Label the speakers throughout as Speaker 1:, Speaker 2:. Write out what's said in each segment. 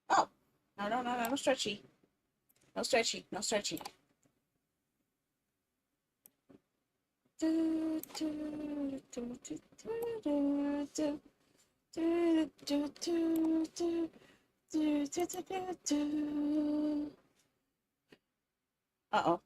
Speaker 1: Oh, no stretchy. No stretchy, no stretchy. Uh-oh.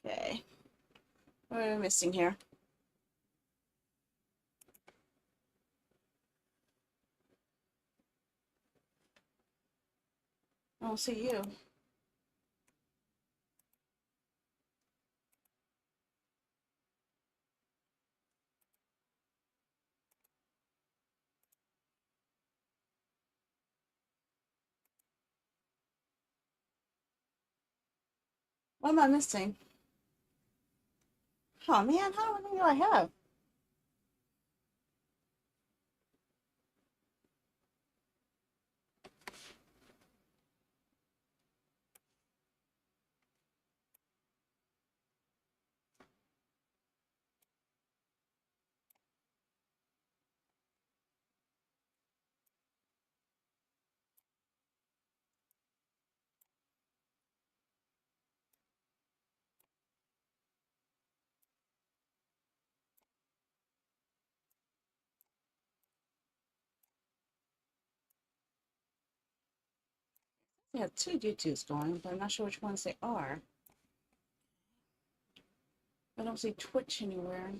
Speaker 1: Okay. What am I missing here? I don't see you. What am I missing? Oh man, how many do I have? I have two YouTubes going, but I'm not sure which ones they are. I don't see Twitch anywhere.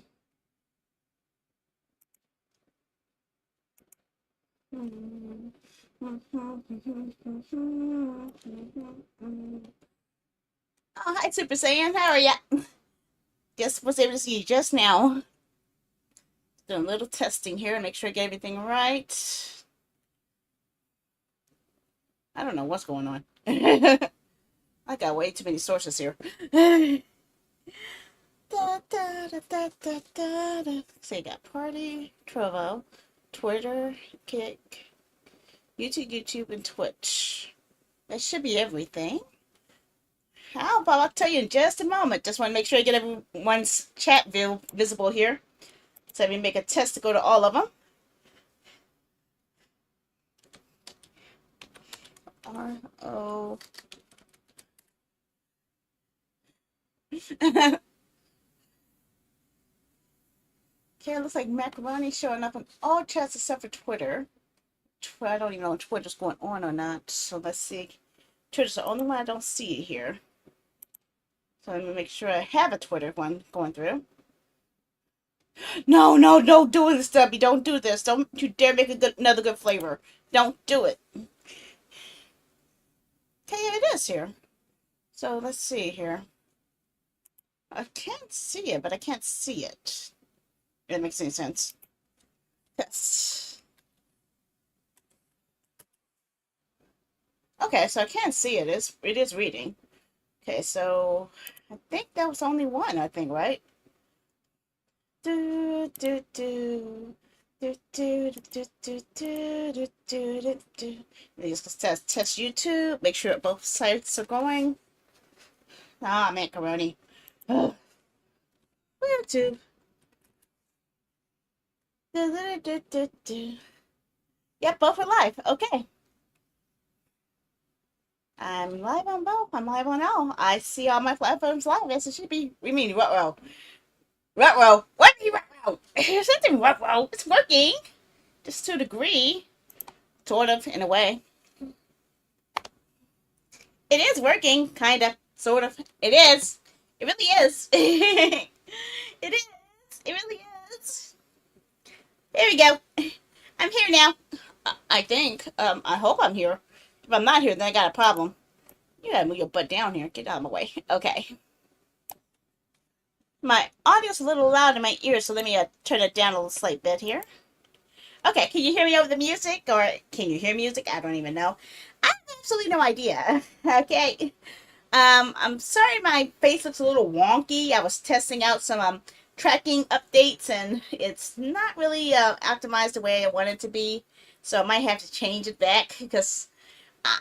Speaker 1: Oh, hi, Super Saiyan. How are ya? Just was able to see you just now. Doing a little testing here to make sure I get everything right. I don't know what's going on. I got way too many sources here. So you got Party, Trovo, Twitter, Kick, YouTube, and Twitch. That should be everything. How about I'll tell you in just a moment. Just want to make sure I get everyone's chat view visible here. So let me make a test to go to all of them. R-O. Okay, it looks like macaroni showing up in all chats except for Twitter. I don't even know if Twitter's going on or not. So let's see. Twitter's the only one I don't see here. So let me make sure I have a Twitter one going through. No, don't do this, Debbie. Don't do this. Don't you dare make another good flavor. Don't do it. Okay, it is here. So let's see here. I can't see it, but I can't see it. If that makes any sense. Yes. Okay, so I can't see it. It is reading. Okay, so I think that was only one, I think, right? Do do do do do do do do do do do. Just test YouTube. Make sure both sites are going. Ah, macaroni. Ugh. YouTube. Do, do, do, do, do. Yep, both are live. Okay. I'm live on both. I'm live on all. I see all my platforms live as it should be. We mean Rutro. Rutro. What do you Rutro? There's nothing Rutro. It's working. Just to a degree. Sort of, in a way. It is working. Kind of. Sort of. It is. It really is. It is. It really is. There we go. I'm here now. I think. I hope I'm here. If I'm not here, then I got a problem. You gotta move your butt down here. Get out of my way. Okay. My audio's a little loud in my ears, so let me turn it down a little slight bit here. Okay, can you hear me over the music? Or can you hear music? I don't even know. I have absolutely no idea. Okay. I'm sorry my face looks a little wonky. I was testing out some tracking updates and it's not really optimized the way I want it to be. So I might have to change it back because I,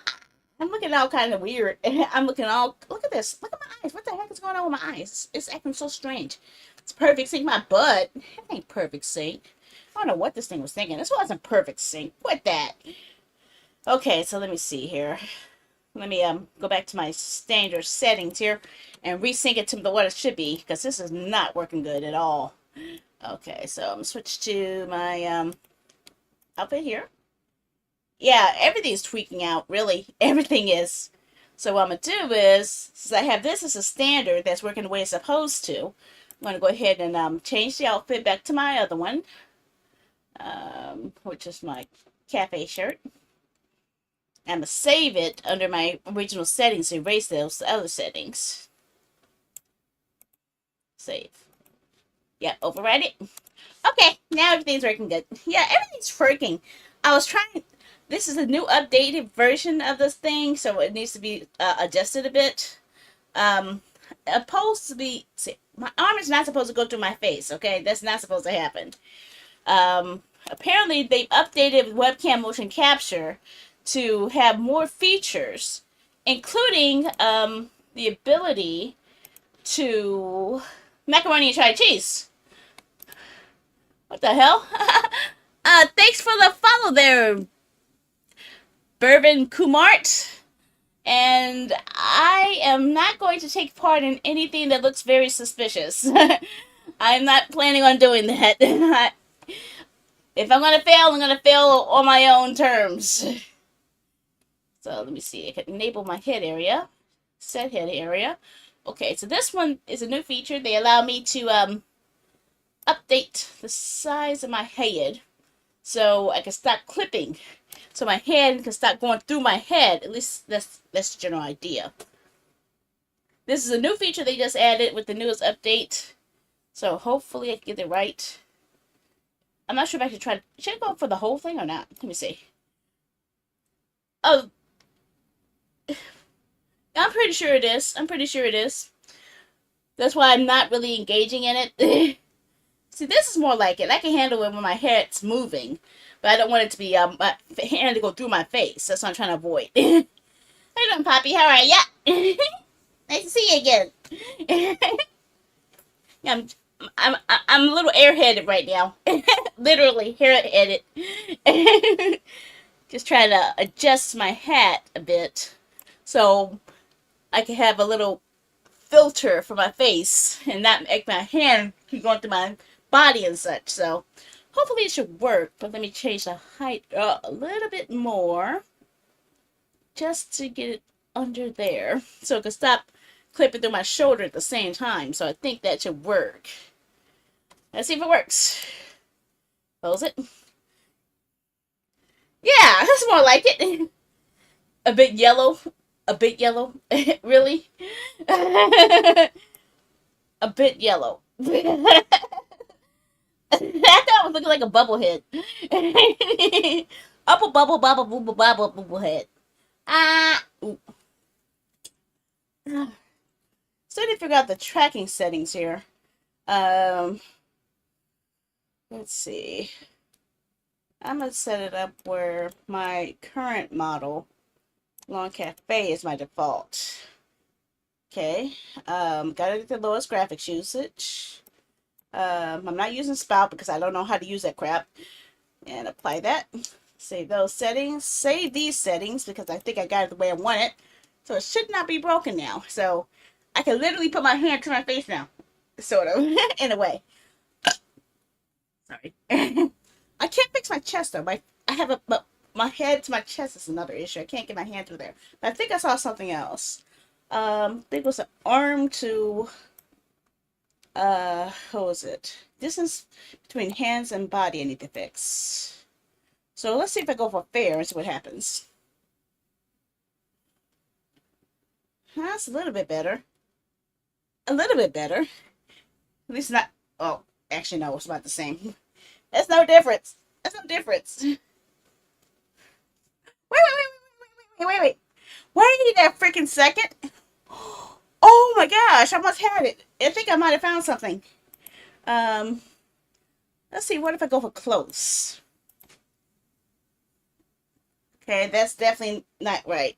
Speaker 1: I'm looking all kind of weird. I'm looking all, look at this. Look at my eyes. What the heck is going on with my eyes? It's acting so strange. It's perfect sync. My butt. It ain't perfect sync. I don't know what this thing was thinking. This wasn't perfect sync. What that? Okay, so let me see here. Let me go back to my standard settings here and resync it to what it should be because this is not working good at all. Okay, so I'm gonna switch to my outfit here. Yeah, everything's tweaking out, really. Everything is. So what I'm gonna do is, since I have this as a standard that's working the way it's supposed to, I'm gonna go ahead and change the outfit back to my other one, which is my cafe shirt. I'm going to save it under my original settings, erase those other settings. Save. Yeah, override it. Okay, now everything's working good. Yeah, everything's working. I was trying, this is a new updated version of this thing, so it needs to be adjusted a bit. Supposed to be, see, my arm is not supposed to go through my face, okay? That's not supposed to happen. Apparently, they've updated webcam motion capture to have more features, including the ability to macaroni and fried cheese. What the hell? Thanks for the follow there, Bourbon Kumart. And I am not going to take part in anything that looks very suspicious. I'm not planning on doing that. If I'm going to fail, I'm going to fail on my own terms. So let me see. I can enable my head area. Set head area. Okay, so this one is a new feature. They allow me to update the size of my head. So I can stop clipping. So my head can stop going through my head. At least that's the general idea. This is a new feature they just added with the newest update. So hopefully I can get it right. I'm not sure if I should try. Should I go for the whole thing or not? Let me see. Oh, I'm pretty sure it is. I'm pretty sure it is. That's why I'm not really engaging in it. See, this is more like it. I can handle it when my head's moving, but I don't want it to be my hand to go through my face. That's what I'm trying to avoid. How you doing, Poppy? How are ya? Nice to see you again. Yeah, I'm a little airheaded right now. Literally airheaded. Just trying to adjust my hat a bit so I can have a little filter for my face and not make my hand keep going through my body and such. So hopefully it should work. But let me change the height a little bit more just to get it under there so it can stop clipping through my shoulder at the same time. So I think that should work. Let's see if it works. Close it. Yeah, that's more like it. A bit yellow. A bit yellow. Really? A bit yellow. I thought it was looking like a bubble head. Upple bubble bubble bubble bubble bubble head. Ooh. So I need to figure out the tracking settings here. Let's see. I'm gonna set it up where my current model, Long Cafe, is my default. Okay. Gotta get the lowest graphics usage. I'm not using Spout because I don't know how to use that crap. And apply that. Save those settings. Save these settings because I think I got it the way I want it. So it should not be broken now. So I can literally put my hand to my face now. Sort of. In a way. Sorry. I can't fix my chest though. My head to my chest is another issue. I can't get my hand through there. But I think I saw something else. I think it was an arm to what was it? Distance between hands and body I need to fix. So let's see if I go for fair and see what happens. That's a little bit better. A little bit better. At least not, oh, actually no, it's about the same. That's no difference. That's no difference. Wait. Wait a freaking second. Oh my gosh, I almost had it. I think I might have found something. Um, let's see. What if I go for close? Okay, that's definitely not right.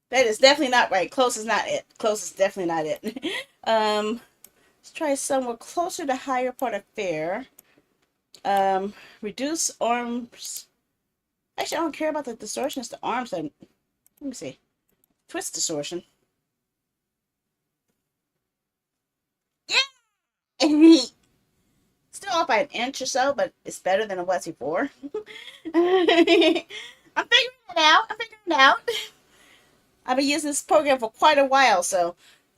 Speaker 1: That is definitely not right. Close is not it. Close is definitely not it. Let's try somewhere closer to higher part of fair. Reduce arms. Actually, I don't care about the distortion. It's the arms that. Let me see. Twist distortion. Yeah! Still off by an inch or so, but it's better than it was before. I'm figuring it out. I'm figuring it out. I've been using this program for quite a while, so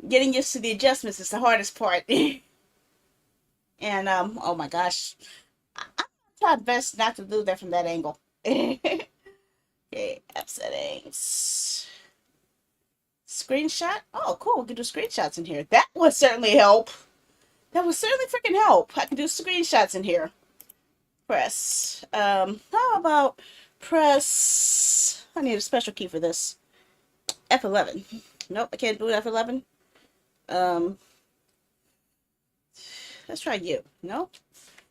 Speaker 1: getting used to the adjustments is the hardest part. And oh my gosh, I'm trying best not to do that from that angle. Okay, app settings, screenshot. Oh, cool. We can do screenshots in here. That would certainly help. That would certainly freaking help. I can do screenshots in here. Press. How about press? I need a special key for this. F11. Nope, I can't do F11. Um, let's try U. No?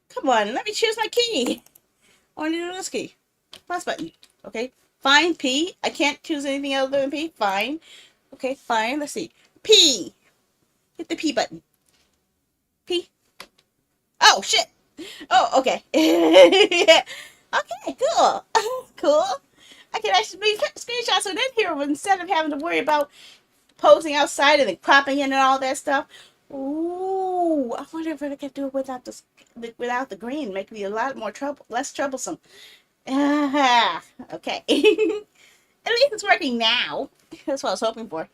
Speaker 1: Come on, let me choose my key. I want to do this key. Plus button. Okay. Fine. P. I can't choose anything other than P. Fine. Okay, fine. Let's see. P. Hit the P button. P. Oh, shit. Oh, okay. Yeah. Okay, cool. Cool. I can actually make screenshots of it in here instead of having to worry about posing outside and then cropping in and all that stuff. Ooh, I wonder if I could do it without the green. Make me a lot more less troublesome. Okay. At least it's working now. That's what I was hoping for,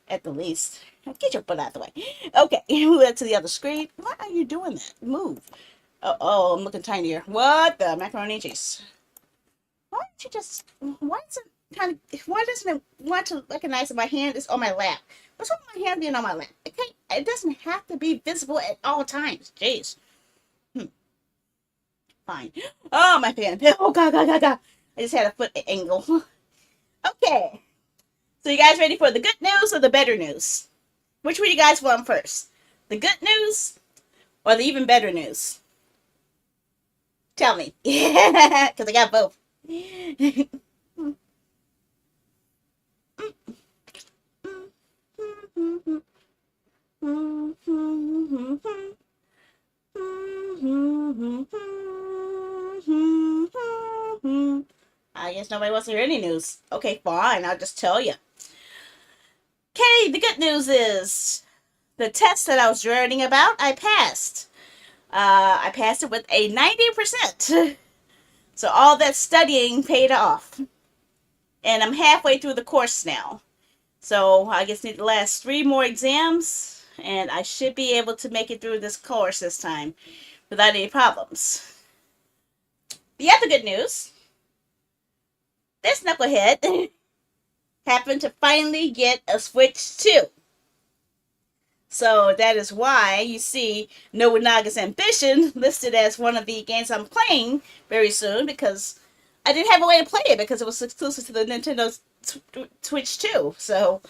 Speaker 1: at the least. Get your butt out of the way. Okay, move that to the other screen. Why are you doing that? Move. Oh, I'm looking tinier. What the macaroni and cheese? Why don't you just? Why is it kind of? Why doesn't it want to recognize that my hand is on my lap? What's wrong with my hand being on my lap? Okay, it doesn't have to be visible at all times. Jeez. Fine. Oh, my pen. Oh, God, God, God, God. I just had a foot angle. Okay. So you guys ready for the good news or the better news? Which one you guys want first? The good news or the even better news? Tell me. Because I got both. I guess nobody wants to hear any news. Okay, fine. I'll just tell you. Okay, the good news is the test that I was learning about, I passed. I passed it with a 90%. So all that studying paid off. And I'm halfway through the course now. So I just need the last 3 more exams, and I should be able to make it through this course this time without any problems. The other good news, this knucklehead happened to finally get a Switch 2. So that is why you see Nobunaga's Ambition listed as one of the games I'm playing very soon, because I didn't have a way to play it because it was exclusive to the Nintendo Switch 2. So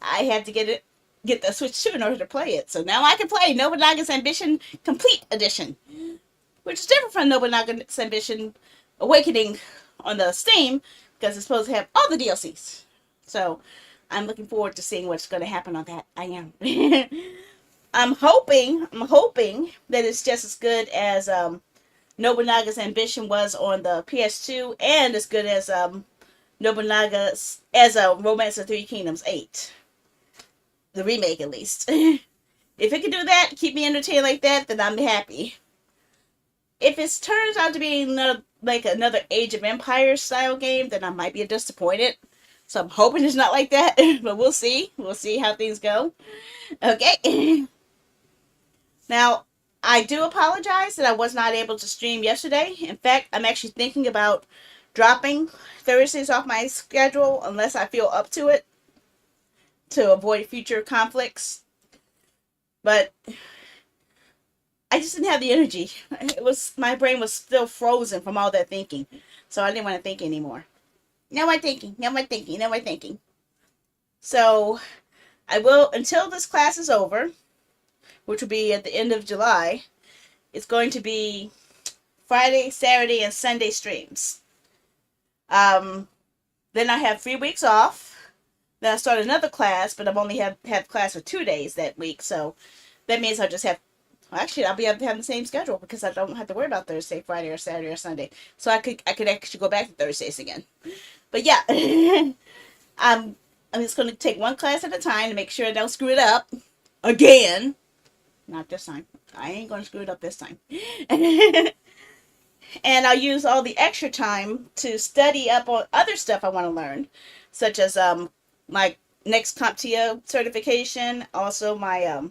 Speaker 1: I had to get the Switch 2 in order to play it. So now I can play Nobunaga's Ambition Complete Edition, which is different from Nobunaga's Ambition Awakening on the Steam, because it's supposed to have all the DLCs. So I'm looking forward to seeing what's going to happen on that. I am. I'm hoping that it's just as good as Nobunaga's Ambition was on the PS2, and as good as Nobunaga's as Romance of Three Kingdoms 8, the remake at least. If it can do that, keep me entertained like that, then I'm happy. If it turns out to be another Age of Empires style game, then I might be disappointed. So I'm hoping it's not like that, but we'll see. We'll see how things go. Okay. Now, I do apologize that I was not able to stream yesterday. In fact, I'm actually thinking about dropping Thursdays off my schedule unless I feel up to it to avoid future conflicts. But I just didn't have the energy. My brain was still frozen from all that thinking. So I didn't want to think anymore. No more thinking. So I will, until this class is over, which will be at the end of July, it's going to be Friday, Saturday, and Sunday streams. Um, then I have 3 weeks off. Then I start another class, but I've only have class for 2 days that week, so that means I'll just have. Well, actually, I'll be able to have the same schedule because I don't have to worry about Thursday, Friday, or Saturday, or Sunday. So I could actually go back to Thursdays again. But yeah, I'm just going to take one class at a time to make sure I don't screw it up again. Not this time. I ain't going to screw it up this time. And I'll use all the extra time to study up on other stuff I want to learn, such as my next CompTIA certification, also my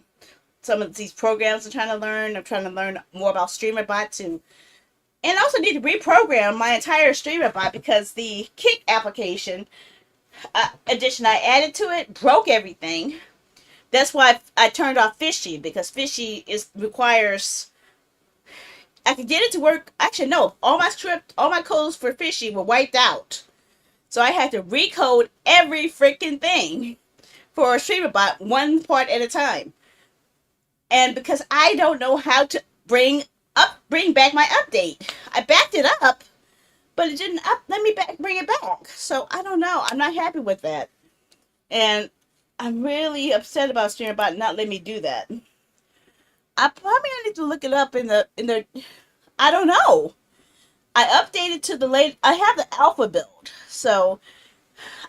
Speaker 1: some of these programs I'm trying to learn. I'm trying to learn more about StreamerBot too, and also need to reprogram my entire StreamerBot because the Kick application addition I added to it broke everything. That's why I turned off Fishy, because Fishy requires. I could get it to work. Actually, no. All my codes for Fishy were wiped out. So I had to recode every freaking thing for a StreamerBot one part at a time. And because I don't know how to bring back my update, I backed it up, but it didn't let me bring it back. So I don't know. I'm not happy with that, and I'm really upset about StreamerBot not letting me do that. I need to look it up in the. I don't know. I updated to the late. I have the alpha build, so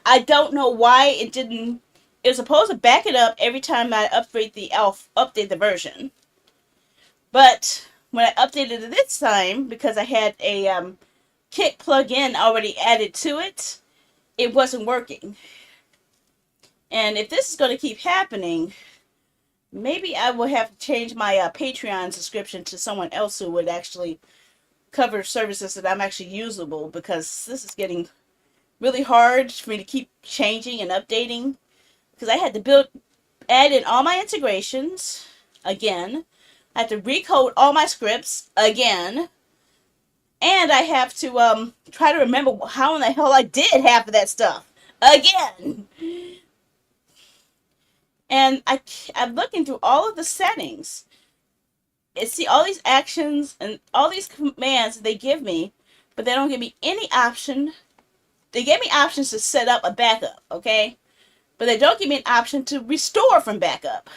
Speaker 1: I don't know why it didn't. It was supposed to back it up every time I update the version. But when I updated it this time, because I had a Kick plugin already added to it, it wasn't working. And if this is going to keep happening, maybe I will have to change my Patreon subscription to someone else who would actually cover services that I'm actually usable, because this is getting really hard for me to keep changing and updating, because I had to add in all my integrations again. I have to recode all my scripts again, and I have to try to remember how in the hell I did half of that stuff again. And I'm looking through all of the settings. See all these actions and all these commands they give me, but they don't give me any option. They give me options to set up a backup, okay? But they don't give me an option to restore from backup.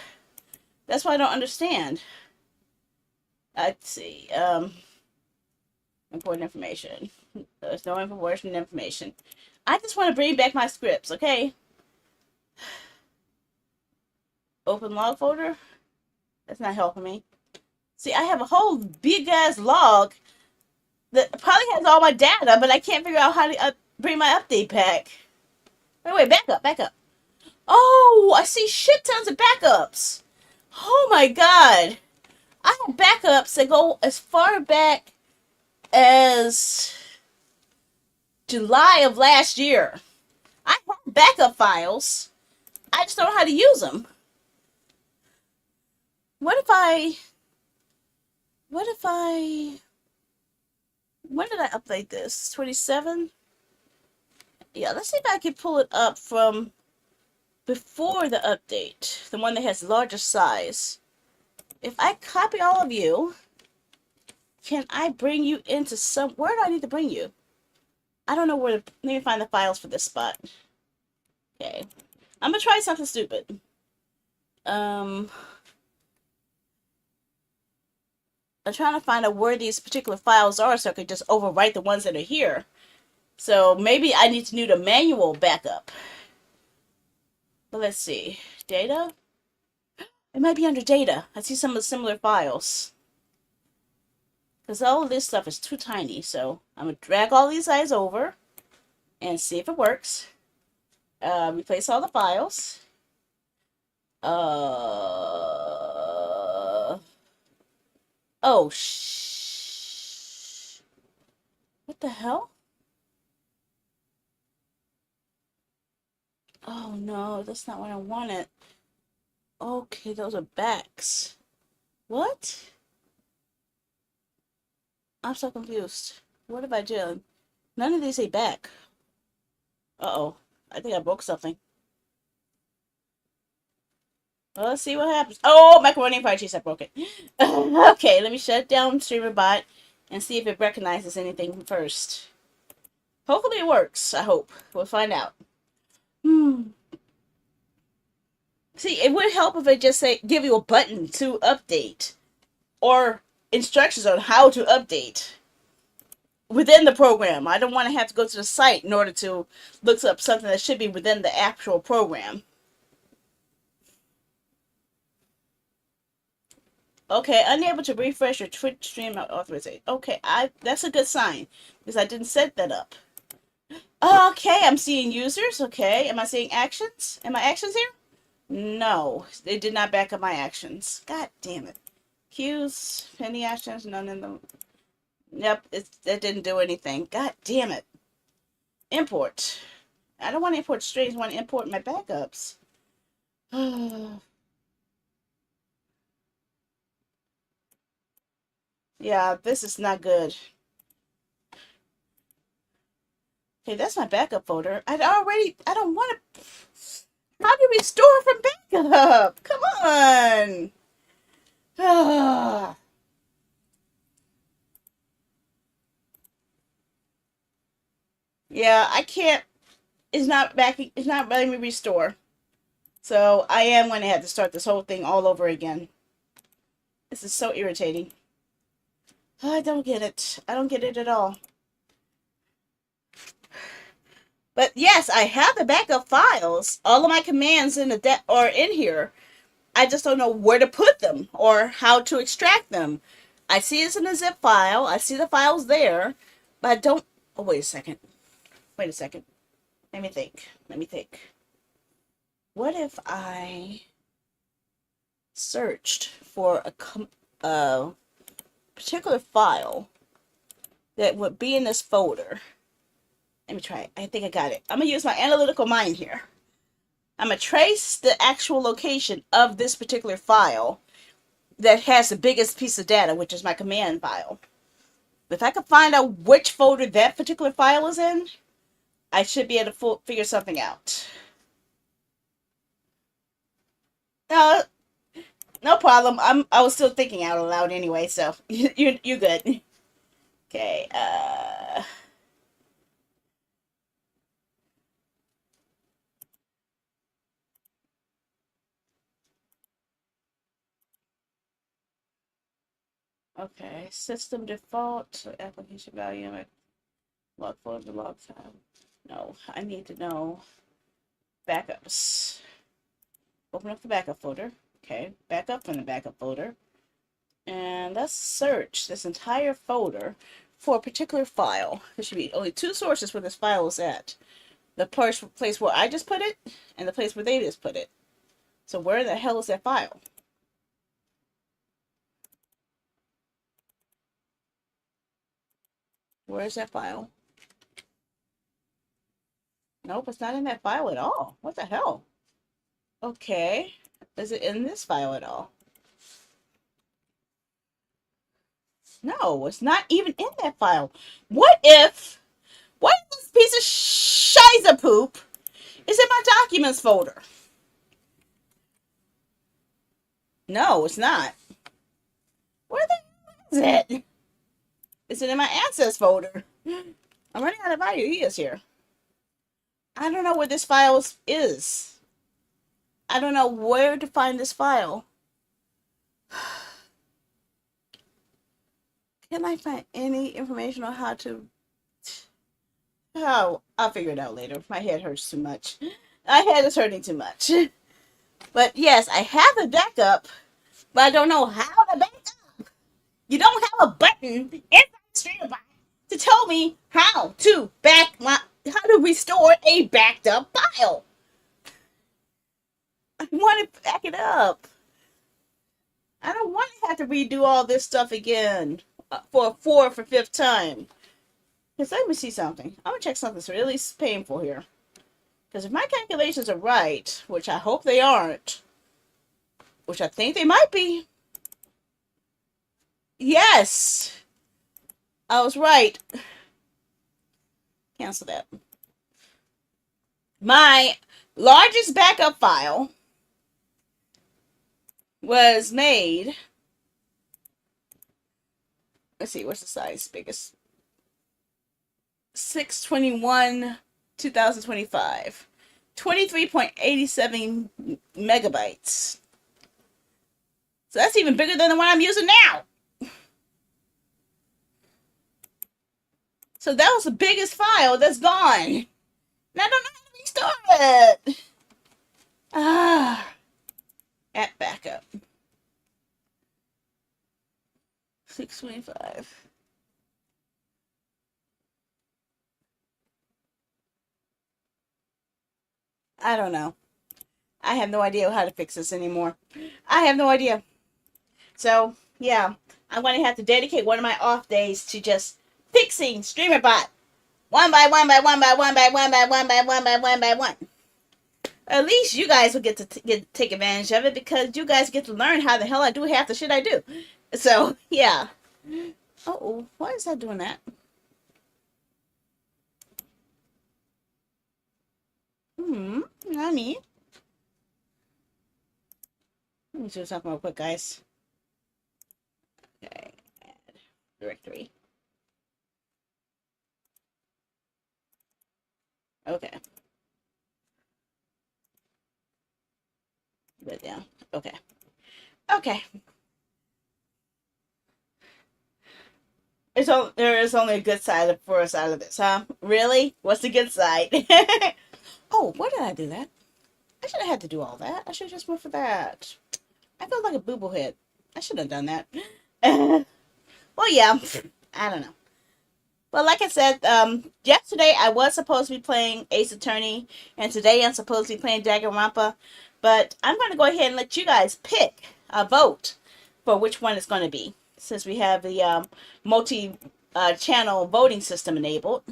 Speaker 1: That's what I don't understand. Let's see. Important information. There's no important information. I just want to bring back my scripts, okay? Open log folder. That's not helping me. See, I have a whole big ass log that probably has all my data, but I can't figure out how to bring my update back. Wait, back up. Oh, I see shit tons of backups. Oh my god. I have backups that go as far back as July of last year. I have backup files. I just don't know how to use them. What if I... When did I update this? 27? Yeah, let's see if I can pull it up from before the update. The one that has the largest size. If I copy all of you, can I bring you into some... Where do I need to bring you? I don't know where to... Let me find the files for this spot. Okay. I'm gonna try something stupid. I'm trying to find out where these particular files are so I could just overwrite the ones that are here. So maybe I need to do the manual backup. But let's see. Data? It might be under data. I see some of the similar files. Because all of this stuff is too tiny. So I'm going to drag all these guys over and see if it works. Replace all the files. Oh, what the hell? Oh no, that's not what I wanted. Okay, those are backs. What? I'm so confused. What have I done? None of these say back. Uh-oh. I think I broke something. Well, let's see what happens. Oh, macaroni and fried cheese, I broke it. Okay, let me shut down StreamerBot and see if it recognizes anything first. Hopefully it works, I hope. We'll find out. Hmm. See, it would help if it just say give you a button to update or instructions on how to update within the program. I don't want to have to go to the site in order to look up something that should be within the actual program. Okay, unable to refresh your Twitch stream authorization. Okay, that's a good sign because I didn't set that up. Okay, I'm seeing users. Okay, am I seeing actions? Am I actions here? No, it did not back up my actions. God damn it. Queues, penny actions, none in them. Yep, that didn't do anything. God damn it. Import. I don't want to import strings. I want to import my backups. Yeah, this is not good. Okay, that's my backup folder. I don't want to. How do we restore from backup? Come on. Yeah, I can't. It's not backing. It's not letting me restore. So I am going to have to start this whole thing all over again. This is so irritating. I don't get it. I don't get it at all. But yes, I have the backup files. All of my commands in the are in here. I just don't know where to put them or how to extract them. I see it's in a zip file. I see the files there, but I don't. Oh, wait a second. Wait a second. Let me think. Let me think. What if I searched for a particular file that would be in this folder? Let me try it. I think I got it. I'm going to use my analytical mind here. I'm going to trace the actual location of this particular file that has the biggest piece of data, which is my command file. If I could find out which folder that particular file is in, I should be able to figure something out. No, no problem. I was still thinking out loud anyway, so you're good. Okay. Okay. System default application value. Log folder, log file. No, I need to know backups. Open up the backup folder. Okay, backup from the backup folder. And let's search this entire folder for a particular file. There should be only two sources where this file is at. The place where I just put it and the place where they just put it. So where the hell is that file? Where is that file? Nope, it's not in that file at all. What the hell? Okay. Is it in this file at all? No, it's not even in that file. What if this piece of shiza poop is in my documents folder? No, it's not. Where the hell is it? Is it in my access folder? I'm running out of ideas here. I don't know where this file is. I don't know where to find this file. Can I find any information on how to... Oh, I'll figure it out later. My head hurts too much. My head is hurting too much. But yes, I have a backup, but I don't know how to back up. You don't have a button inside StreamYard to tell me how to restore a backed up file. I want to back it up. I don't want to have to redo all this stuff again for a fourth or fifth time. Because let me see something. I'm going to check something that's really painful here. Because if my calculations are right, which I hope they aren't, which I think they might be. Yes! I was right. Cancel that. My largest backup file was made. Let's see, what's the size biggest? 621 2025. 23.87 megabytes. So that's even bigger than the one I'm using now. So that was the biggest file that's gone. And I don't know how to restore it. App backup. 625. I don't know. I have no idea how to fix this anymore. I have no idea. So, yeah, I'm going to have to dedicate one of my off days to just fixing StreamerBot. One by one by one by one by one by one by one by one by one. At least you guys will get to take advantage of it because you guys get to learn how the hell I do half the shit I do. So, yeah. Uh-oh, why is that doing that? Nani? Let me do something real quick, guys. Okay, add directory. Okay. Put it down. Okay. Okay. There is only a good side for us out of this, huh? Really? What's the good side? Oh, why did I do that? I should have had to do all that. I should have just went for that. I felt like a boo-boo head. I should have done that. Well, yeah. I don't know. Well, like I said, yesterday I was supposed to be playing Ace Attorney, and today I'm supposed to be playing Danganronpa. But I'm going to go ahead and let you guys pick a vote for which one it's going to be, since we have the multi-channel voting system enabled.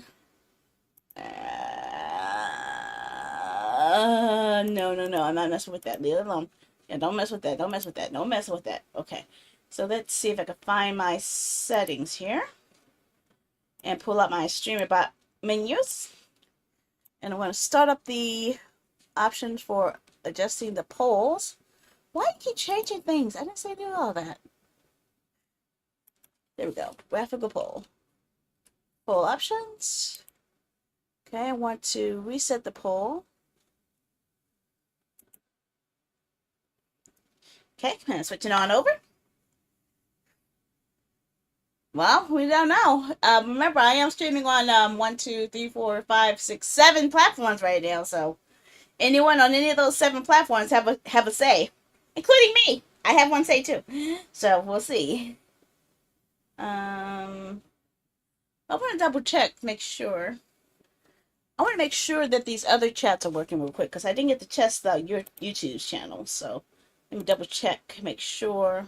Speaker 1: No, I'm not messing with that. Leave it alone. Yeah, don't mess with that. Don't mess with that. Don't mess with that. Okay. So let's see if I can find my settings here and pull up my StreamerBot menus. And I'm going to start up the options for adjusting the polls. Why do you keep changing things? I didn't say do all that. There we go. Graphical poll. Poll options. Okay, I want to reset the poll. Okay, and switching on over. Well, we don't know. Remember, I am streaming on 1, 2, 3, 4, 5, 6, 7 platforms right now. So anyone on any of those 7 platforms have a say, including me. I have one say too. So we'll see. I want to double check, make sure. I want to make sure that these other chats are working real quick because I didn't get to test your YouTube's channel. So let me double check, make sure.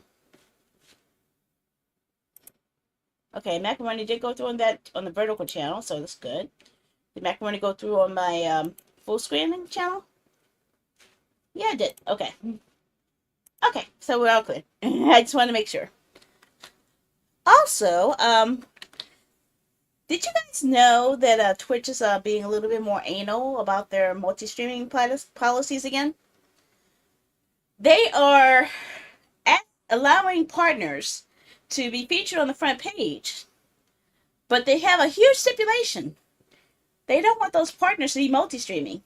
Speaker 1: Okay, Macaroni did go through on the vertical channel, so that's good. Did Macaroni go through on my full screen channel? Yeah, it did. Okay. Okay, so we're all clear. I just want to make sure. Also, did you guys know that Twitch is being a little bit more anal about their multi-streaming policies again? They are allowing partners to be featured on the front page, but they have a huge stipulation. They don't want those partners to be multi-streaming.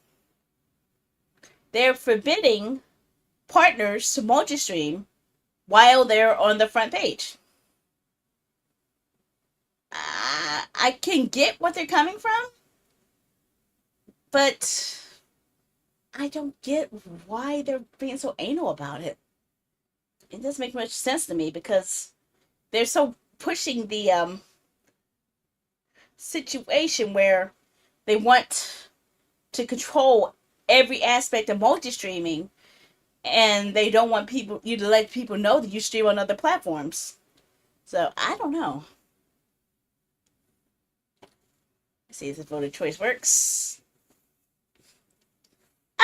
Speaker 1: They're forbidding partners to multi-stream while they're on the front page. I can get what they're coming from, but I don't get why they're being so anal about it. It doesn't make much sense to me because they're so pushing the situation where they want to control every aspect of multi-streaming, and they don't want you to let people know that you stream on other platforms. So I don't know. Let's see if this voter choice works.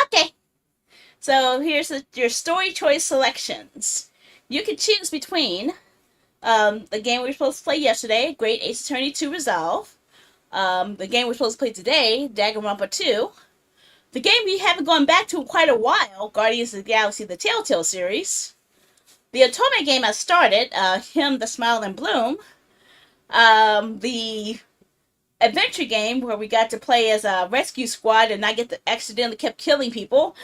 Speaker 1: Okay. So here's your story choice selections. You can choose between the game we were supposed to play yesterday, Great Ace Attorney 2 Resolve. The game we're supposed to play today, Danganronpa 2. The game we haven't gone back to in quite a while, Guardians of the Galaxy, the Telltale series. The Otome game I started, Him, the Smile and Bloom. The adventure game where we got to play as a rescue squad and I get to accidentally kept killing people.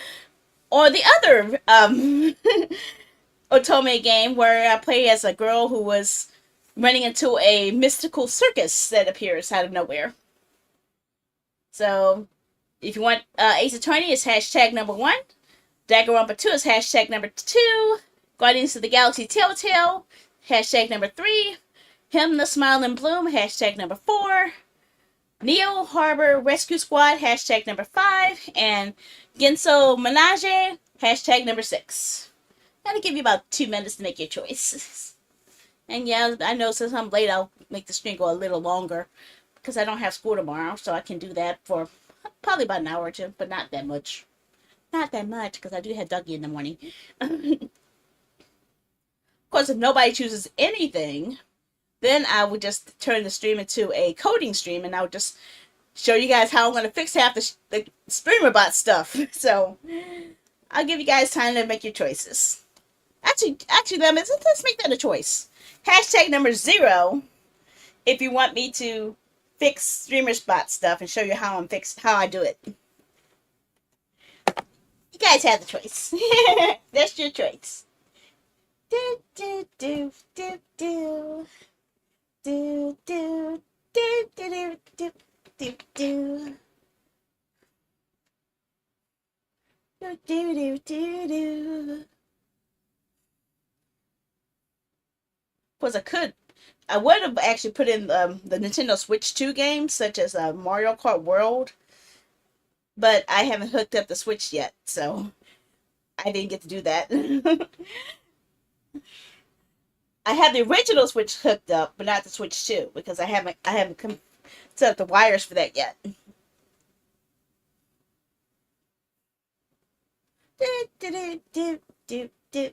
Speaker 1: Or the other Otome game where I play as a girl who was running into a mystical circus that appears out of nowhere. So if you want Ace Attorney, it's hashtag number 1. Danganronpa 2 is hashtag number 2. Guardians of the Galaxy Telltale, hashtag number 3. Him, the Smile and Bloom, hashtag number 4. Neo Harbor Rescue Squad, hashtag number 5. And Genso Menage, hashtag number 6. That'll give you about 2 minutes to make your choice. And yeah, I know since I'm late, I'll make the stream go a little longer because I don't have school tomorrow, so I can do that for probably about an hour or two, but not that much. Not that much because I do have Dougie in the morning. Of course, if nobody chooses anything, then I would just turn the stream into a coding stream and I would just show you guys how I'm going to fix half the streamer bot stuff. So I'll give you guys time to make your choices. Actually, let's make that a choice. Hashtag number 0 if you want me to fix streamer spot stuff and show you how I do it. You guys have the choice. That's your choice. Do do do do do do do do do do do do do do do do. Of course, I would have actually put in the Nintendo Switch 2 games, such as Mario Kart World, but I haven't hooked up the Switch yet, so I didn't get to do that. I have the original Switch hooked up, but not the Switch 2 because I haven't set up the wires for that yet. Do, do, do, do, do.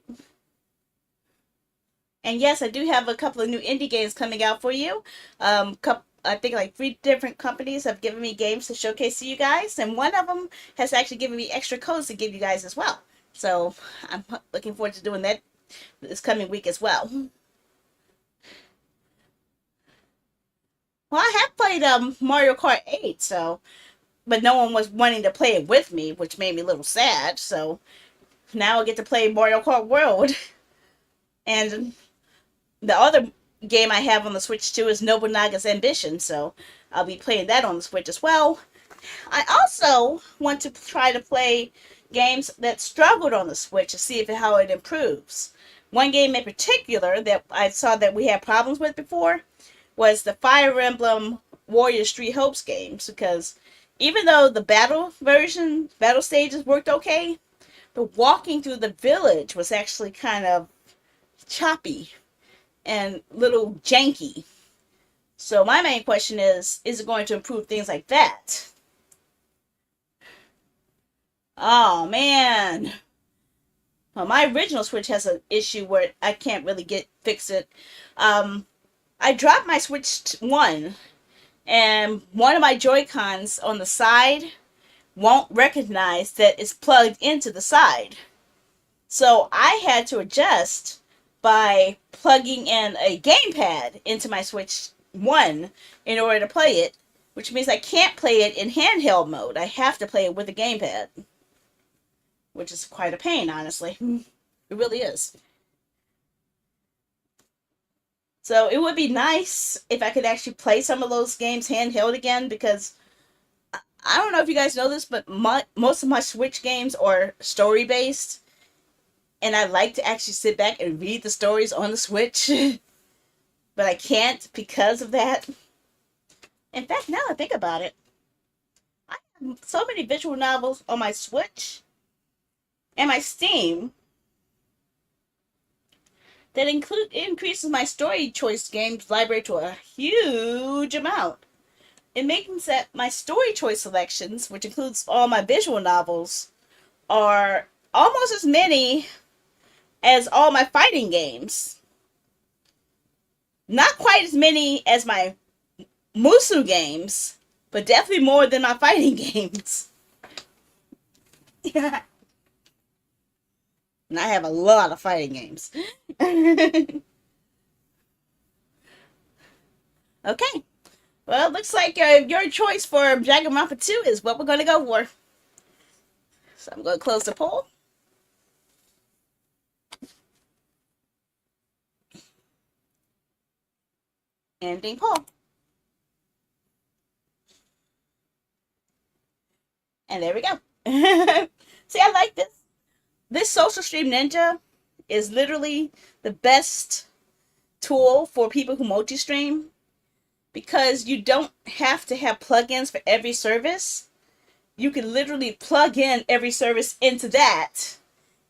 Speaker 1: And yes, I do have a couple of new indie games coming out for you. I think like 3 different companies have given me games to showcase to you guys, and one of them has actually given me extra codes to give you guys as well. So I'm looking forward to doing that this coming week as well. Well, I have played Mario Kart 8, but no one was wanting to play it with me, which made me a little sad. So now I get to play Mario Kart World, and the other game I have on the Switch too is Nobunaga's Ambition, so I'll be playing that on the Switch as well. I also want to try to play games that struggled on the Switch to see how it improves. One game in particular that I saw that we had problems with before was the Fire Emblem Warriors Three Hopes games, because even though the battle stages worked okay, the walking through the village was actually kind of choppy and little janky. So my main question is it going to improve things like that? Oh man. Well, my original Switch has an issue where I can't really fix it. I dropped my Switch 1 and one of my Joy-Cons on the side won't recognize that it's plugged into the side. So I had to adjust by plugging in a gamepad into my Switch 1 in order to play it, which means I can't play it in handheld mode. I have to play it with a gamepad, which is quite a pain, honestly. It really is. So it would be nice if I could actually play some of those games handheld again, because I don't know if you guys know this, but most of my Switch games are story-based, and I like to actually sit back and read the stories on the Switch, but I can't because of that. In fact, now I think about it, I have so many visual novels on my Switch and my Steam that increases my story choice games library to a huge amount. It means that my story choice selections, which includes all my visual novels, are almost as many as all my fighting games. Not quite as many as my Musu games, but definitely more than my fighting games. Yeah. And I have a lot of fighting games. Okay. Well, it looks like your choice for Dragon Mappa 2 is what we're going to go for. So I'm going to close the poll. Ending poll. And there we go. See, I like this. This Social Stream Ninja is literally the best tool for people who multi-stream because you don't have to have plugins for every service. You can literally plug in every service into that,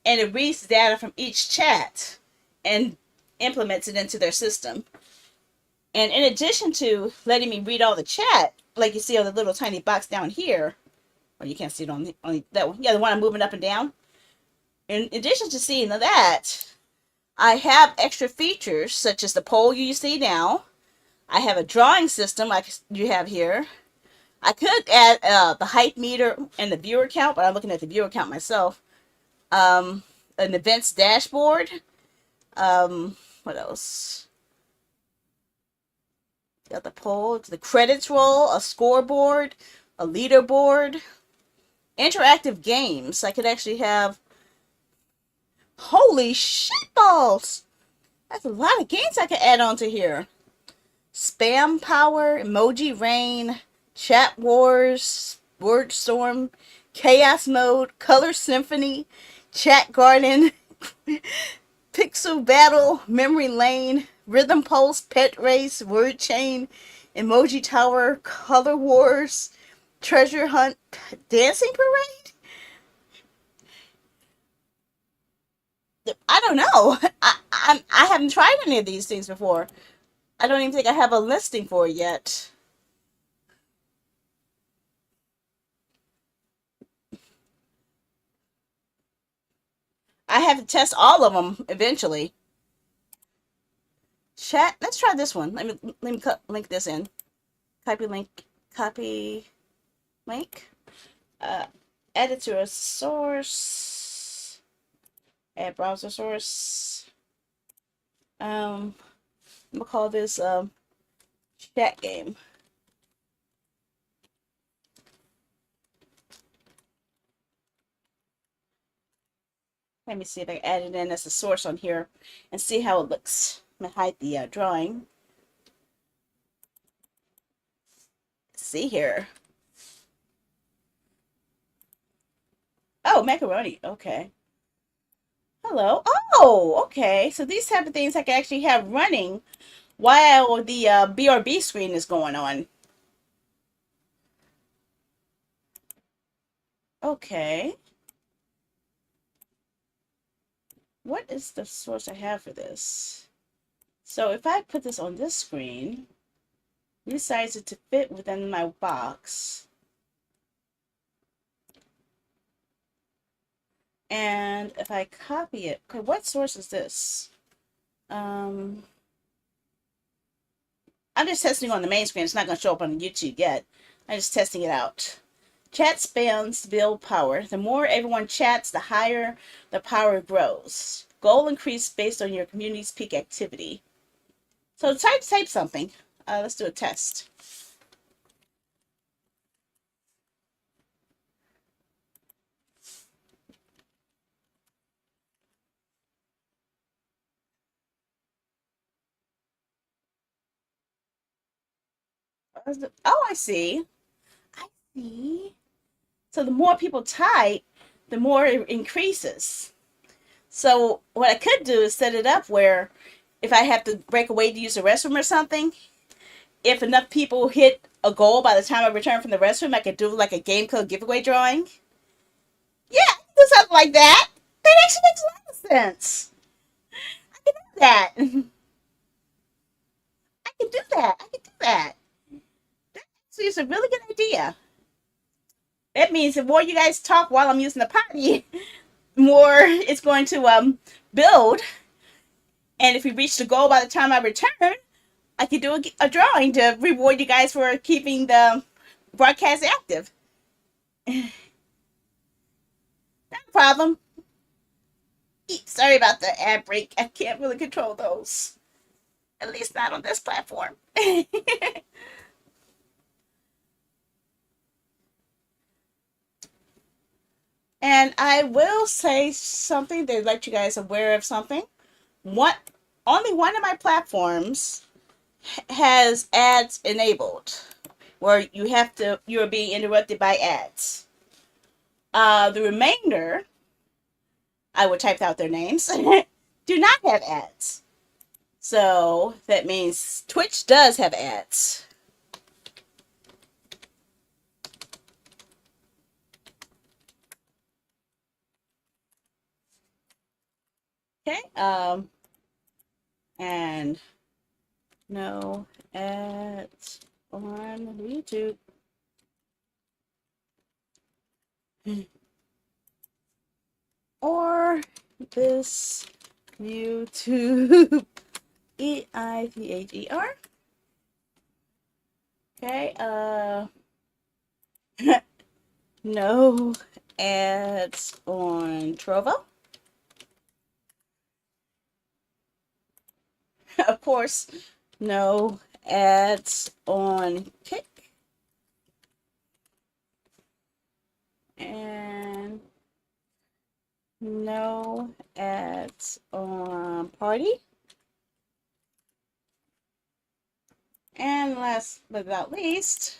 Speaker 1: and it reads data from each chat and implements it into their system. And in addition to letting me read all the chat, like you see on the little tiny box down here, or you can't see it on that one. Yeah, the one I'm moving up and down. In addition to seeing that, I have extra features such as the poll you see now. I have a drawing system like you have here. I could add the hype meter and the viewer count, but I'm looking at the viewer count myself. An events dashboard. What else? Got the poll, the credits roll, a scoreboard, a leaderboard, interactive games. I could actually have. Holy shit balls! That's a lot of games I could add onto here. Spam power, emoji rain, chat wars, word storm, chaos mode, color symphony, chat garden, pixel battle, memory lane, rhythm pulse, pet race, word chain, emoji tower, color wars, treasure hunt, dancing parade. I don't know. I haven't tried any of these things before. I don't even think I have a listing for it yet. I have to test all of them eventually. Chat. Let's try this one. Let me link this in. Copy link. Copy link. Uh, add it to a source. Add browser source. I'm gonna call this chat game. Let me see if I can add it in as a source on here and see how it looks. I'm gonna hide the drawing. Let's see here. Oh, macaroni. Okay. Hello. Oh, okay. So these type of things I can actually have running while the BRB screen is going on. Okay. What is the source I have for this? So if I put this on this screen, resize it to fit within my box. And if I copy it, okay, what source is this? I'm just testing on the main screen. It's not going to show up on YouTube yet. I'm just testing it out. Chat spans build power. The more everyone chats, the higher the power grows. Goal increase based on your community's peak activity. So type something. Let's do a test. Oh, I see. I see. So the more people type, the more it increases. So what I could do is set it up where if I have to break away to use the restroom or something, if enough people hit a goal by the time I return from the restroom, I could do like a game code giveaway drawing. Yeah, I can do something like that. That actually makes a lot of sense. I can do that. I can do that. I can do that. That actually is a really good idea. That means the more you guys talk while I'm using the potty, more it's going to build. And if we reach the goal by the time I return, I could do a drawing to reward you guys for keeping the broadcast active. Not a problem. Sorry about the ad break. I can't really control those. At least not on this platform. And I will say something to let you guys aware of something. What only one of my platforms has ads enabled, where you're being interrupted by ads. The remainder, I will type out their names, do not have ads. So that means Twitch does have ads. Okay. And no ads on YouTube. Or this YouTube EITHER. Okay, no ads on Trovo. Of course, no ads on Kick. And no ads on Party. And last but not least,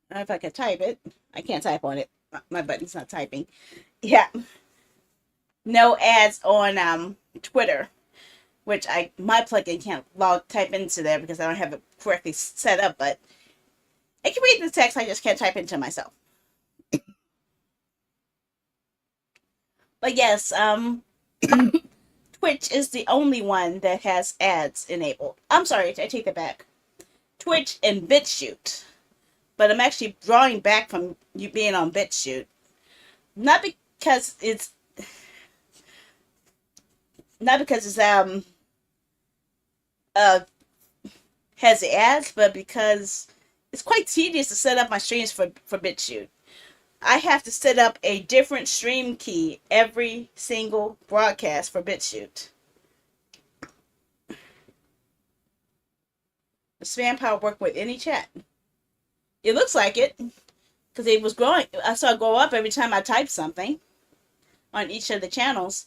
Speaker 1: if I could type it, I can't type on it. My button's not typing. Yeah, no ads on Twitter, which my plugin can't type into there because I don't have it correctly set up. But I can read the text. I just can't type into myself. But yes, Twitch is the only one that has ads enabled. I'm sorry, I take that back. Twitch and BitChute. But I'm actually drawing back from you being on BitChute. Not because it's uh has the ads, but because it's quite tedious to set up my streams for BitChute. I have to set up a different stream key every single broadcast for BitChute. The spam power work with any chat. It looks like it because it was growing. I saw it go up every time I typed something on each of the channels.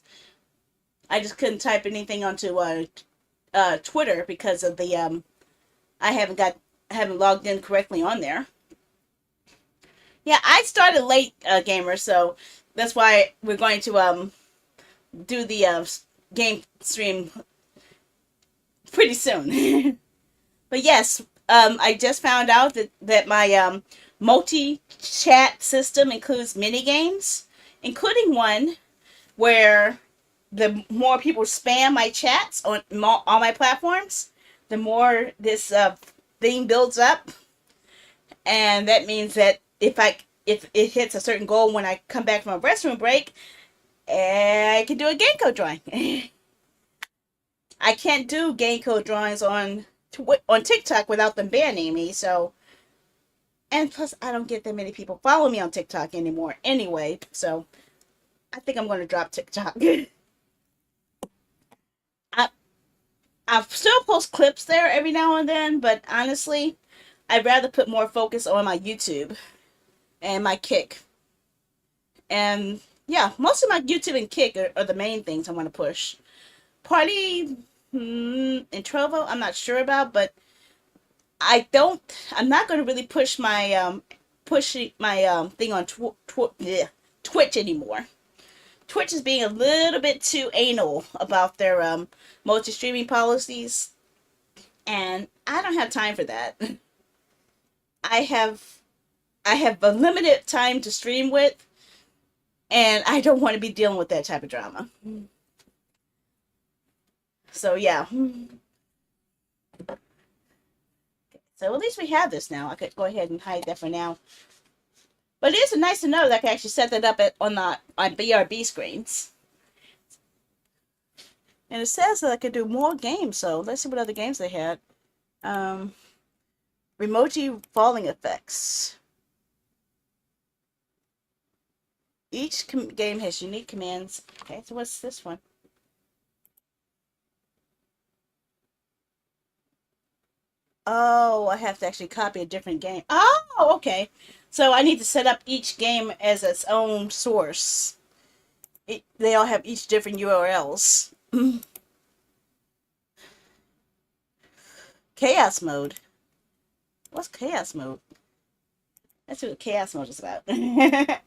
Speaker 1: I just couldn't type anything onto Twitter because of the I haven't logged in correctly on there. Yeah, I started late, gamer, so that's why we're going to do the game stream pretty soon. But yes, I just found out that my multi chat system includes mini games, including one where the more people spam my chats on all my platforms, the more this thing builds up, and that means that if it hits a certain goal when I come back from a restroom break, I can do a game code drawing. I can't do game code drawings on TikTok without them banning me. So, and plus, I don't get that many people follow me on TikTok anymore. Anyway, so I think I'm going to drop TikTok. I I still post clips there every now and then, but honestly, I'd rather put more focus on my YouTube and my Kick. And yeah, most of my YouTube and Kick are the main things I want to push. Party and Trovo, I'm not sure about, but I'm not going to really push my thing on Twitch anymore. Twitch is being a little bit too anal about their multi-streaming policies, and I don't have time for that. I have I have a limited time to stream with, and I don't want to be dealing with that type of drama. So yeah. So at least we have this now. I could go ahead and hide that for now. But it is nice to know that I can actually set that up on BRB screens. And it says that I could do more games, so let's see what other games they had. Remoji falling effects. Each game has unique commands. Okay, so what's this one? Oh, I have to actually copy a different game. Oh, okay. So I need to set up each game as its own source. They all have each different URLs. Chaos mode. What's chaos mode? That's what chaos mode is about. I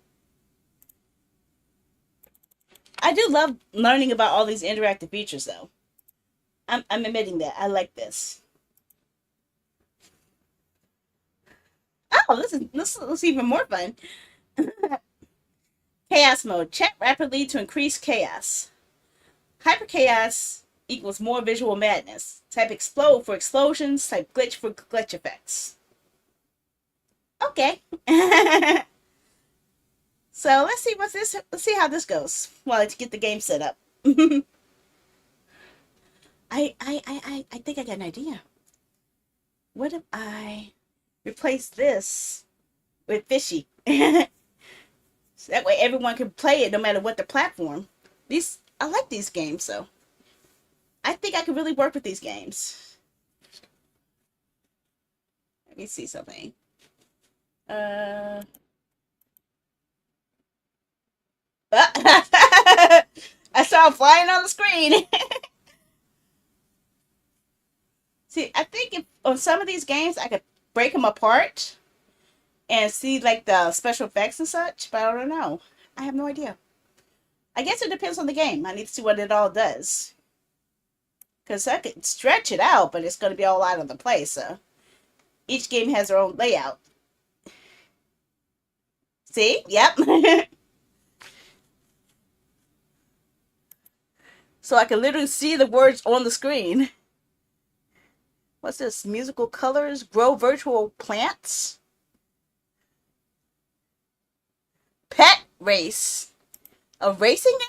Speaker 1: do love learning about all these interactive features, though. I'm admitting that. I like this. Oh, this is even more fun. Chaos mode. Chat rapidly to increase chaos. Hyper chaos equals more visual madness. Type explode for explosions. Type glitch for glitch effects. Okay. So let's see what's this. Let's see how this goes while I get the game set up. I think I got an idea. What if I replace this with Fishy? So that way everyone can play it no matter what the platform. These I like these games, so I think I could really work with these games. Let me see something. Uh, I saw him flying on the screen. See, I think if on some of these games I could break them apart and see like the special effects and such, but I don't know. I have no idea. I guess it depends on the game. I need to see what it all does. Because I could stretch it out, but it's going to be all out of the place. So each game has their own layout. See? Yep. So I can literally see the words on the screen. What's this? Musical colors? Grow virtual plants? Pet race. A racing game?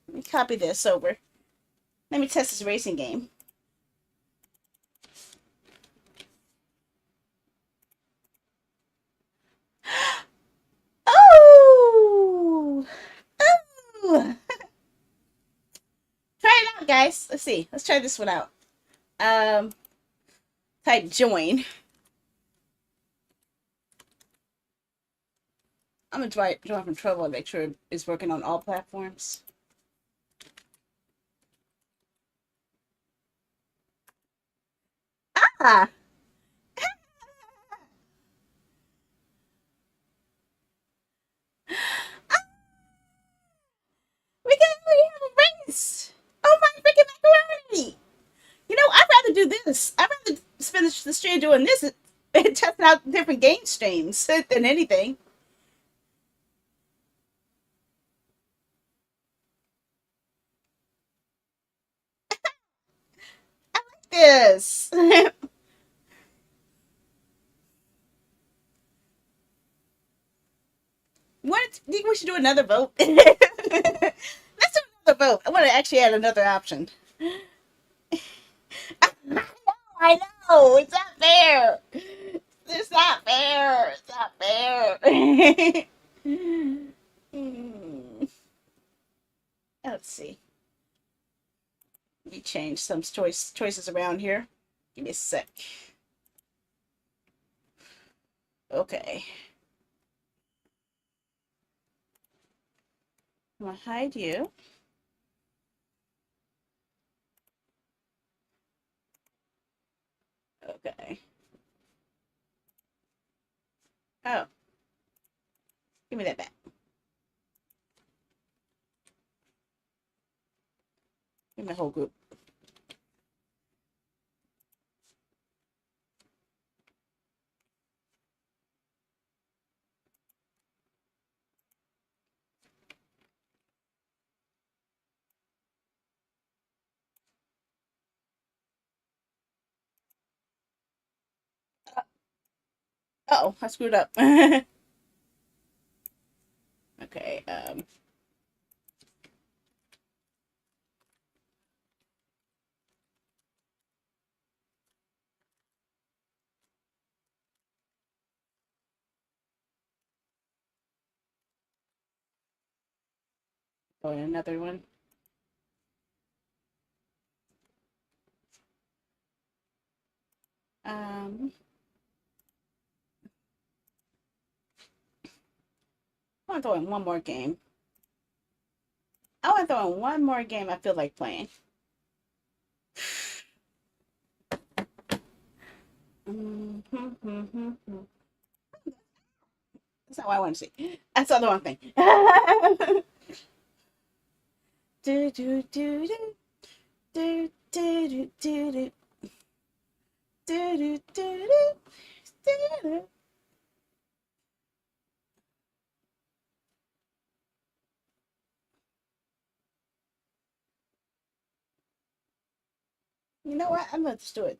Speaker 1: Let me copy this over. Let me test this racing game. Oh! Oh! Try it out, guys. Let's see. Let's try this one out. Um, Type join. I'm gonna try join from trouble and make sure it's working on all platforms. Ah! We can already have a race! Oh my freaking macaroni! You know, I'd rather do this. I'd rather finish the stream doing this and testing out different game streams than anything. This. What? Do you think we should do another vote? Let's do another vote. I want to actually add another option. I know. It's not fair. It's not fair. It's not fair. Hmm. Let's see. Let me change some choices around here. Give me a sec. Okay. I'm gonna hide you. Okay. Oh, give me that back. Give me the whole group. Oh, I screwed up. Okay. Oh, another one. Um, I want to throw in one more game. I want to throw in one more game I feel like playing. That's not what I want to see. That's the wrong thing. do, do, do, do, do, do, do, do, do. Do, do, do, do, do. You know what? I'm going to just do it.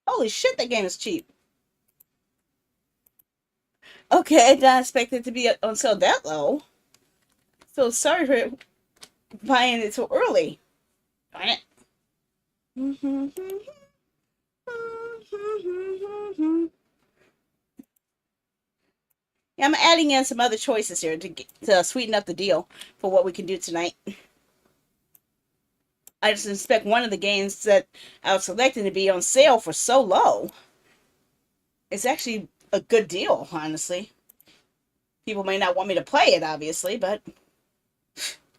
Speaker 1: Holy shit, that game is cheap. Okay, I did not expect it to be on sale that low. So sorry for buying it so early. Darn it. Yeah, I'm adding in some other choices here to sweeten up the deal for what we can do tonight. I just expect one of the games that I was selecting to be on sale for so low. It's actually a good deal, honestly. People may not want me to play it, obviously, but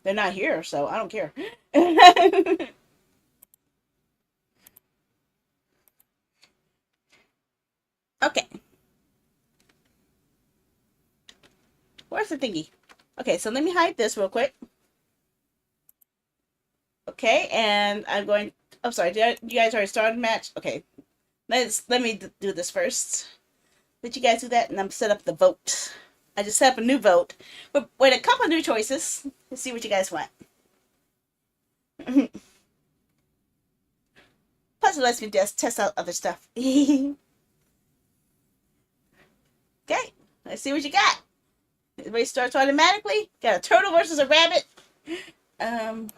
Speaker 1: they're not here, so I don't care. Okay, where's the thingy? Okay, so let me hide this real quick. Okay, and I'm going. I'm sorry. You guys already started the match? Okay, let me do this first. Did you guys do that? And I'm set up the vote. I just set up a new vote, but with a couple of new choices. Let's see what you guys want. Plus, it lets me just test out other stuff. Okay, let's see what you got. Everybody starts automatically. Got a turtle versus a rabbit. Um.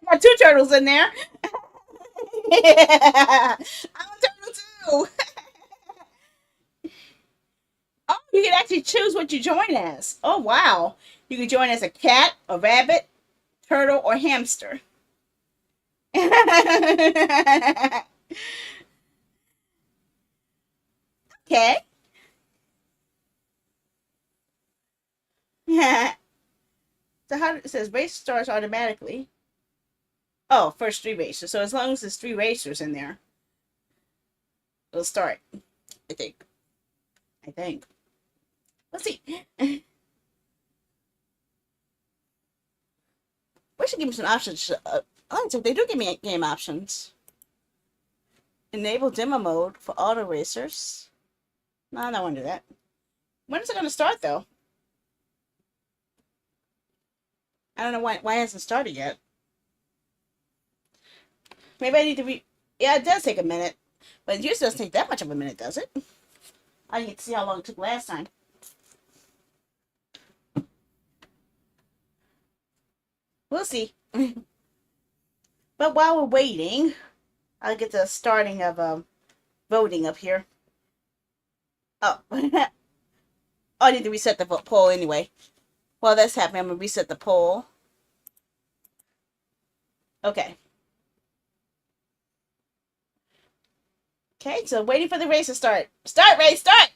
Speaker 1: Got two turtles in there. Yeah. I'm a turtle too. Oh, you can actually choose what you join as. Oh, wow. You can join as a cat, a rabbit, turtle, or hamster. Okay. So how it says race starts automatically. Oh, first three racers. So as long as there's three racers in there, it'll start. I think. I think. Let's see. We should give me some options. Oh, so they do give me game options. Enable demo mode for auto racers. No, I don't want to do that. When is it going to start though? I don't know why it hasn't started yet. Maybe I need to re. Yeah, it does take a minute, but it usually doesn't take that much of a minute, does it? I need to see how long it took last time. We'll see. But while we're waiting, I'll get the starting of voting up here. Oh, oh, I need to reset the poll anyway. While that's happening, I'm gonna reset the poll. Okay. Okay, so waiting for the race to start. Start, race, start!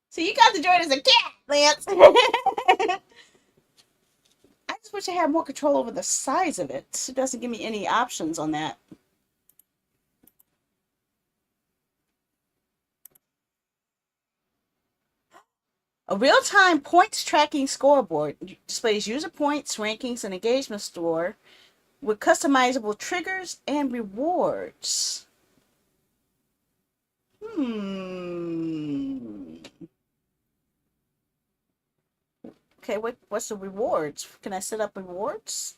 Speaker 1: So you got to join as a cat, Lance. I just wish I had more control over the size of it. It doesn't give me any options on that. A real-time points tracking scoreboard displays user points, rankings, and engagement score with customizable triggers and rewards. Hmm. Okay, what's the rewards? Can I set up rewards?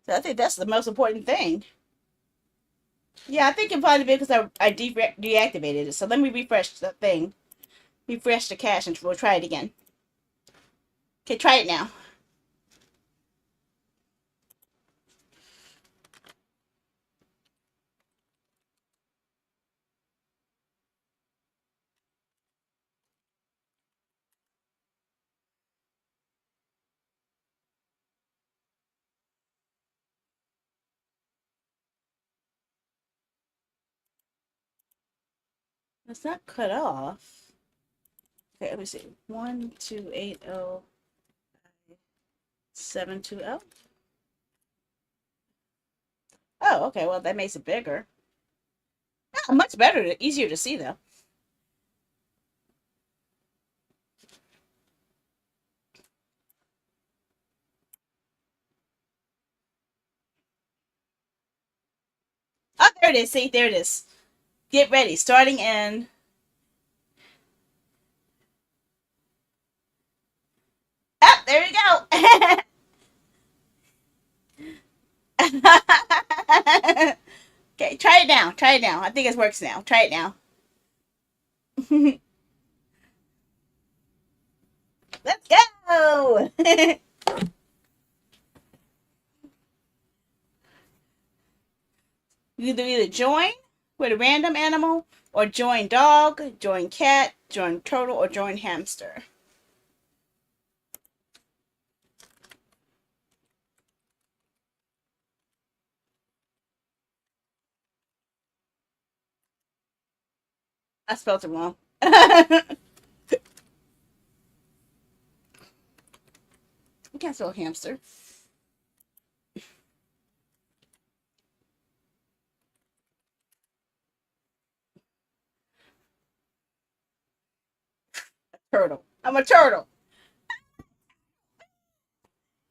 Speaker 1: So I think that's the most important thing. Yeah, I think it probably because I deactivated it. So let me refresh the thing. Refresh the cache and we'll try it again. Okay, try it now. It's not cut off. Okay, let me see. 1280720. Oh, okay. Well, that makes it bigger. Much better, easier to see though. Oh, there it is. See, there it is. Get ready. Starting in. Oh, there you go. Okay, try it now. Try it now. I think it works now. Try it now. Let's go. You can either join with a random animal, or join dog, join cat, join turtle, or join hamster. I spelled it wrong. You can't spell hamster. Turtle. I'm a turtle.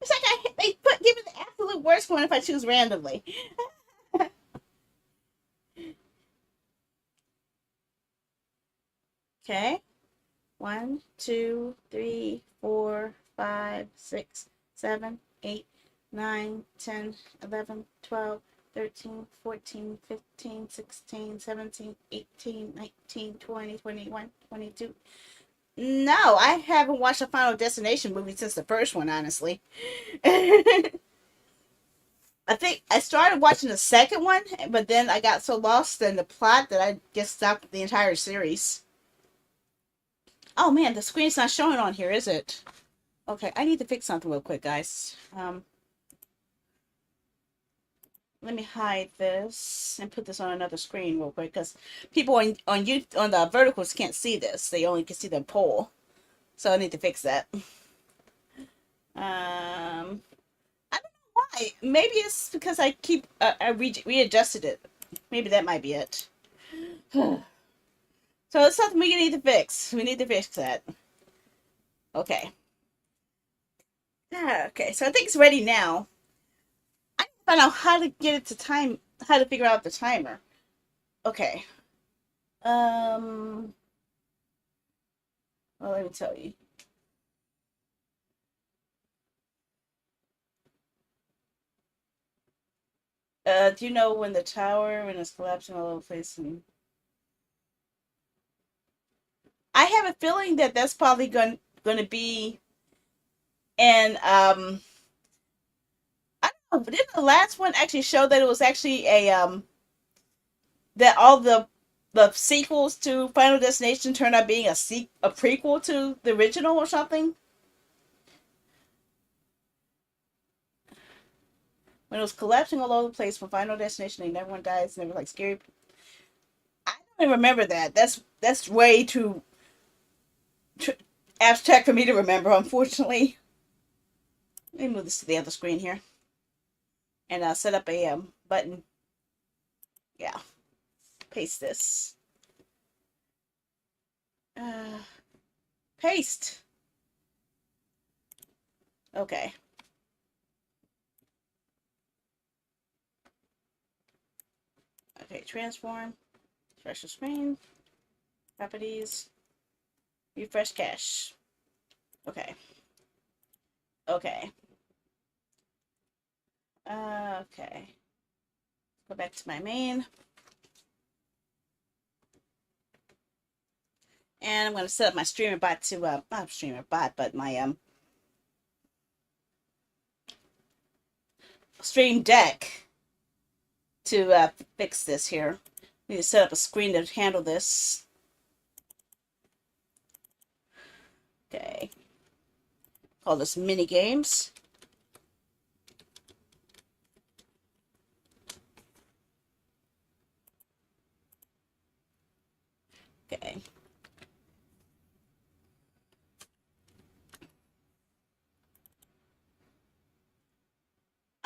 Speaker 1: It's like they give me the absolute worst one if I choose randomly. Okay. 1, 2, 3, 4, 5, 6, 7, 8, 9, 10, 11, 12, 13, 14, 15, 16, 17, 18, 19, 20, 21, 22. No, I haven't watched a Final Destination movie since the first one, honestly. I think I started watching the second one, but then I got so lost in the plot that I just stopped the entire series. Oh man, the screen's not showing on here, is it? Okay, I need to fix something real quick, guys. Let me hide this and put this on another screen real quick because people on the verticals can't see this. They only can see the pole. So I need to fix that. I don't know why. Maybe it's because I keep I readjusted it. Maybe that might be it. So it's something we need to fix. We need to fix that. Okay. Okay, so I think it's ready now. I need to find out how to get it to time, how to figure out the timer. Okay. Um, well, let me tell you. Do you know when the tower when it's collapsing all over the place? And I have a feeling that that's probably going to be in I don't know, but didn't the last one actually show that it was actually a that all the sequels to Final Destination turned out being a prequel to the original or something? When it was collapsing all over the place from Final Destination and everyone dies and it was like scary. I don't even remember that. That's way too tr- abstract for me to remember, unfortunately. Let me move this to the other screen here and set up a button. Yeah, paste this. Uh, paste. Okay. Okay, transform. Refresh the screen. Properties. Refresh cache. Okay. Okay. Okay. Go back to my main. And I'm going to set up my streamer bot to, not streamer bot, but my stream deck to fix this here. I need to set up a screen to handle this. Okay. Call this mini games. Okay.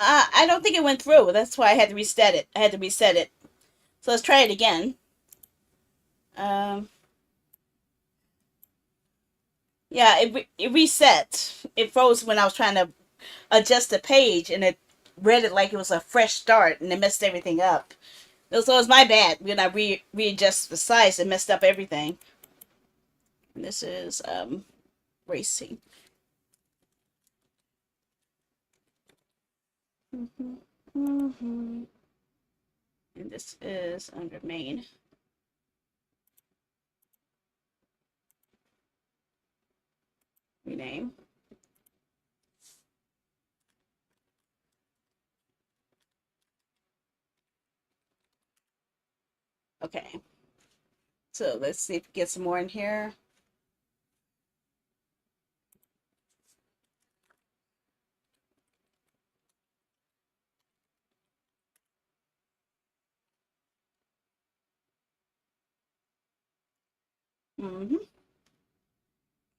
Speaker 1: I don't think it went through. That's why I had to reset it. I had to reset it. So let's try it again. Yeah, it reset. It froze when I was trying to adjust the page, and it read it like it was a fresh start, and it messed everything up. So it was my bad when I readjust the size. It messed up everything. And this is racing. And this is under main. Rename. Okay. So let's see if we get some more in here.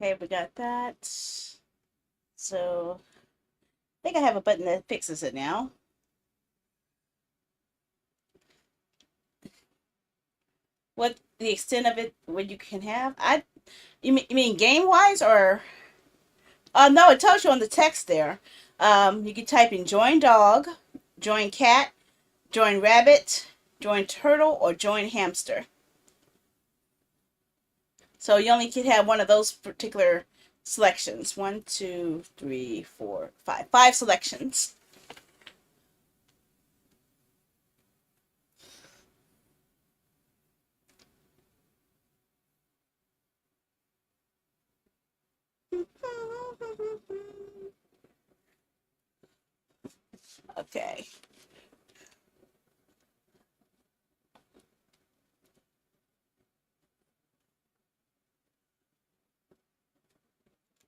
Speaker 1: Okay, we got that. So I think I have a button that fixes it now. What the extent of it, what you can have? You mean game wise or? No, it tells you on the text there. You can type in join dog, join cat, join rabbit, join turtle, or join hamster. So you only can have one of those particular selections. 1, 2, 3, 4, 5. 5 selections. Okay.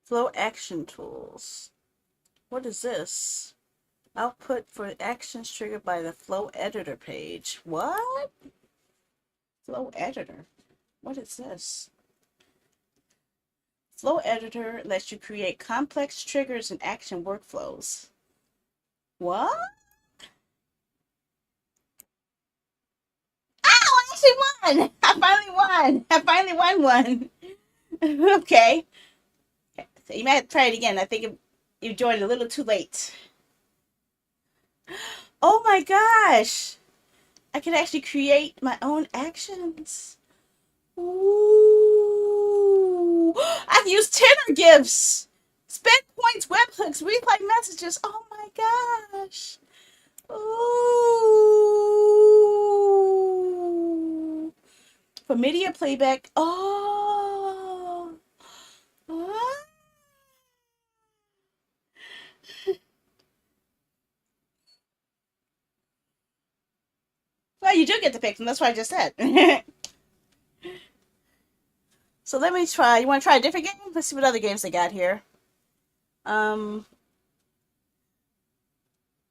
Speaker 1: Flow action tools. What is this? Output for actions triggered by the flow editor page. What? Flow editor. What is this? Flow editor lets you create complex triggers and action workflows. What? Oh, I actually won! I finally won! I finally won one. Okay. So you might have to try it again. I think you joined a little too late. Oh my gosh! I can actually create my own actions. Ooh! I can use tenor gifts, spend points, webhooks, replay messages. Oh my gosh! Ooh! For media playback. Oh! What? Well, you do get to pick them. That's what I just said. So let me try. You want to try a different game? Let's see what other games they got here. Um,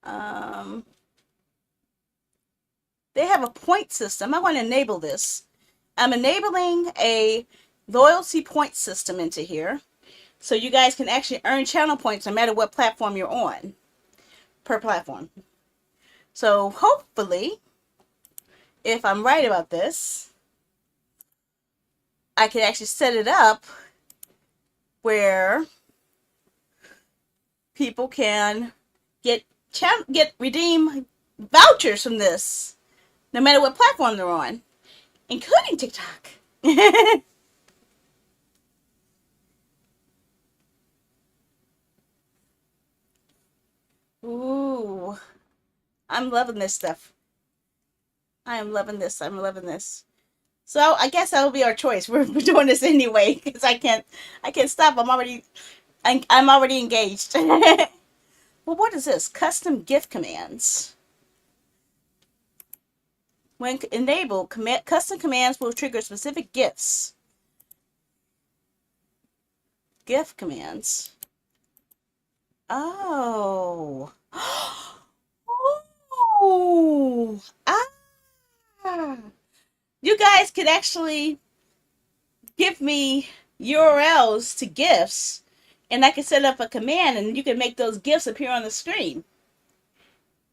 Speaker 1: um, they have a point system. I want to enable this. I'm enabling a loyalty point system into here. So you guys can actually earn channel points no matter what platform you're on, per platform. So hopefully, if I'm right about this, I can actually set it up where people can get redeem vouchers from this, no matter what platform they're on, including TikTok. Ooh. I'm loving this stuff. I am loving this. I'm loving this. So I guess that will be our choice. We're doing this anyway because I can't stop. I'm already engaged. Well, what is this? Custom gift commands. When enabled, custom commands will trigger specific gifts. Gift commands. Oh. Oh. Ah. You guys could actually give me URLs to gifts, and I could set up a command, and you can make those gifts appear on the screen.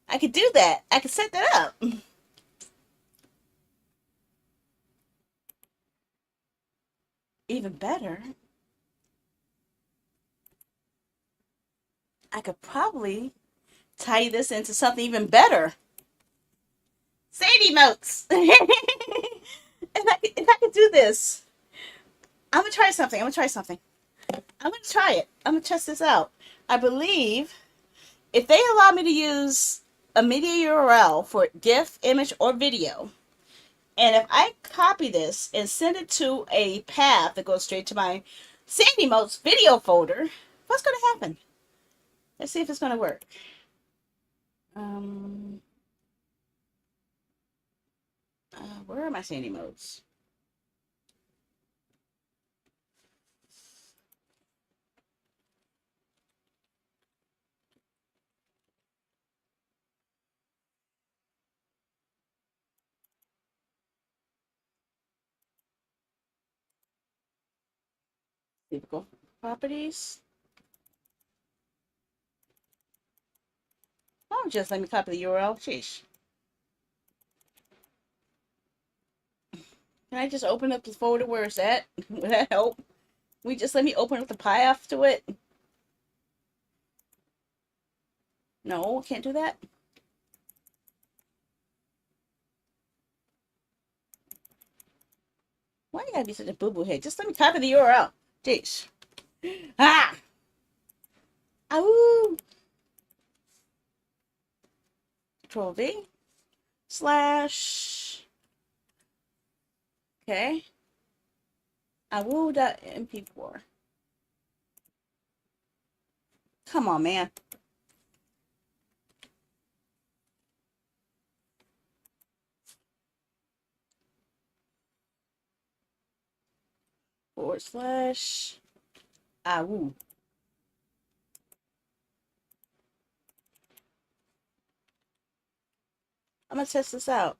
Speaker 1: I could do that. I could set that up. Even better, I could probably tie this into something even better. Sadie emotes. If I could do this, I'm gonna try something. I'm gonna try it. I'm gonna test this out. I believe if they allow me to use a media URL for GIF, image, or video, and if I copy this and send it to a path that goes straight to my Sandy Moats video folder, what's gonna happen? Let's see if it's gonna work. Um, where are my Sandy Moats? Typical properties. Oh, just let me copy the URL. Sheesh. Can I just open up the folder where it's at? Would that help? We just let me open up the path to it? No, can't do that. Why you gotta be such a boo-boo head? Just let me copy the URL. Jeez. Ah! Ow! Control V. Slash. Okay. Awoo.mp4. Come on, man. Forward slash. Awoo. I'm gonna test this out.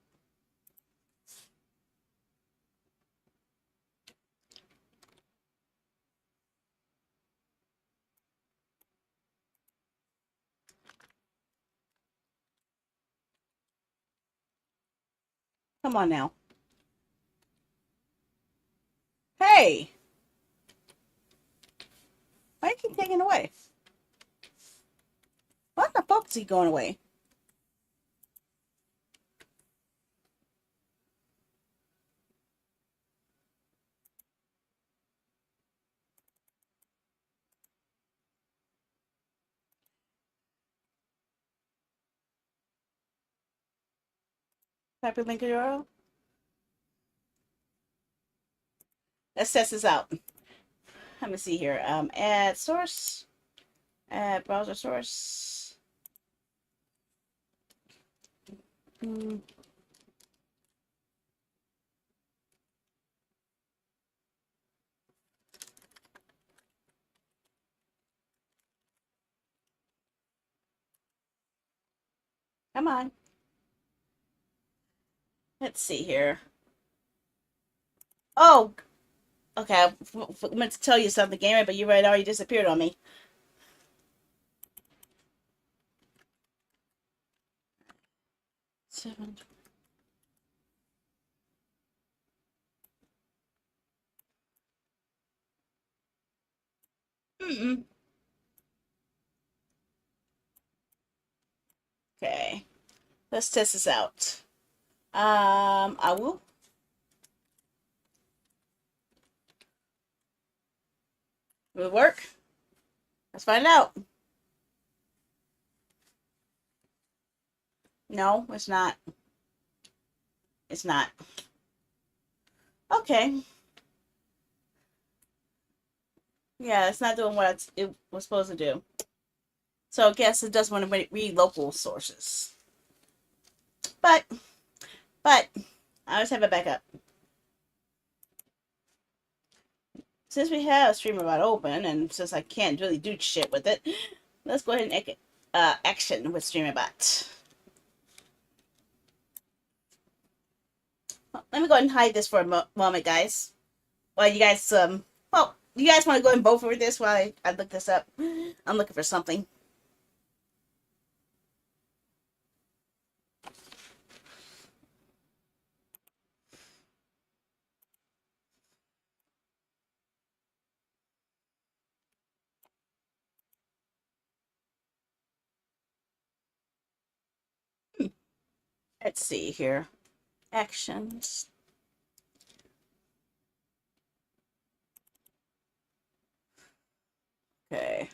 Speaker 1: Come on now. Hey! Why you keep taking it away? Why the fuck is he going away? Copy link URL. Let's test this out. Let me see here. Add source. Add browser source. Mm. Come on. Let's see here. Oh, okay. I meant to tell you something, gamer, but you already disappeared on me. Seven. Mm-mm. Okay. Let's test this out. I will. Will it work? Let's find out. No, it's not. It's not. Okay. Yeah, it's not doing what it was supposed to do. So I guess it does want to read local sources. But, but, I always have a backup. Since we have StreamerBot open, and since I can't really do shit with it, let's go ahead and action with StreamerBot. Well, let me go ahead and hide this for a moment, guys. While you guys, well, you guys want to go ahead and vote for this while I look this up? I'm looking for something. Let's see here. Actions. Okay.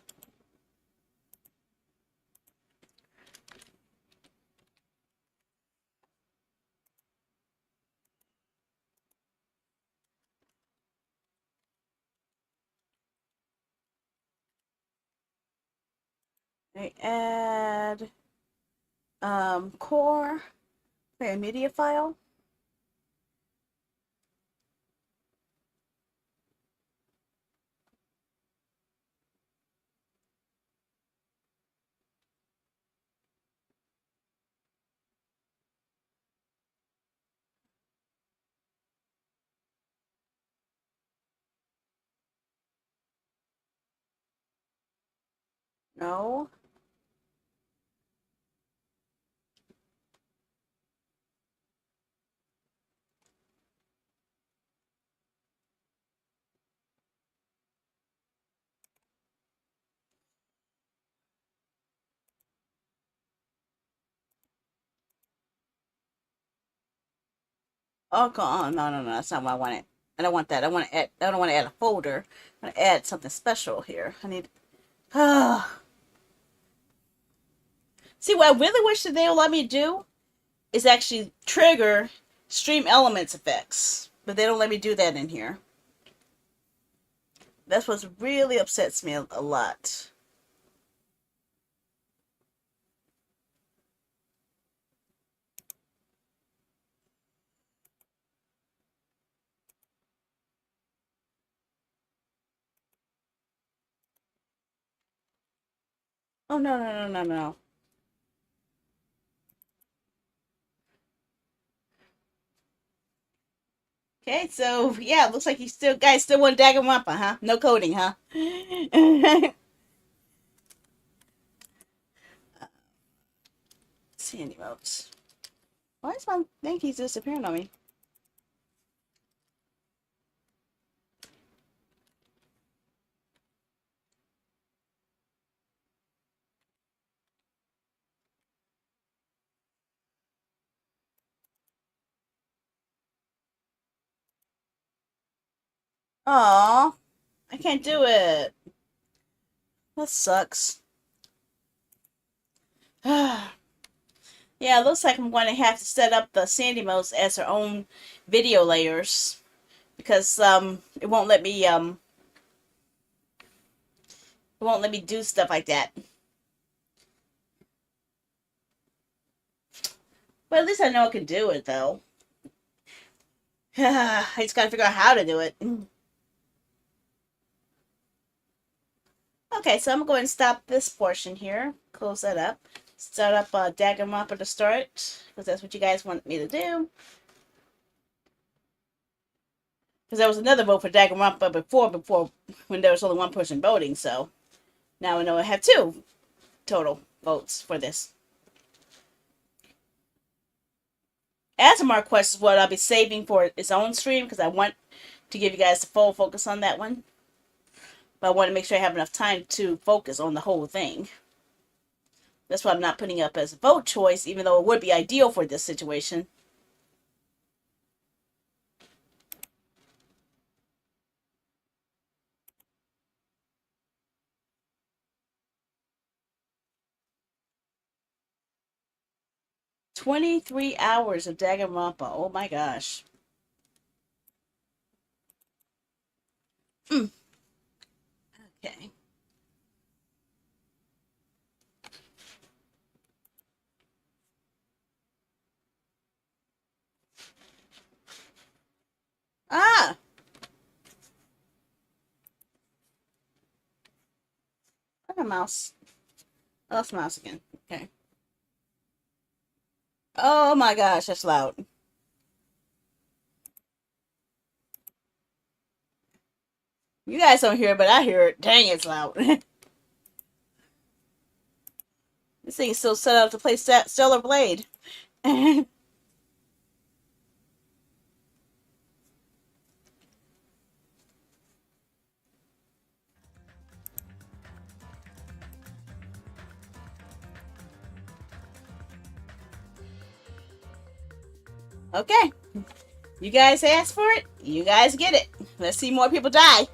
Speaker 1: Okay, add core. Okay, a media file. No. Oh, God. No, no, no. That's not what I wanted. I don't want that. I want to add. I don't want to add a folder. I want to add something special here. I need. See, what I really wish that they would let me do is actually trigger Stream Elements effects, but they don't let me do that in here. That's what really upsets me a lot. Oh, no, no, no, no, no. Okay, so yeah, looks like you guys still want Danganronpa, huh? No coding, huh? Sandy modes. Why is my thing keeps disappearing on me? Aw, I can't do it. That sucks. Yeah, it looks like I'm going to have to set up the Sandy modes as their own video layers because it won't let me do stuff like that. But at least I know I can do it though. I just gotta figure out how to do it. Okay, so I'm going to stop this portion here. Close that up. Start up Danganronpa to start because that's what you guys want me to do. Because there was another vote for Danganronpa before when there was only one person voting. So now I know I have two total votes for this. Asimar Quest is what I'll be saving for its own stream because I want to give you guys the full focus on that one. But I want to make sure I have enough time to focus on the whole thing. That's why I'm not putting up as a vote choice, even though it would be ideal for this situation. 23 hours of Danganronpa. Oh my gosh. Mm. Okay. Ah! What a mouse. I lost the mouse again. Okay. Oh my gosh, that's loud. You guys don't hear it, but I hear it. Dang, it's loud. This thing is still set up to play Stellar Blade. Okay. You guys asked for it. You guys get it. Let's see more people die.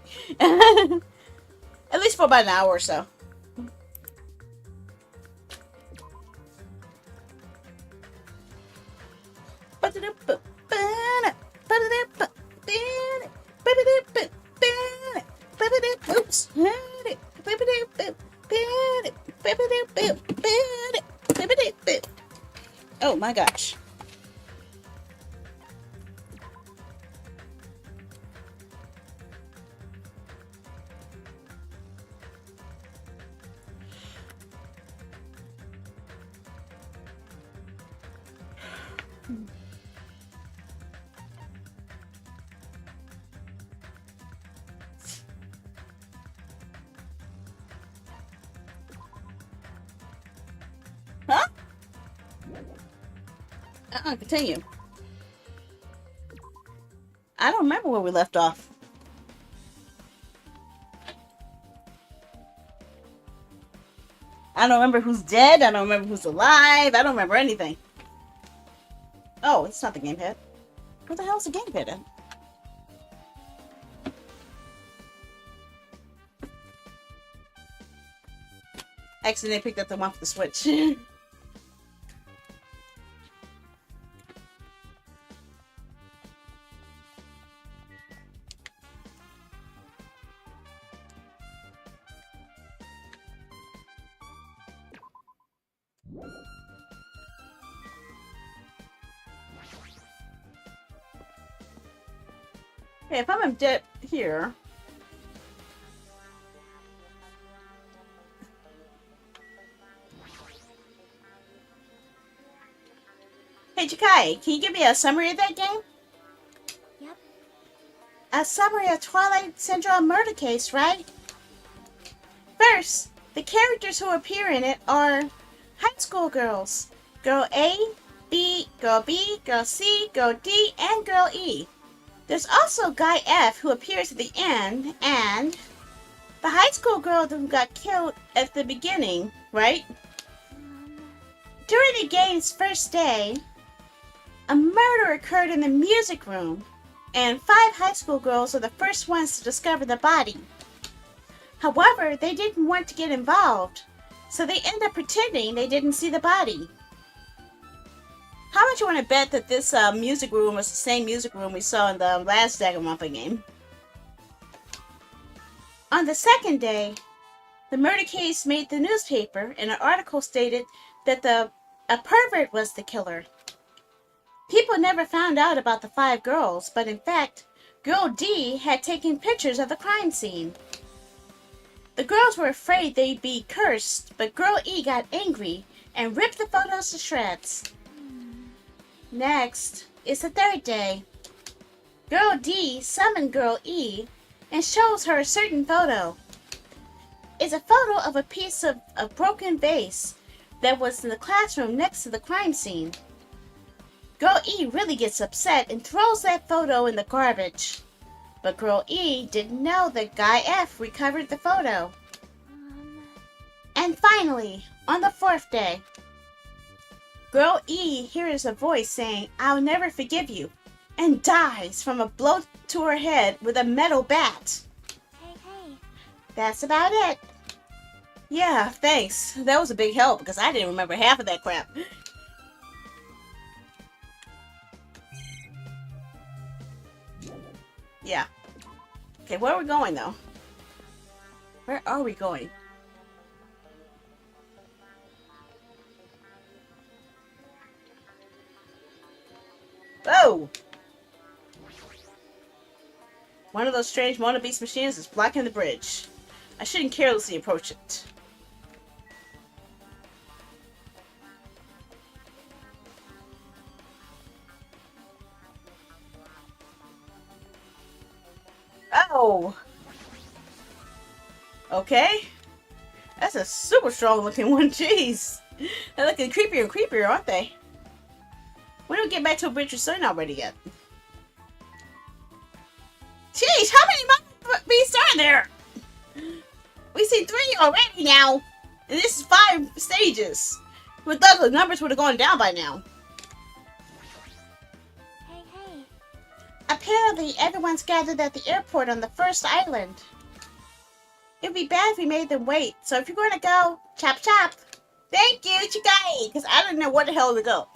Speaker 1: At least for about an hour or so. Oops. Oh my gosh. Huh? Continue. I don't remember where we left off. I don't remember who's dead. I don't remember who's alive. I don't remember anything. Oh, it's not the gamepad. Where the hell's the gamepad at? Accidentally picked up the one for the Switch. Okay, if I'm dead here. Hey, Chikai, can you give me a summary of that game?
Speaker 2: Yep.
Speaker 1: A summary of Twilight Syndrome murder case, right? First, the characters who appear in it are high school girls. Girl A, B, Girl B, Girl C, Girl D, and Girl E. There's also Guy F who appears at the end, and the high school girl who got killed at the beginning, right? During the game's first day, a murder occurred in the music room, and 5 high school girls are the first ones to discover the body. However, they didn't want to get involved, so they end up pretending they didn't see the body. How much you want to bet that this music room was the same music room we saw in the last Danganronpa game? On the second day, the murder case made the newspaper, and an article stated that a pervert was the killer. People never found out about the 5 girls, but in fact, Girl D had taken pictures of the crime scene. The girls were afraid they'd be cursed, but Girl E got angry and ripped the photos to shreds. Next is the third day. Girl D summoned Girl E and shows her a certain photo. It's a photo of a piece of a broken vase that was in the classroom next to the crime scene. Girl E really gets upset and throws that photo in the garbage. But Girl E didn't know that Guy F recovered the photo. And finally, on the 4th day, Girl E hears a voice saying, "I'll never forgive you," and dies from a blow to her head with a metal bat.
Speaker 2: Hey.
Speaker 1: That's about it. Yeah, thanks. That was a big help because I didn't remember half of that crap. Okay, where are we going though? Where are we going? Oh! One of those strange Mono Beast machines is blocking the bridge. I shouldn't carelessly approach it. Oh! Okay. That's a super strong looking one, jeez. They're looking creepier and creepier, aren't they? When do we get back to a bridge or sun already yet? Jeez, how many Mono Beasts are there? We see 3 already now. And this is 5 stages. We thought the numbers would have gone down by now.
Speaker 2: Hey, hey.
Speaker 1: Apparently, everyone's gathered at the airport on the first island. It'd be bad if we made them wait, so if you're going to go, chop chop. Thank you, Chikai, because I didn't know where the hell to go.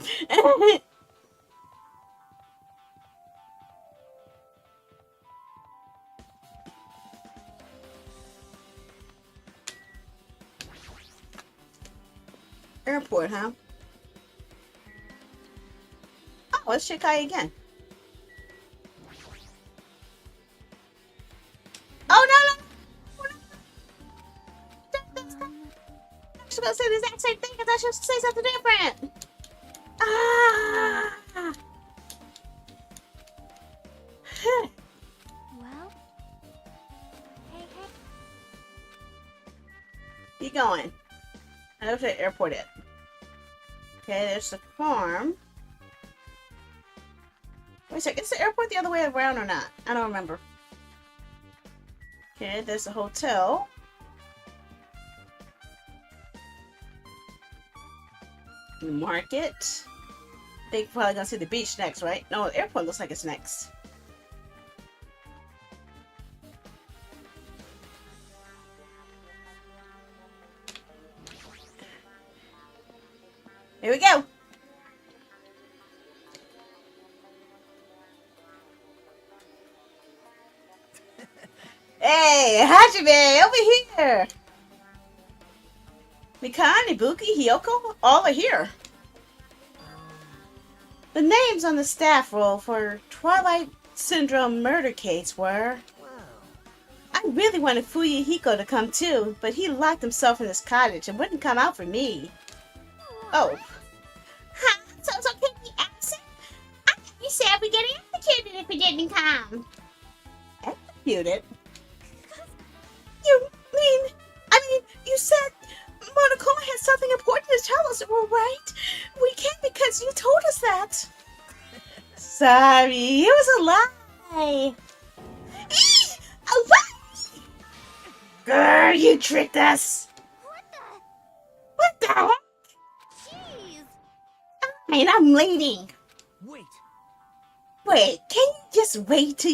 Speaker 1: Airport, huh? Oh, it's Chikai again. Oh, no, no. I was going to say the exact same thing because I should say something different. Ah!
Speaker 2: Well? Hey, hey.
Speaker 1: Keep going. I don't know if the airport is. Okay, there's the farm. Wait a second, is the airport the other way around or not? I don't remember. Okay, there's the hotel. The market. I think we're probably gonna see the beach next, right? No, the airport looks like it's next. Here we go. Hey, Hajime, over here. Mikan, Ibuki, Hiyoko, all are here. The names on the staff roll for Twilight Syndrome murder case were... I really wanted Fuyuhiko to come too, but he locked himself in his cottage and wouldn't come out for me. Oh. Huh? So it's okay to be absent? I thought you said we'd get executed if we didn't come. Executed? You said Monokuma had something important to tell us, right? We came because you told us that. Sorry, it was a lie. Eee! A lie! Girl, you tricked us. What the heck?
Speaker 2: Jeez.
Speaker 1: I'm leaving.
Speaker 3: Wait.
Speaker 1: Wait, can you just wait till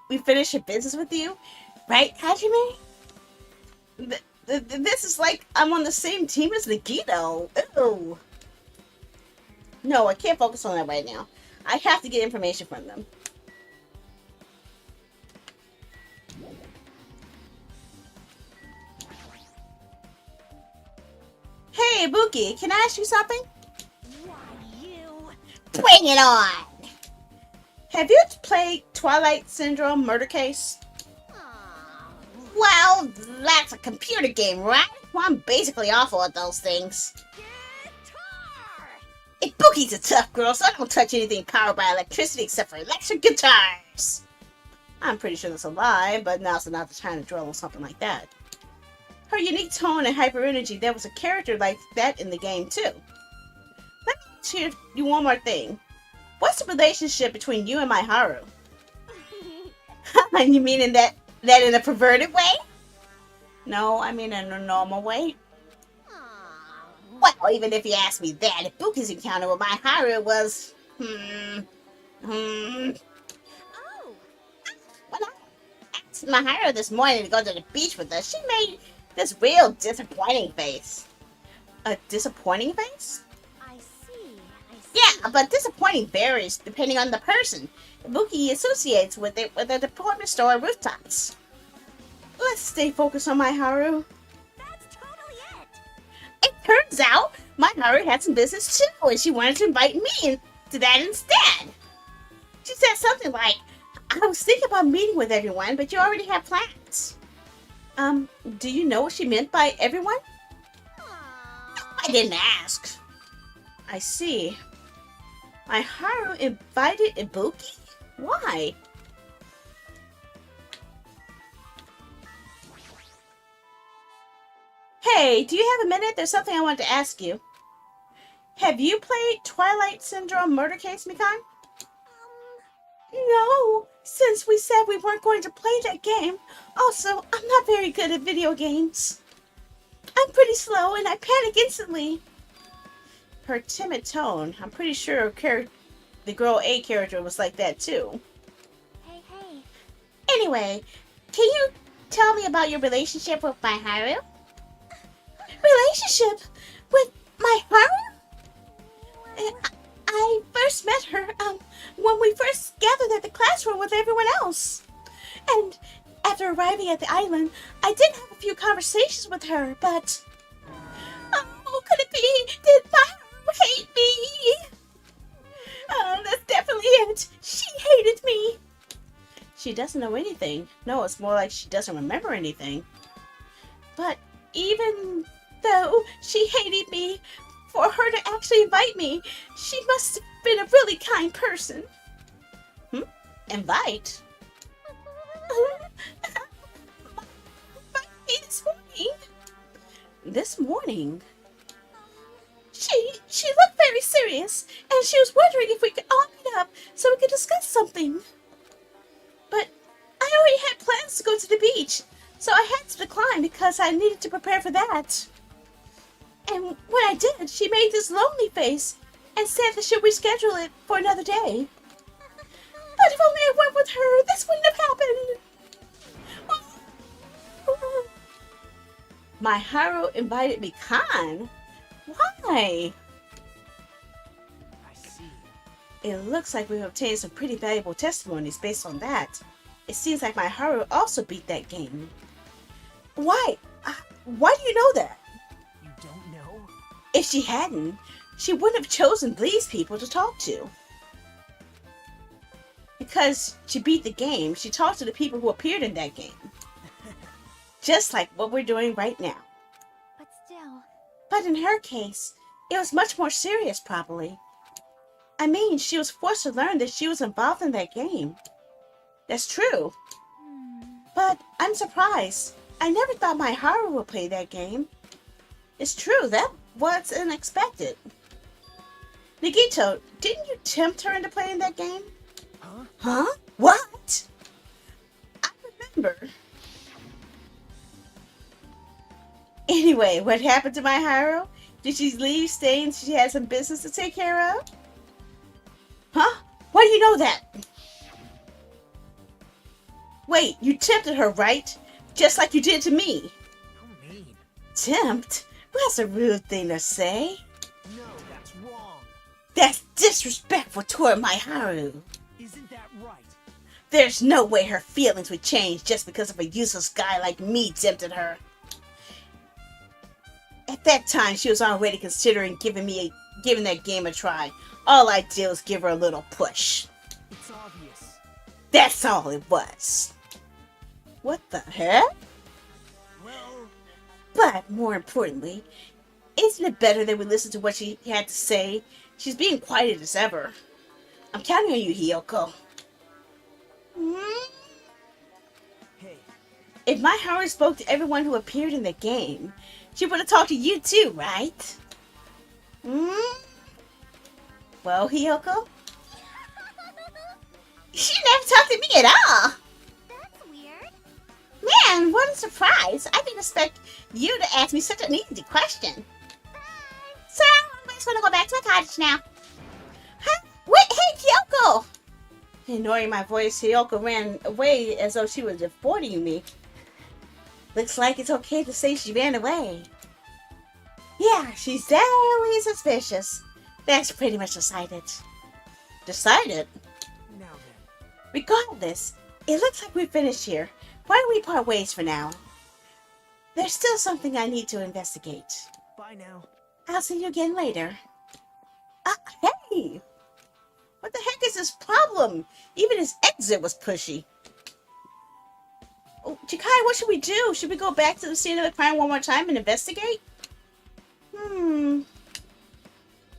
Speaker 1: we finish your business with you? Right, Hajime? This is like I'm on the same team as Nagito. Ew. No, I can't focus on that right now. I have to get information from them. Hey, Ibuki, can I ask you something?
Speaker 2: Why, you?
Speaker 1: Bring it on! Have you played Twilight Syndrome Murder Case?
Speaker 2: Aw.
Speaker 1: Well, that's a computer game, right? Well, I'm basically awful at those things.
Speaker 2: Guitar!
Speaker 1: Ibuki's a tough girl, so I don't touch anything powered by electricity except for electric guitars. I'm pretty sure that's a lie, but now's not the time to dwell on something like that. Her unique tone and hyper energy, there was a character like that in the game too. Let me ask you one more thing. What's the relationship between you and my Haru? You mean in that in a perverted way? No, I mean in a normal way.
Speaker 2: Aw.
Speaker 1: Well, even if you ask me that, Ibuki's encounter with my Haru was...
Speaker 2: Oh.
Speaker 1: When I asked Maharu this morning to go to the beach with us, she made this real disappointing face. A disappointing face?
Speaker 2: I see.
Speaker 1: Yeah, but disappointing varies depending on the person. Ibuki associates with it with the department store rooftops. Let's stay focused on my Haru.
Speaker 2: That's totally it.
Speaker 1: It turns out my Haru had some business too, and she wanted to invite me into that instead. She said something like, I was thinking about meeting with everyone, but you already have plans. Do you know what she meant by everyone?
Speaker 2: Aw.
Speaker 1: I didn't ask. I see. My Haru invited Ibuki? Why? Hey, do you have a minute? There's something I wanted to ask you. Have you played Twilight Syndrome Murder Case, Mikan? No, since we said we weren't going to play that game. Also, I'm not very good at video games. I'm pretty slow and I panic instantly. Her timid tone, I'm pretty sure the girl A character was like that too.
Speaker 2: Hey, hey.
Speaker 1: Anyway, can you tell me about your relationship with my Haru? Relationship? With my Haru? I first met her when we first gathered at the classroom with everyone else. And after arriving at the island, I did have a few conversations with her, but... Oh, could it be? Did my Haru hate me? Oh, that's definitely it. She hated me. She doesn't know anything. No, it's more like she doesn't remember anything. But even though she hated me, for her to actually invite me, she must have been a really kind person. Invite? This morning. This morning? She looked very serious, and she was wondering if we could all meet up so we could discuss something. But I already had plans to go to the beach, so I had to decline because I needed to prepare for that. And when I did, she made this lonely face and said that she'll reschedule it for another day. But if only I went with her, this wouldn't have happened. My Haru invited me, Khan. Why?
Speaker 3: I see.
Speaker 1: It looks like we've obtained some pretty valuable testimonies based on that. It seems like my Haru also beat that game. Why? Why do you know that?
Speaker 3: You don't know?
Speaker 1: If she hadn't, she wouldn't have chosen these people to talk to. Because she beat the game, she talked to the people who appeared in that game. Just like what we're doing right now.
Speaker 2: But still.
Speaker 1: But in her case, it was much more serious, probably. I mean, she was forced to learn that she was involved in that game. That's true. But I'm surprised. I never thought my Haru would play that game. It's true, that was unexpected. Nagito, didn't you tempt her into playing that game?
Speaker 3: Huh?
Speaker 1: Huh? What? I remember. Anyway, what happened to my Haru? Did she leave saying she had some business to take care of? Huh? Why do you know that? Wait, you tempted her, right? Just like you did to me.
Speaker 3: How mean.
Speaker 1: Tempt? That's a rude thing to say.
Speaker 3: No, that's wrong.
Speaker 1: That's disrespectful toward my Haru.
Speaker 3: Isn't that right?
Speaker 1: There's no way her feelings would change just because of a useless guy like me tempted her. At that time, she was already considering giving that game a try. All I did was give her a little push.
Speaker 3: It's obvious.
Speaker 1: That's all it was. What the heck?
Speaker 3: Well,
Speaker 1: But more importantly, isn't it better that we listen to what she had to say? She's being quiet as ever. I'm counting on you, Hiyoko.
Speaker 3: hey,
Speaker 1: If my Haru spoke to everyone who appeared in the game, she would have talked to you too, right? Well, Hiyoko? She never talked to me at all.
Speaker 2: That's weird.
Speaker 1: Man, what a surprise. I didn't expect you to ask me such an easy question. So, I just want to go back to my cottage now. Huh? Wait, hey, Hiyoko! Ignoring my voice, Hiyoko ran away as though she was avoiding me. Looks like it's okay to say she ran away. Yeah, she's definitely suspicious. That's pretty much decided. Decided?
Speaker 3: now
Speaker 1: Regardless, it looks like we're finished here. Why don't we part ways for now? There's still something I need to investigate.
Speaker 3: Bye now.
Speaker 1: I'll see you again later. Hey! What the heck is his problem? Even his exit was pushy. Oh, Chikai, what should we do? Should we go back to the scene of the crime one more time and investigate?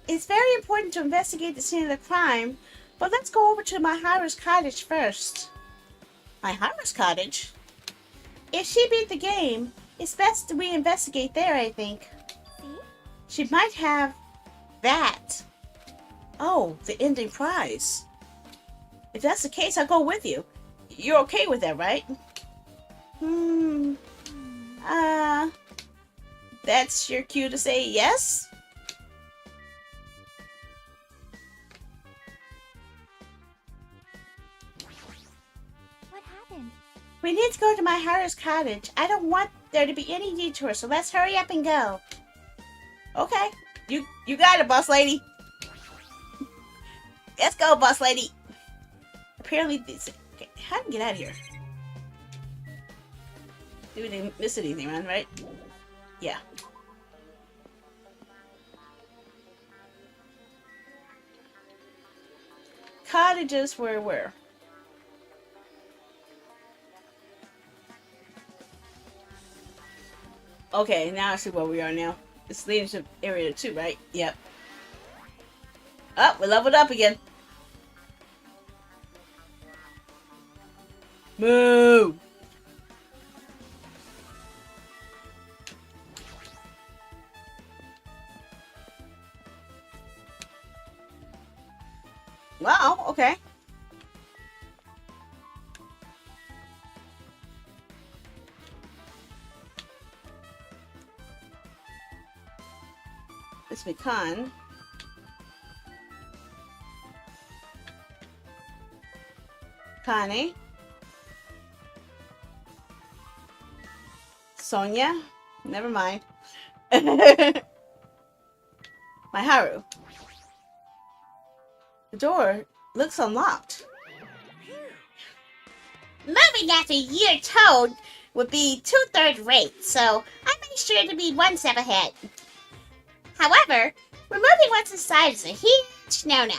Speaker 1: It's very important to investigate the scene of the crime, but let's go over to Maharu's cottage first. Maharu's cottage? If she beat the game, it's best that we investigate there, I think.
Speaker 2: See?
Speaker 1: She might have that. Oh, the ending prize. If that's the case, I'll go with you. You're okay with that, right? That's your cue to say yes?
Speaker 2: What happened?
Speaker 1: We need to go to Maharu's cottage. I don't want there to be any detour, so let's hurry up and go. Okay. You got it, boss lady. Let's go, boss lady. Apparently, okay, how do we get out of here? We didn't miss anything, man, right? Yeah. Cottages where? Okay, now I see where we are now. It's leading to area 2, right? Yep. Oh, we leveled up again. Moo! Wow, okay. It's Mikan. Kane. Sonia. Never mind. Maharu. The door looks unlocked. Moving after you're told would be 2/3 rate, so I made sure to be one step ahead. However, removing what's inside is a huge no-no.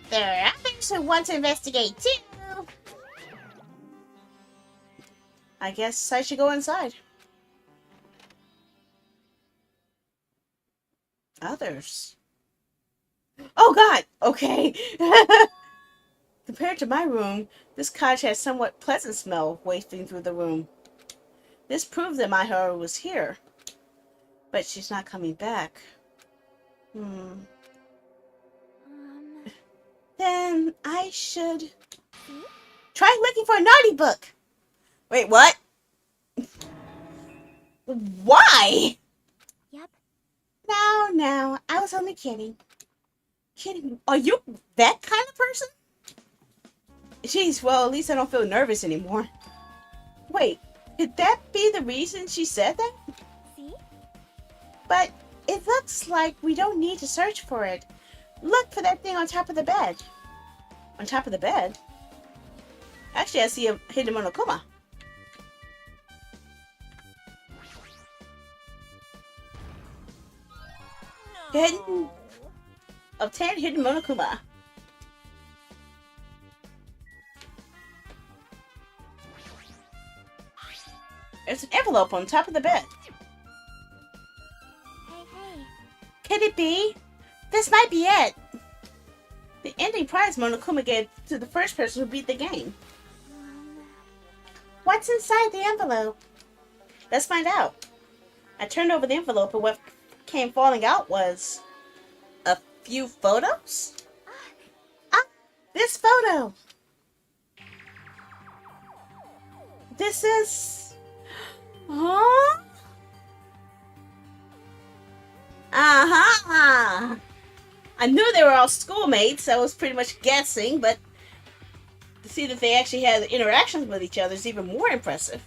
Speaker 1: There are others who want to investigate too. I guess I should go inside. Others. Oh god! Okay. Compared to my room, this cottage has somewhat pleasant smell wafting through the room. This proved that Maharu was here. But she's not coming back. Then I should try looking for a naughty book. Wait, what? Why?
Speaker 2: Yep.
Speaker 1: No, I was only kidding. Kidding? Are you that kind of person? Jeez, well, at least I don't feel nervous anymore. Wait, could that be the reason she said that?
Speaker 2: See?
Speaker 1: But it looks like we don't need to search for it. Look for that thing on top of the bed. On top of the bed? Actually, I see a hidden monokuma. Hidden... Obtain hidden monokuma. There's an envelope on top of the bed.
Speaker 2: Hey.
Speaker 1: Could it be? This might be it. The ending prize Monokuma gave to the first person who beat the game. What's inside the envelope? Let's find out. I turned over the envelope and what came falling out was a few photos? This photo. This is... Huh? Uh-huh. I knew they were all schoolmates. I was pretty much guessing, but to see that they actually had interactions with each other is even more impressive.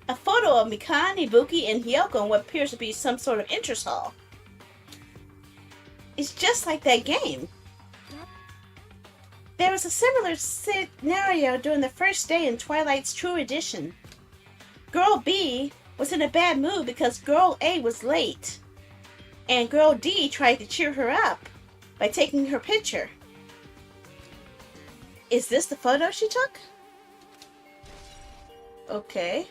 Speaker 1: A photo of Mikan, Ibuki, and Hiyoko in what appears to be some sort of interest hall. It's just like that game.
Speaker 2: Yep.
Speaker 1: There was a similar scenario during the first day in Twilight's True Edition. Girl B was in a bad mood because Girl A was late, and Girl D tried to cheer her up by taking her picture. Is this the photo she took? Okay.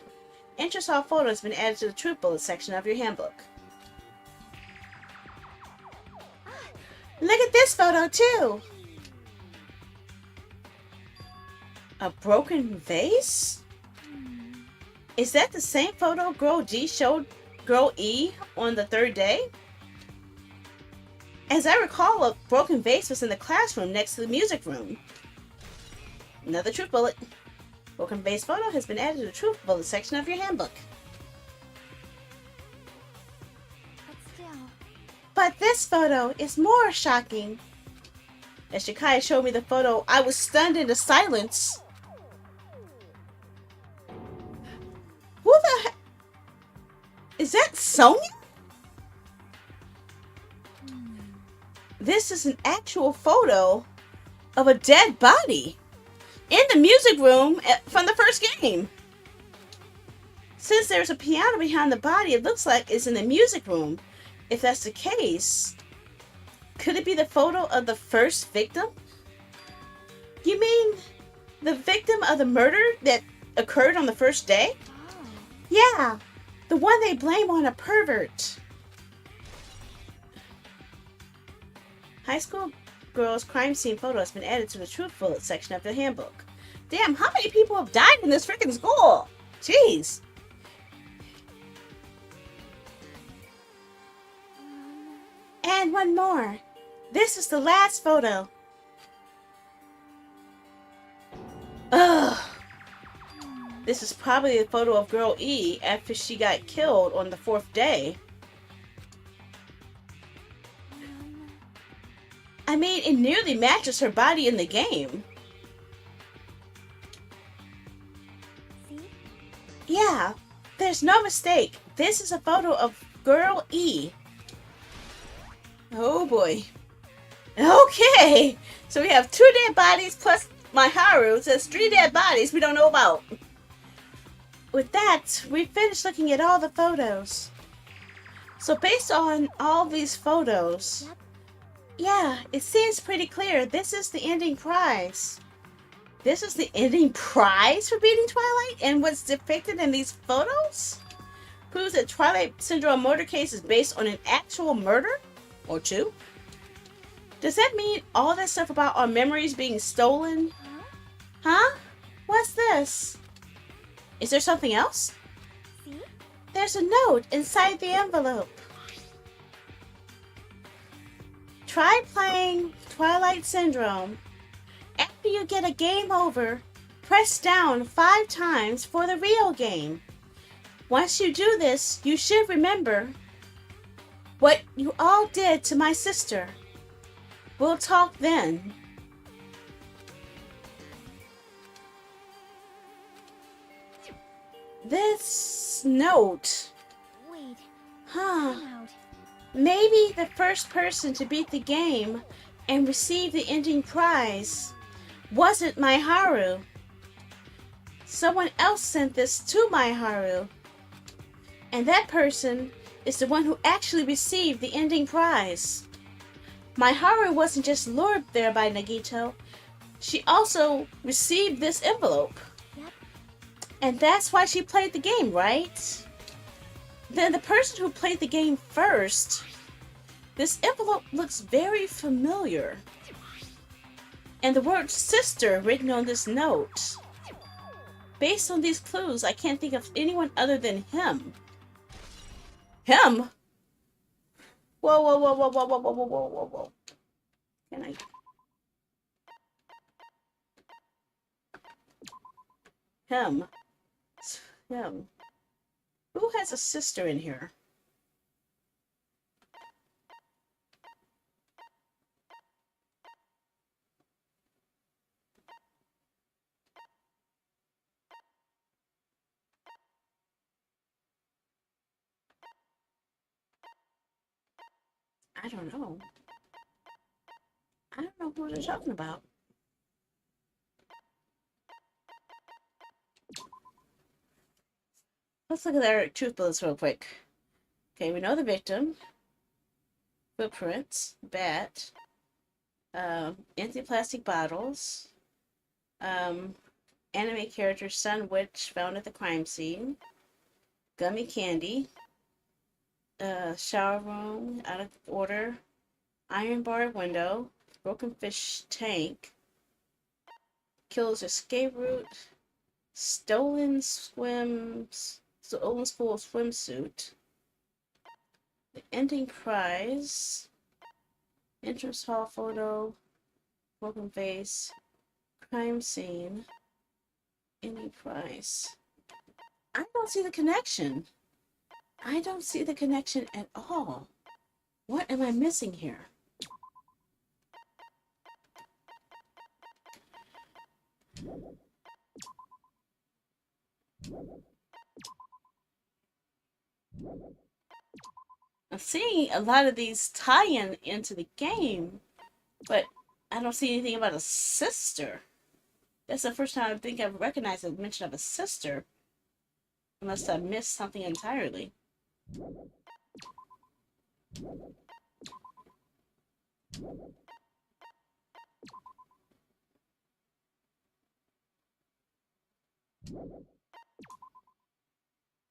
Speaker 1: Interest all photos has been added to the Truth Bullet section of your handbook. Look at this photo too! A broken vase? Is that the same photo Girl D showed Girl E on the third day? As I recall, a broken vase was in the classroom next to the music room. Another Truth Bullet. Broken vase photo has been added to the Truth Bullet section of your handbook.
Speaker 2: But still.
Speaker 1: But this photo is more shocking. As Shikai showed me the photo, I was stunned into silence. Who the heck? Is that Sonia? This is an actual photo of a dead body in the music room from the first game. Since there's a piano behind the body, it looks like it's in the music room. If that's the case, could it be the photo of the first victim? You mean the victim of the murder that occurred on the first day?
Speaker 2: Oh.
Speaker 1: Yeah, the one they blame on a pervert. High school girls' crime scene photo has been added to the Truth Bullet section of the handbook. Damn, how many people have died in this freaking school? Jeez. And one more. This is the last photo. Ugh. This is probably a photo of Girl E after she got killed on the fourth day. I mean, it nearly matches her body in the game.
Speaker 2: See?
Speaker 1: Yeah, there's no mistake. This is a photo of Girl E. Oh boy. Okay, so we have 2 dead bodies plus my Haru. So that's 3 dead bodies we don't know about. With that, we finished looking at all the photos. So based on all these photos,
Speaker 2: Yep.
Speaker 1: yeah, it seems pretty clear. This is the ending prize. This is the ending prize for beating Twilight, and what's depicted in these photos proves that Twilight Syndrome murder case is based on an actual murder or 2. Does that mean all that stuff about our memories being stolen?
Speaker 2: Huh?
Speaker 1: Huh? What's this? Is there something else?
Speaker 2: See?
Speaker 1: There's a note inside the envelope. Try playing Twilight Syndrome. After you get a game over, press down 5 times for the real game. Once you do this, you should remember what you all did to my sister. We'll talk then. This note,
Speaker 2: Wait.
Speaker 1: huh?
Speaker 2: Time out.
Speaker 1: Maybe the first person to beat the game and receive the ending prize wasn't my Haru. Someone else sent this to my Haru. And that person is the one who actually received the ending prize. My Haru wasn't just lured there by Nagito. She also received this envelope.
Speaker 2: Yep.
Speaker 1: And that's why she played the game, right? Then the person who played the game first, this envelope looks very familiar. And the word sister written on this note. Based on these clues, I can't think of anyone other than him. Him? Whoa, whoa, whoa, whoa, whoa, whoa, whoa, whoa, whoa, whoa, whoa. Can I? Him. Him. Who has a sister in here? I don't know. I don't know who they're talking about. Let's look at our truth bullets real quick. Okay, we know the victim. Footprints. Bat. Empty plastic bottles. Anime character Sun Witch found at the crime scene. Gummy candy. Shower room out of order. Iron bar window. Broken fish tank. Killer's escape route. Stolen school swimsuit. The ending prize. Entrance hall photo. Broken vase. Crime scene. Any prize. I don't see the connection. I don't see the connection at all. What am I missing here? I'm seeing a lot of these tie-in into the game, but I don't see anything about a sister. That's the first time I think I've recognized a mention of a sister, unless I missed something entirely.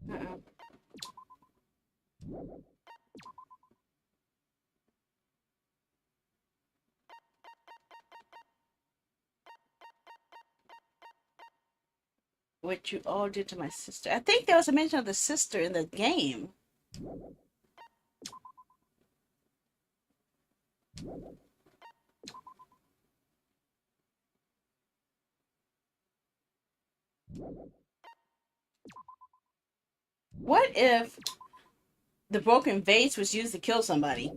Speaker 1: Uh-oh. What you all did to my sister. I think there was a mention of the sister in the game. What if the broken vase was used to kill somebody?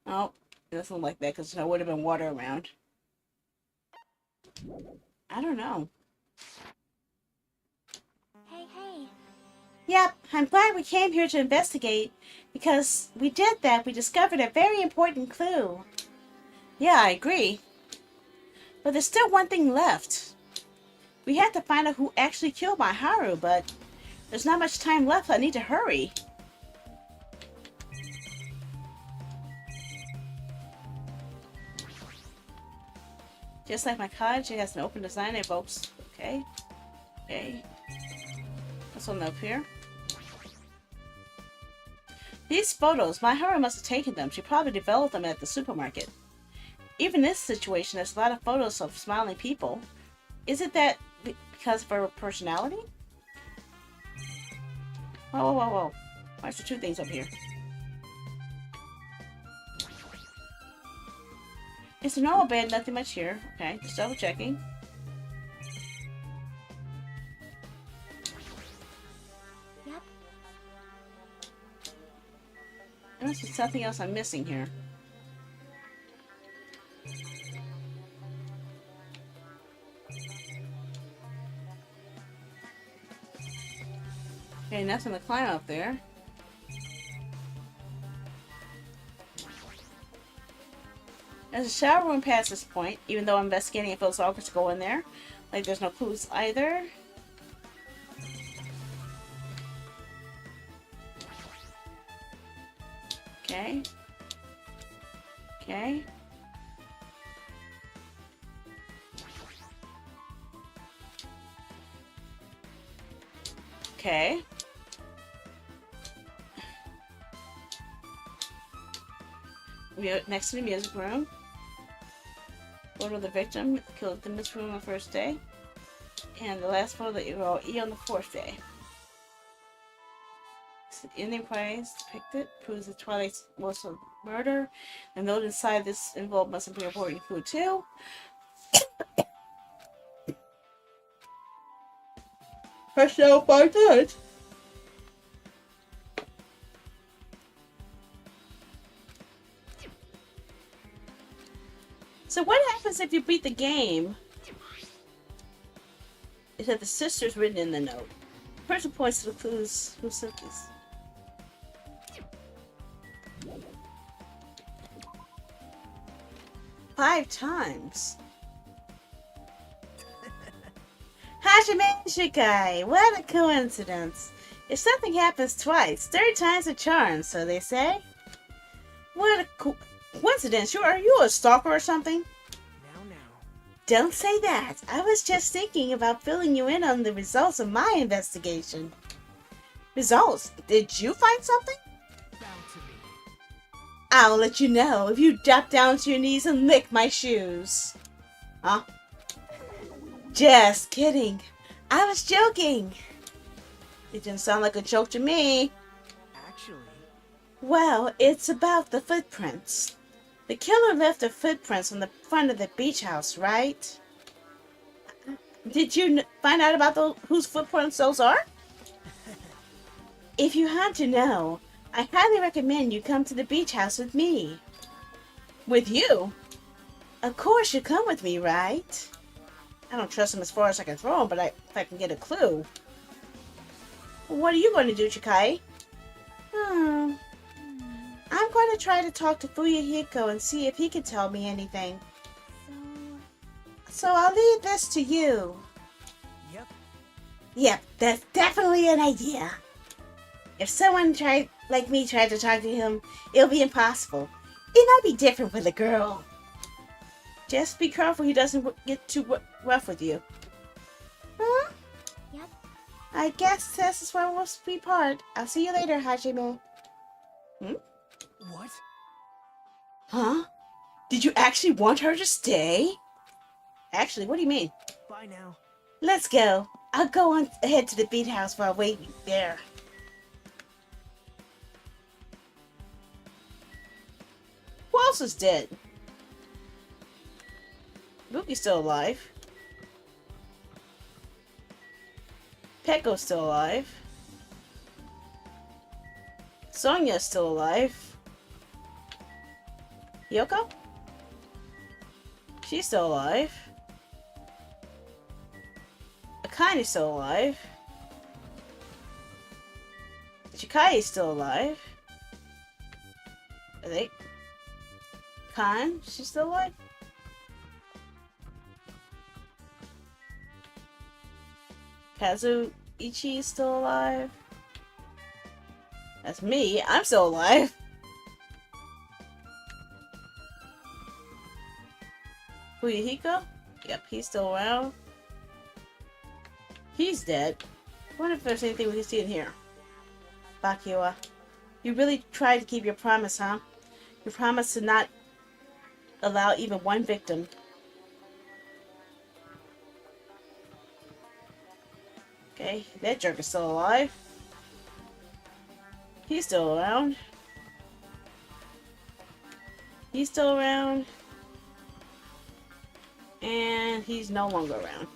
Speaker 1: Oh, it doesn't look like that because there would have been water around. I don't know.
Speaker 2: Hey, hey.
Speaker 1: Yep, I'm glad we came here to investigate because we did that. We discovered a very important clue. Yeah, I agree. But there's still one thing left. We have to find out who actually killed my Haru, but there's not much time left. I need to hurry. Just like my cottage, it has an open design that evokes. Okay. Okay. What's on up here? These photos, my Haru must have taken them. She probably developed them at the supermarket. Even in this situation, there's a lot of photos of smiling people. Isn't that because of her personality? Whoa, whoa, whoa, whoa. Why is there two things up here? It's a normal bed, nothing much here. Okay, just double checking.
Speaker 2: Yep.
Speaker 1: There must be something else I'm missing here. Okay, nothing to climb up there. There's a shower room past this point, even though I'm investigating, it feels awkward to go in there. Like there's no clues either. Okay. Okay. Okay. Next to the music room. Photo of the victim killed in this room on the first day. And the last photo that you wrote E on the fourth day. So the ending prize depicted proves the Twilight was a murder. The note inside this envelope must be important clue too. Press out by that. So what happens if you beat the game? It had the sisters written in the note. The person points to the clues. Who sent this? Five times. Ha Hajime Shikai, what a coincidence. If something happens twice, third time's a charm, so they say. What a coincidence. Are you a stalker or something?
Speaker 3: Now.
Speaker 1: Don't say that. I was just thinking about filling you in on the results of my investigation. Results? Did you find something?
Speaker 3: Bound to me.
Speaker 1: I'll let you know if you drop down to your knees and lick my shoes. Huh? Just kidding. I was joking. It didn't sound like a joke to me.
Speaker 3: Actually,
Speaker 1: Well, it's about the footprints. The killer left the footprints on the front of the beach house, right? Did you find out about whose footprints those are? If you had to know, I highly recommend you come to the beach house with me. With you? Of course you come with me, right? I don't trust him as far as I can throw him, but if I can get a clue. What are you going to do, Chikai? I'm going to try to talk to Fuyahiko and see if he can tell me anything. So I'll leave this to you.
Speaker 3: yep.
Speaker 1: Yep, that's definitely an idea. If someone like me tried to talk to him, it'll be impossible. It might be different with a girl. Just be careful he doesn't get too rough with you. Huh?
Speaker 2: Yep.
Speaker 1: I guess this is where we'll be part. I'll see you later, Hajime.
Speaker 3: What?
Speaker 1: Huh? Did you actually want her to stay? Actually, what do you mean?
Speaker 3: Bye now.
Speaker 1: Let's go. I'll go on ahead to the beach house while waiting there. Who else is dead? Luki's still alive. Pekko's still alive. Sonya's still alive. Yoko? She's still alive. Akane's still alive. Chikai is still alive. I think. Kan, she's still alive? Kazuichi is still alive. That's me. I'm still alive. Fuyahiko? Yep, he's still around. He's dead. I wonder if there's anything we can see in here. Bakiwa, you really tried to keep your promise, huh? Your promise to not allow even one victim. Okay, that jerk is still alive. He's still around. He's still around. And he's no longer around.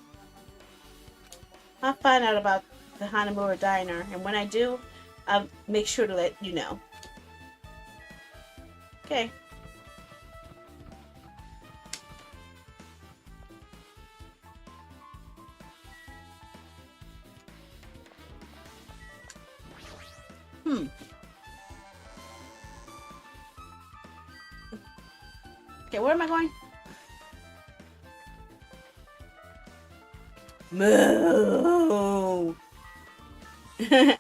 Speaker 1: I'll find out about the Hanamura Diner, and when I do, I'll make sure to let you know. Okay. Okay, where am I going? Moo! I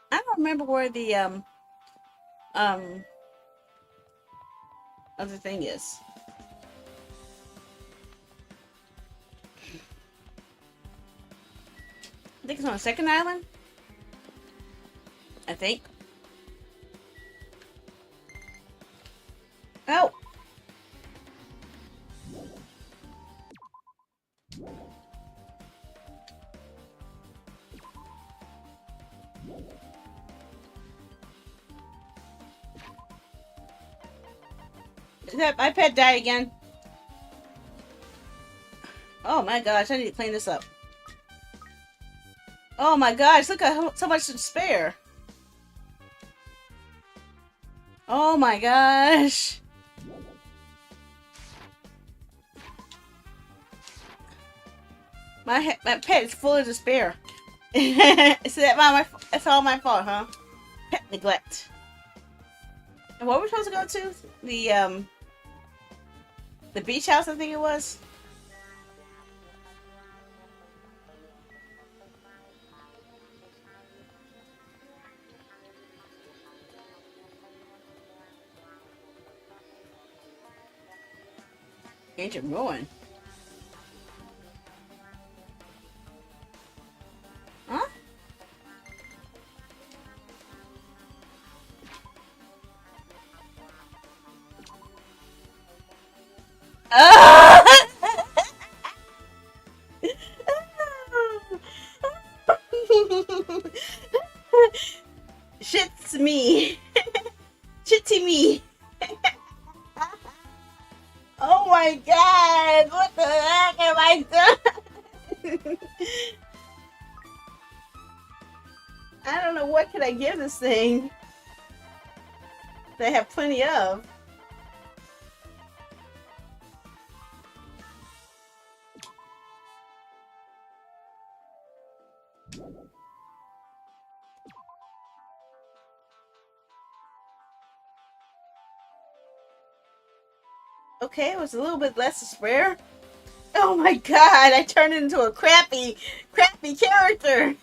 Speaker 1: don't remember where the other thing is. I think it's on the second island. I think. Oh! Yep, my pet died again. Oh my gosh, I need to clean this up. Oh my gosh, look at so much to spare. Oh my gosh. My pet is full of despair. It's all my fault, huh? Pet neglect. And what were we supposed to go to? The beach house, I think it was. Ancient ruin. Huh? Shit's me. Shitty me. Oh my god! What the heck am I doing? I don't know what can I give this thing. They have plenty of. Okay, it was a little bit less rare. Oh my god, I turned into a crappy character.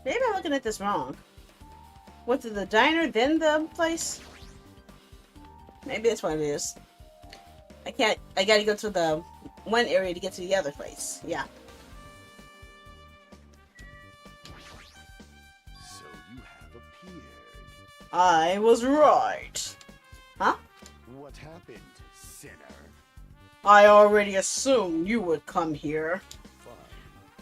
Speaker 1: Maybe I'm looking at this wrong. Went to the diner, then the place? Maybe that's what it is. I gotta go to the one area to get to the other place. Yeah.
Speaker 4: So you have appeared.
Speaker 1: I was right. Huh?
Speaker 4: What happened, sinner?
Speaker 1: I already assumed you would come here.
Speaker 4: Fine.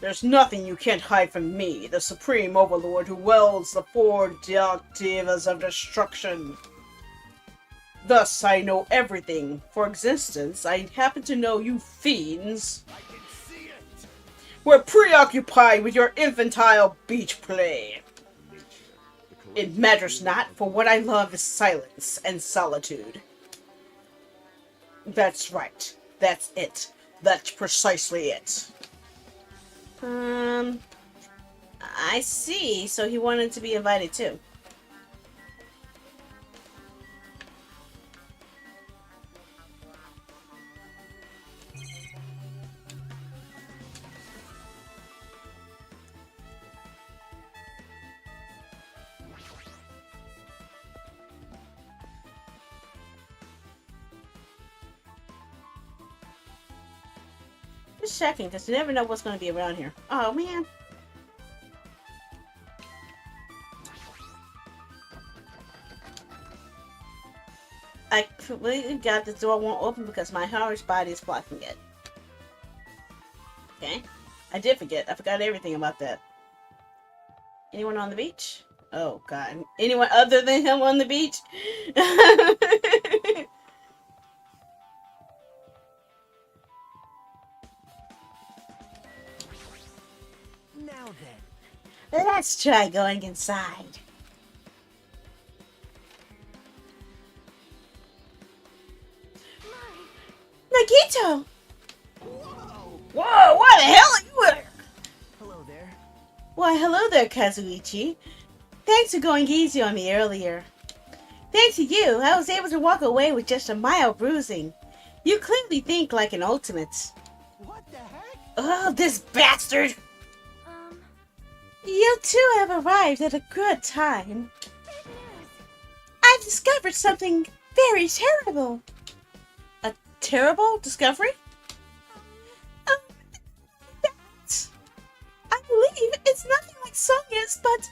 Speaker 1: There's nothing you can't hide from me, the Supreme Overlord who wields the four dark devas of destruction. Thus, I know everything. For instance, I happen to know you fiends
Speaker 4: I can see it!
Speaker 1: were preoccupied with your infantile beach play.
Speaker 4: Nature.
Speaker 1: It matters not, for what I love is silence and solitude. That's right. That's it. That's precisely it. I see. So he wanted to be invited too. Just checking, because you never know what's going to be around here. Oh, man. I completely got the door won't open because my horse body is blocking it. Okay. I did forget. I forgot everything about that. Anyone on the beach? Oh, God. Anyone other than him on the beach?
Speaker 3: Now then.
Speaker 1: Let's try going inside. Nagito!
Speaker 3: Whoa!
Speaker 1: Whoa, what the hell are you wearing?
Speaker 3: Hello there.
Speaker 1: Why, hello there, Kazuichi. Thanks for going easy on me earlier. Thanks to you, I was able to walk away with just a mild bruising. You clearly think like an ultimate.
Speaker 3: What the heck?
Speaker 1: Oh, this bastard!
Speaker 2: Um,
Speaker 1: You two have arrived at a good time.
Speaker 2: big news.
Speaker 1: I've discovered something very terrible. A terrible discovery? Um, that. I believe it's nothing like Sonya's, but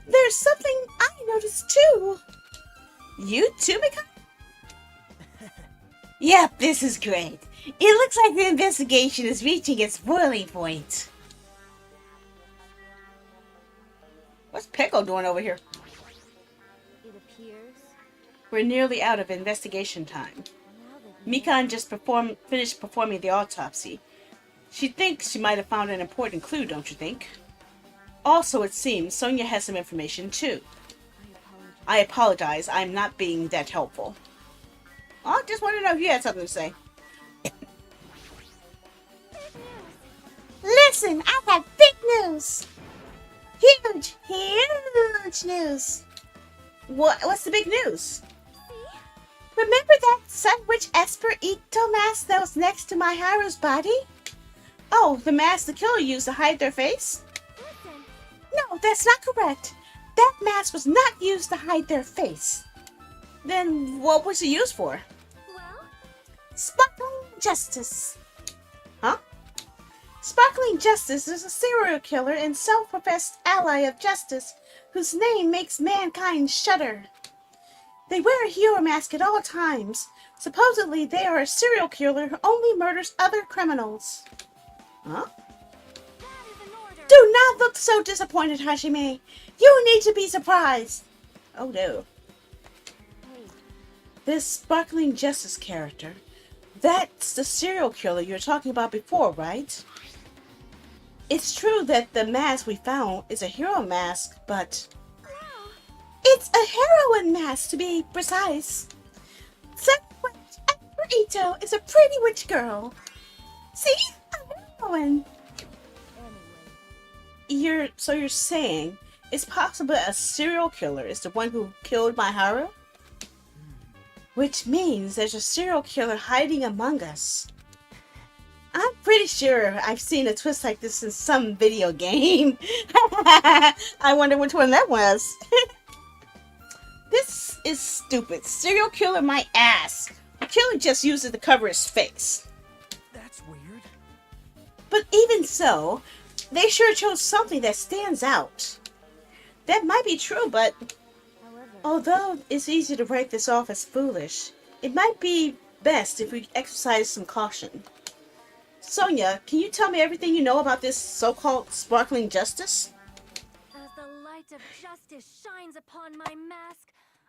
Speaker 1: there's something I noticed too. You too, Mika? Yep, this is great. It looks like the investigation is reaching its boiling point. What's Pickle doing over here?
Speaker 2: It appears.
Speaker 1: We're nearly out of investigation time.
Speaker 2: Now that we
Speaker 1: Mikan just finished performing the autopsy. She thinks she might have found an important clue, don't you think? Also, it seems Sonia has some information too.
Speaker 2: I apologize.
Speaker 1: I apologize, I'm not being that helpful. I just want to know if you had something to say.
Speaker 2: Big news.
Speaker 1: Listen, I have big news. Huge, huge news. What's the big news?
Speaker 2: See?
Speaker 1: Remember that Sun Witch Esper Ito mask that was next to my Haru's body? Oh, the mask the killer used to hide their face?
Speaker 2: Listen.
Speaker 1: No, that's not correct. That mask was not used to hide their face. Then what was it used for?
Speaker 2: Well,
Speaker 1: Sparkling Justice. Huh? Sparkling Justice is a serial killer and self-professed ally of justice whose name makes mankind shudder. They wear a hero mask at all times. Supposedly, they are a serial killer who only murders other criminals. Huh?
Speaker 2: that is an order.
Speaker 1: Do not look so disappointed, Hajime. You need to be surprised. Oh no.
Speaker 2: Hey,
Speaker 1: This Sparkling Justice character, that's the serial killer you were talking about before, right? It's true that the mask we found is a hero mask, but
Speaker 2: wow.
Speaker 1: it's a heroine mask to be precise. Sun Witch Esper Ito is a pretty witch girl. See? A heroine.
Speaker 2: Anyway,
Speaker 1: You're saying it's possible a serial killer is the one who killed my Haru? Which means there's a serial killer hiding among us. I'm pretty sure I've seen a twist like this in some video game. I wonder which one that was. This is stupid. Serial killer my ass. The killer just used it to cover his face.
Speaker 3: That's weird.
Speaker 1: But even so, they sure chose something that stands out. That might be true, but
Speaker 2: however,
Speaker 1: although it's easy to write this off as foolish, it might be best if we exercise some caution. Sonia, can you tell me everything you know about this so-called Sparkling Justice?
Speaker 2: as the light of justice shines upon my mask,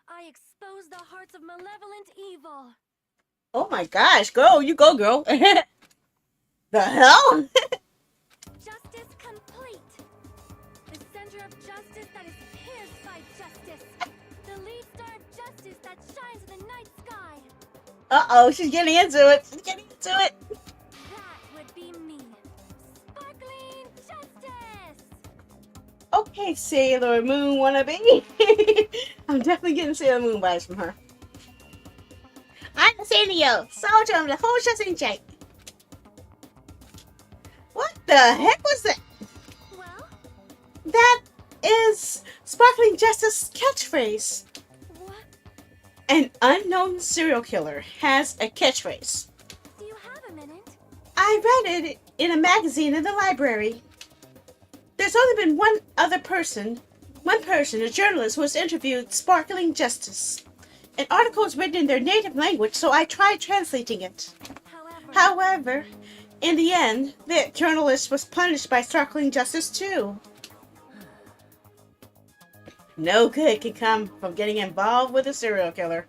Speaker 2: I expose the hearts of malevolent evil.
Speaker 1: Oh my gosh, girl, you go, girl. The hell?
Speaker 2: Justice complete. The center of justice that is pierced by justice. The lead star of justice that shines in the night sky.
Speaker 1: Uh-oh, she's getting into it. She's getting into it.
Speaker 2: That would be me. Sparkling justice.
Speaker 1: Okay, Sailor Moon wannabe. I'm definitely getting Sailor Moon vibes from her. I'm Sanyo, soldier of the whole Jake. What the heck was that?
Speaker 2: Well,
Speaker 1: That is Sparkling Justice's catchphrase.
Speaker 2: what?
Speaker 1: An unknown serial killer has a catchphrase.
Speaker 2: Do you have a minute?
Speaker 1: I read it in a magazine in the library. There's only been one person, a journalist, who has interviewed Sparkling Justice. An article is written in their native language, so I tried translating it. However, in the end, the journalist was punished by Sparkling Justice too. No good can come from getting involved with a serial killer.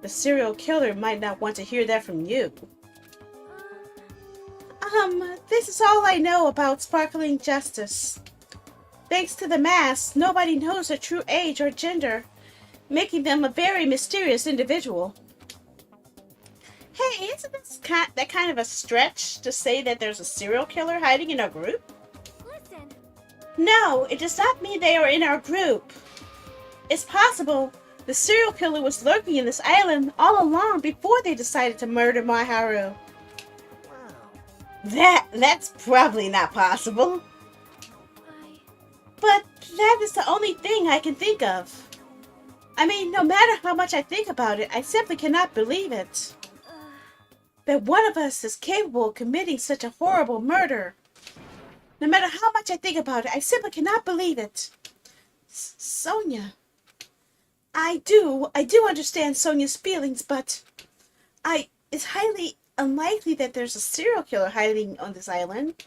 Speaker 1: The serial killer might not want to hear that from you. This is all I know about Sparkling Justice. Thanks to the mask, nobody knows her true age or gender, making them a very mysterious individual. Hey, isn't this that kind of a stretch to say that there's a serial killer hiding in our group?
Speaker 2: Listen,
Speaker 1: No, it does not mean they are in our group. It's possible the serial killer was lurking in this island all along before they decided to murder Maharu.
Speaker 3: Wow.
Speaker 1: That's probably not possible. But that is the only thing I can think of. I mean, no matter how much I think about it, I simply cannot believe it. That one of us is capable of committing such a horrible murder. No matter how much I think about it, I simply cannot believe it. Sonia. I do understand Sonia's feelings, but it's highly unlikely that there's a serial killer hiding on this island.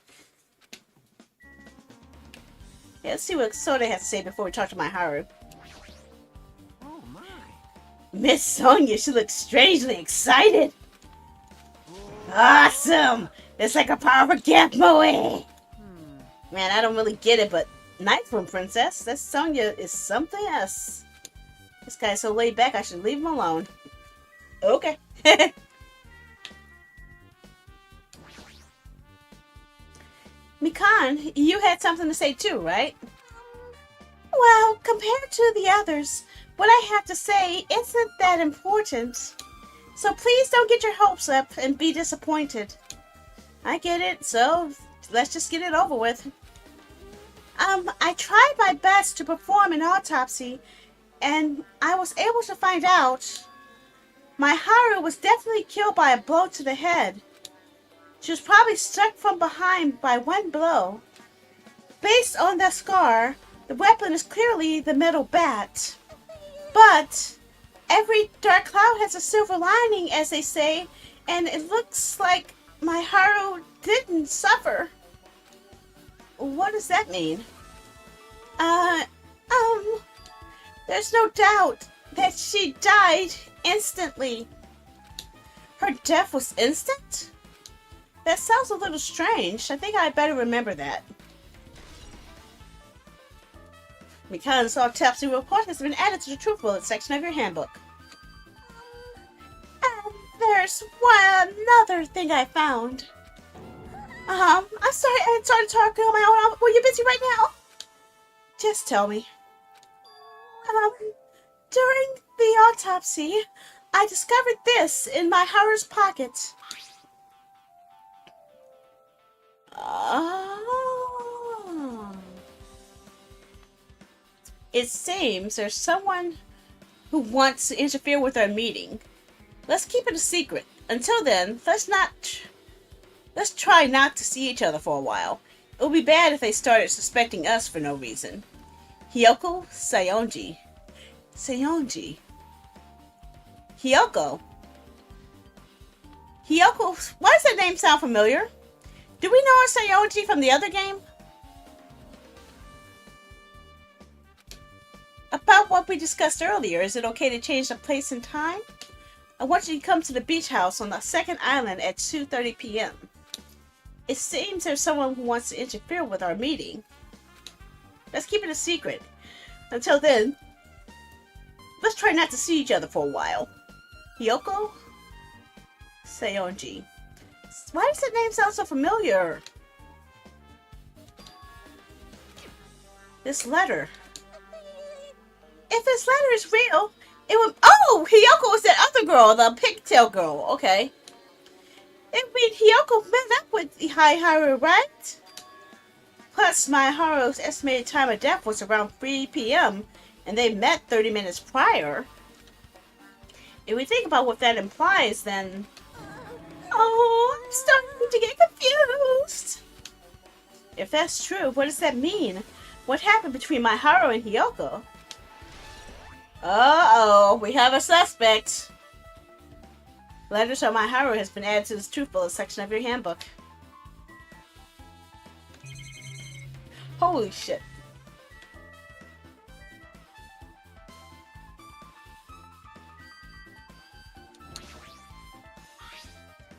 Speaker 1: Yeah, let's see what Soda has to say before we talk to my Haru.
Speaker 3: Oh my.
Speaker 1: Miss Sonia, she looks strangely excited. Awesome! It's like a powerful gift, Moe! Man, I don't really get it, but nice one, princess. That Sonia is something else. This guy's so laid back, I should leave him alone. Okay. Mikan, you had something to say too, right? Well, compared to the others, what I have to say isn't that important. So please don't get your hopes up and be disappointed. I get it, so let's just get it over with. I tried my best to perform an autopsy, and I was able to find out my Haru was definitely killed by a blow to the head. She was probably struck from behind by one blow. Based on the scar, the weapon is clearly the metal bat. But every dark cloud has a silver lining, as they say, and it looks like my Haru didn't suffer. What does that mean? There's no doubt that she died instantly. Her death was instant? That sounds a little strange. I think I better remember that. Because autopsy report has been added to the truth bullet section of your handbook. And there's another thing I found. I'm sorry I started talking on my own. Were you busy right now? Just tell me. During the autopsy, I discovered this in my Haru's pocket. Oh. It seems there's someone who wants to interfere with our meeting. Let's keep it a secret. Until then, let's try not to see each other for a while. It would be bad if they started suspecting us for no reason. Hiyoko Sayonji. Hiyoko. Why does that name sound familiar? Do we know a Sayonji from the other game? About what we discussed earlier, is it okay to change the place and time? I want you to come to the beach house on the second island at 2:30 p.m. It seems there's someone who wants to interfere with our meeting. Let's keep it a secret. Until then, let's try not to see each other for a while. Hiyoko Sayonji. Why does that name sound so familiar? This letter. If this letter is real, it would... Oh! Hiyoko was that other girl, the pigtail girl. Okay. It means Hiyoko met up with the Haru, right? Plus, my Haru's estimated time of death was around 3 p.m. and they met 30 minutes prior. If we think about what that implies, then... Oh, I'm starting to get confused. If that's true, what does that mean? What happened between my Haru and Hiyoko? Uh-oh, we have a suspect. Letters on my Haru has been added to this truth bullet section of your handbook. Holy shit.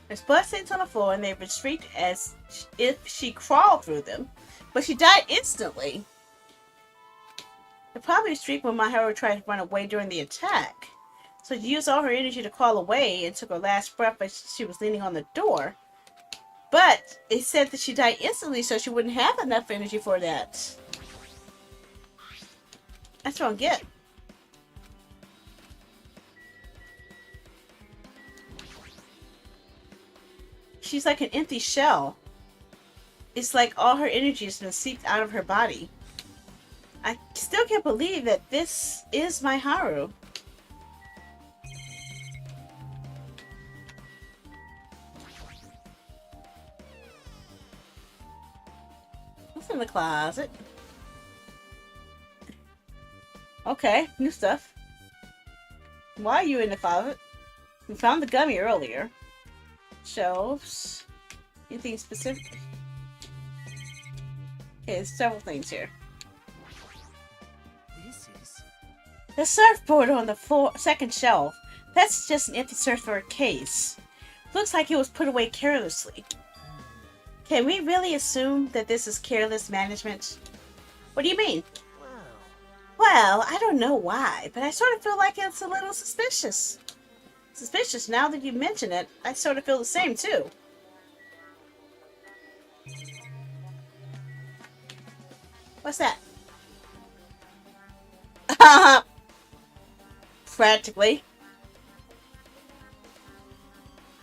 Speaker 1: There's bloodstains on the floor and they retreat as if she crawled through them, but she died instantly. They probably streaked when my Haru tried to run away during the attack. So she used all her energy to crawl away and took her last breath as she was leaning on the door. But it said that she died instantly, so she wouldn't have enough energy for that. That's what I don't get. She's like an empty shell. It's like all her energy has been seeped out of her body. I still can't believe that this is my Haru. What's in the closet? Okay, new stuff. Why are you in the closet? We found the gummy earlier. Shelves. Anything specific? Okay, there's several things here.
Speaker 3: This is...
Speaker 2: The surfboard on the second shelf. That's just an empty surfboard case. Looks like it was put away carelessly. Can we really assume that this is careless management? What do you mean?
Speaker 3: Wow.
Speaker 2: Well, I don't know why, but I sort of feel like it's a little suspicious. Suspicious now that you mention it. I sort of feel the same too. What's that? Practically.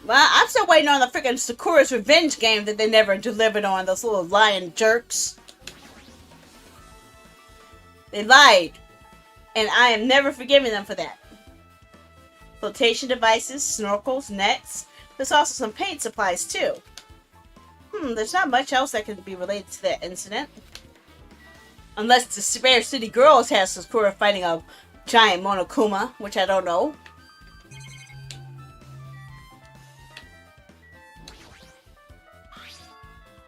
Speaker 2: Well, I'm still waiting on the freaking Sakura's Revenge game that they never delivered on, those little lying jerks. They lied. And I am never forgiving them for that. Flotation devices, snorkels, nets. There's also some paint supplies too. There's not much else that can be related to that incident. Unless the Spare City Girls has Sakura fighting a giant Monokuma, which I don't know.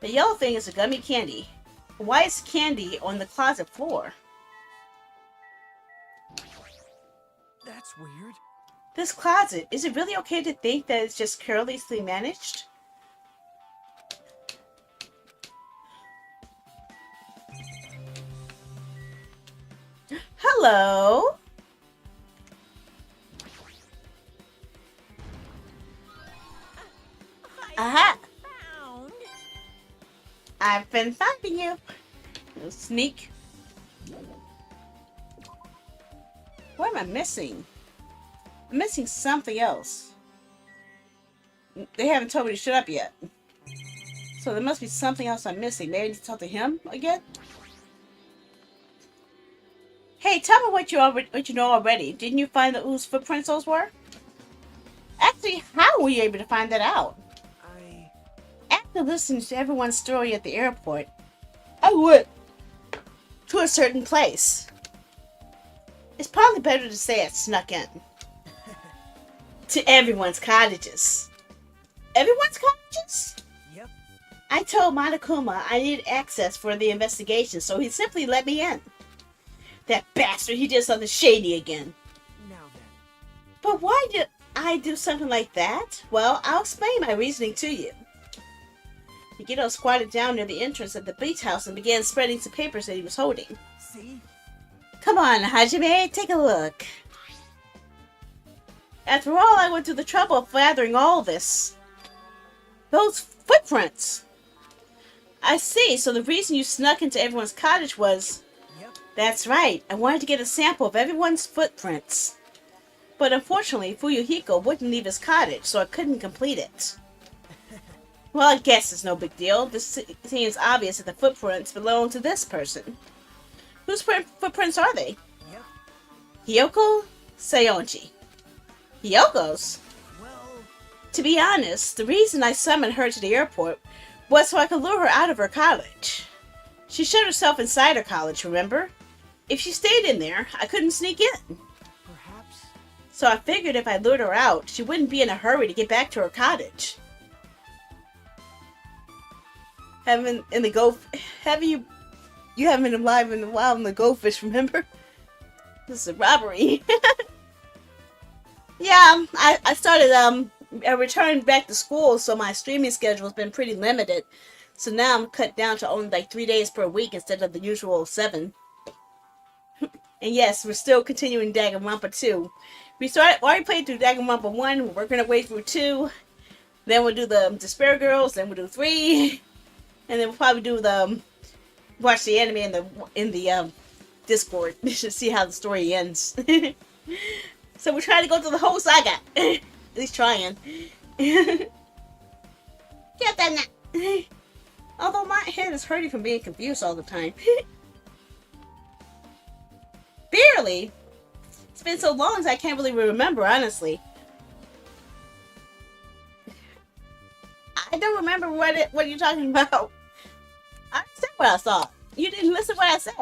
Speaker 2: The yellow thing is a gummy candy. Why is candy on the closet floor?
Speaker 3: That's weird.
Speaker 2: This closet, is it really okay to think that it's just carelessly managed? Hello? Aha!
Speaker 5: Found.
Speaker 2: I've been finding you. Little sneak. What am I missing? I'm missing something else. They haven't told me to shut up yet. So there must be something else I'm missing. Maybe I need to talk to him again? Hey, tell me what you know already. Didn't you find the whose footprints those were? Actually, how were you able to find that out? After listening to everyone's story at the airport, I went to a certain place. It's probably better to say I snuck in. To everyone's cottages. Everyone's cottages?
Speaker 3: Yep.
Speaker 2: I told Monokuma I needed access for the investigation, so he simply let me in. That bastard, he did something shady again.
Speaker 3: Now then.
Speaker 2: But why did I do something like that? Well, I'll explain my reasoning to you. Higito squatted down near the entrance of the beach house and began spreading some papers that he was holding.
Speaker 3: See?
Speaker 2: Come on, Hajime, take a look. After all, I went through the trouble of gathering all this. Those footprints! I see, so the reason you snuck into everyone's cottage was...
Speaker 3: Yep.
Speaker 2: That's right, I wanted to get a sample of everyone's footprints. But unfortunately, Fuyuhiko wouldn't leave his cottage, so I couldn't complete it. Well, I guess it's no big deal. This seems obvious that the footprints belong to this person. Whose footprints are they?
Speaker 3: Yep.
Speaker 2: Hiyoko Sayonji. Hiyoko's?
Speaker 3: Well,
Speaker 2: To be honest, the reason I summoned her to the airport was so I could lure her out of her college. She shut herself inside her college, remember? If she stayed in there, I couldn't sneak in.
Speaker 3: perhaps.
Speaker 2: So I figured if I lured her out, she wouldn't be in a hurry to get back to her cottage. You haven't been alive in the wild in the goldfish, remember? This is a robbery. Yeah, I returned back to school, so my streaming schedule has been pretty limited. So now I'm cut down to only like 3 days per week instead of the usual 7. And yes, we're still continuing Danganronpa 2. We already played through Danganronpa 1, we're working our way through 2. Then we'll do the Despair Girls, then we'll do 3. And then we'll probably do watch the anime in the Discord to see how the story ends. So we're trying to go through the whole saga. At least trying. Get that now. Although my head is hurting from being confused all the time. Barely. It's been so long that I can't really remember, honestly. I don't remember what you're talking about. I said what I saw. You didn't listen to what I said.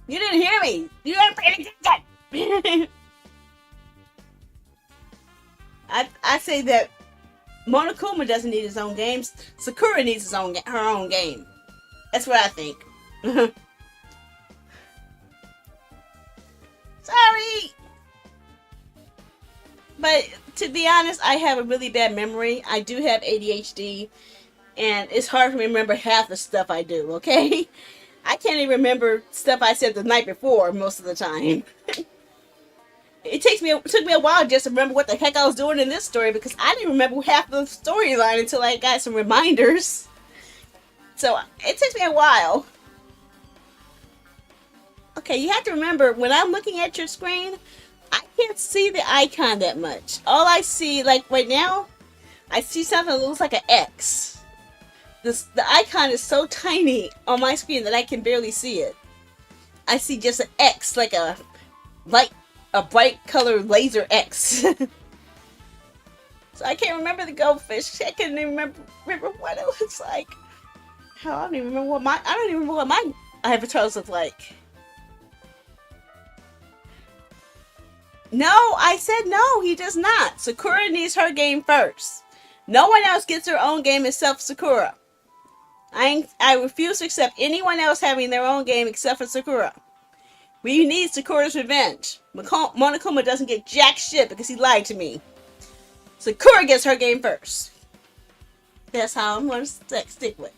Speaker 2: You didn't hear me. You weren't paying attention. I say that Monokuma doesn't need his own games. Sakura needs her own game. That's what I think. Sorry. But to be honest, I have a really bad memory. I do have ADHD. And it's hard for me to remember half the stuff I do, okay? I can't even remember stuff I said the night before most of the time. took me a while just to remember what the heck I was doing in this story because I didn't remember half the storyline until I got some reminders. So it takes me a while. Okay, you have to remember when I'm looking at your screen, I can't see the icon that much. All I see, like right now, I see something that looks like an X. The icon is so tiny on my screen that I can barely see it. I see just an X, like a bright colored laser X. So I can't remember the goldfish. I can't even remember what it looks like. Hell, I don't even remember what my avatars look like. No, I said no, he does not. Sakura needs her game first. No one else gets their own game except Sakura. I refuse to accept anyone else having their own game except for Sakura. We need Sakura's revenge. Monokuma doesn't get jack shit because he lied to me. Sakura gets her game first. That's how I'm going to stick with.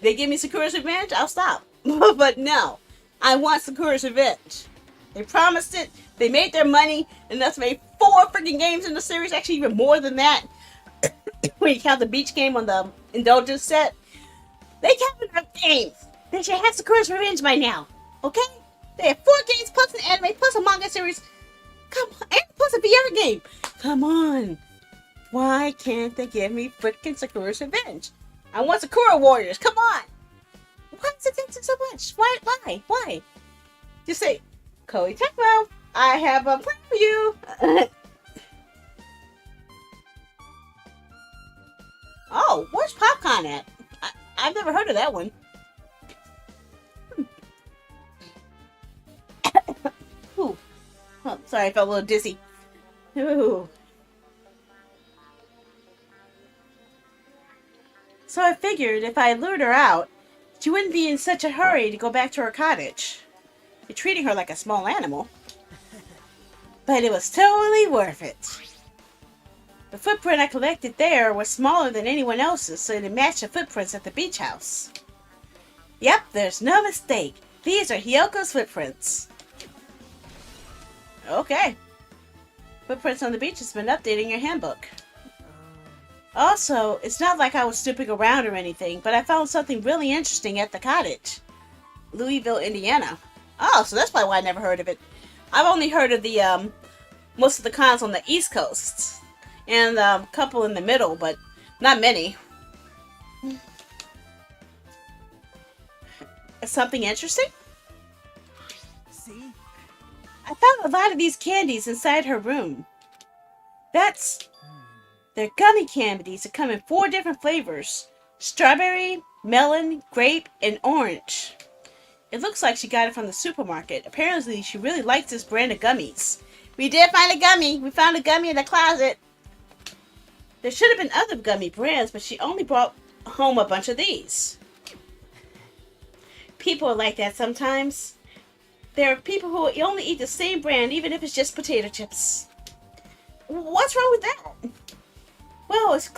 Speaker 2: They give me Sakura's revenge, I'll stop. But no, I want Sakura's revenge. They promised it. They made their money, and that's made 4 freaking games in the series. Actually, even more than that. When you count the beach game on the Indulgence set. They have enough games. They should have Sakura's revenge by now. Okay? They have 4 games plus an anime plus a manga series. Come on, and plus a VR game. Come on. Why can't they give me freaking Sakura's revenge? I want Sakura Warriors. Come on. Why is it taking so much? Why? Just say, Koei Tecmo, I have a plan for you. Oh, where's Popcorn at? I've never heard of that one. Ooh. Oh, sorry, I felt a little dizzy. Ooh. So I figured if I lured her out, she wouldn't be in such a hurry to go back to her cottage. You're treating her like a small animal. But it was totally worth it. The footprint I collected there was smaller than anyone else's, so it matched the footprints at the beach house. Yep, there's no mistake. These are Hyoko's footprints. Okay. Footprints on the beach has been updating your handbook. Also, it's not like I was snooping around or anything, but I found something really interesting at the cottage. Louisville, Indiana. Oh, so that's probably why I never heard of it. I've only heard of the, most of the cons on the East Coast. And a couple in the middle, but not many. Something interesting?
Speaker 3: See?
Speaker 2: I found a lot of these candies inside her room. They're gummy candies that come in 4 different flavors. Strawberry, melon, grape, and orange. It looks like she got it from the supermarket. Apparently, she really likes this brand of gummies. We did find a gummy. We found a gummy in the closet. There should have been other gummy brands, but she only brought home a bunch of these. People are like that sometimes. There are people who only eat the same brand, even if it's just potato chips. What's wrong with that? Well, it's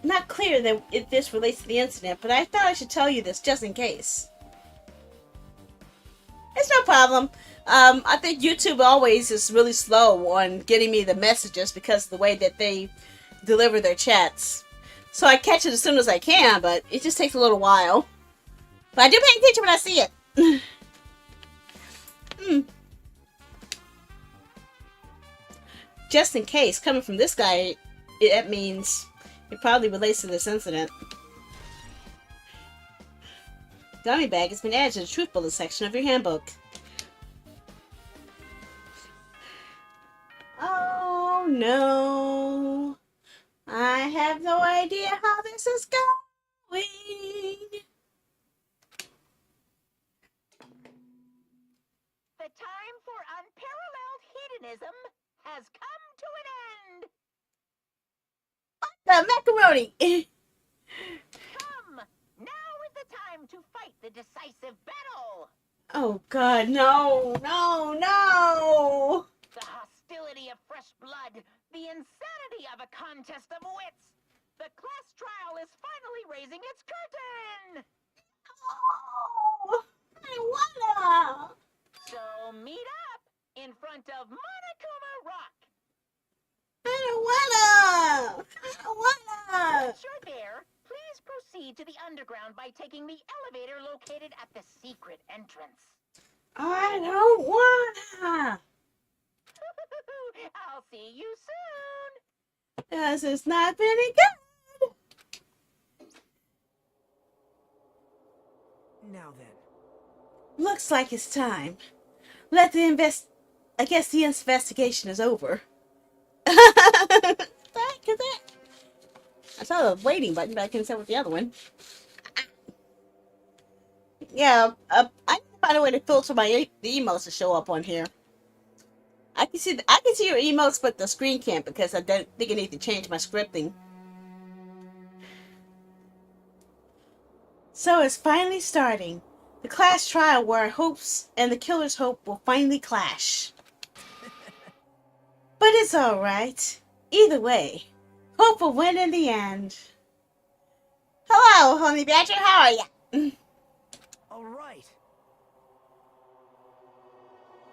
Speaker 2: not clear that this relates to the incident, but I thought I should tell you this just in case. It's no problem. I think YouTube always is really slow on getting me the messages because of the way that they deliver their chats. So I catch it as soon as I can, but it just takes a little while. But I do pay attention when I see it. Just in case, coming from this guy, that means it probably relates to this incident. Gummy bag has been added to the truth bullet section of your handbook. Oh no. I have no idea how this is going.
Speaker 5: The time for unparalleled hedonism has come to an end.
Speaker 2: The macaroni.
Speaker 5: Come, now is the time to fight the decisive battle.
Speaker 2: Oh God, no.
Speaker 5: The hostility of fresh blood, the insanity of a contest of wits. The class trial is finally raising its curtain.
Speaker 2: Oh, I wanna.
Speaker 5: So meet up in front of Monokuma Rock.
Speaker 2: I don't wanna.
Speaker 5: Once you're there, please proceed to the underground by taking the elevator located at the secret entrance.
Speaker 2: I don't wanna.
Speaker 5: I'll see you soon.
Speaker 2: This is not very good.
Speaker 3: Now then.
Speaker 2: Looks like it's time. Let the I guess the investigation is over. I saw the waiting button, but I couldn't tell with the other one. Yeah, I need to find a way to filter the emotes to show up on here. I can see your emotes, but the screen can't because I don't think I need to change my scripting. So it's finally starting. The class trial where our hopes and the killer's hope will finally clash. But it's alright. Either way, hope will win in the end. Hello, Honey Badger, how are ya?
Speaker 3: All right.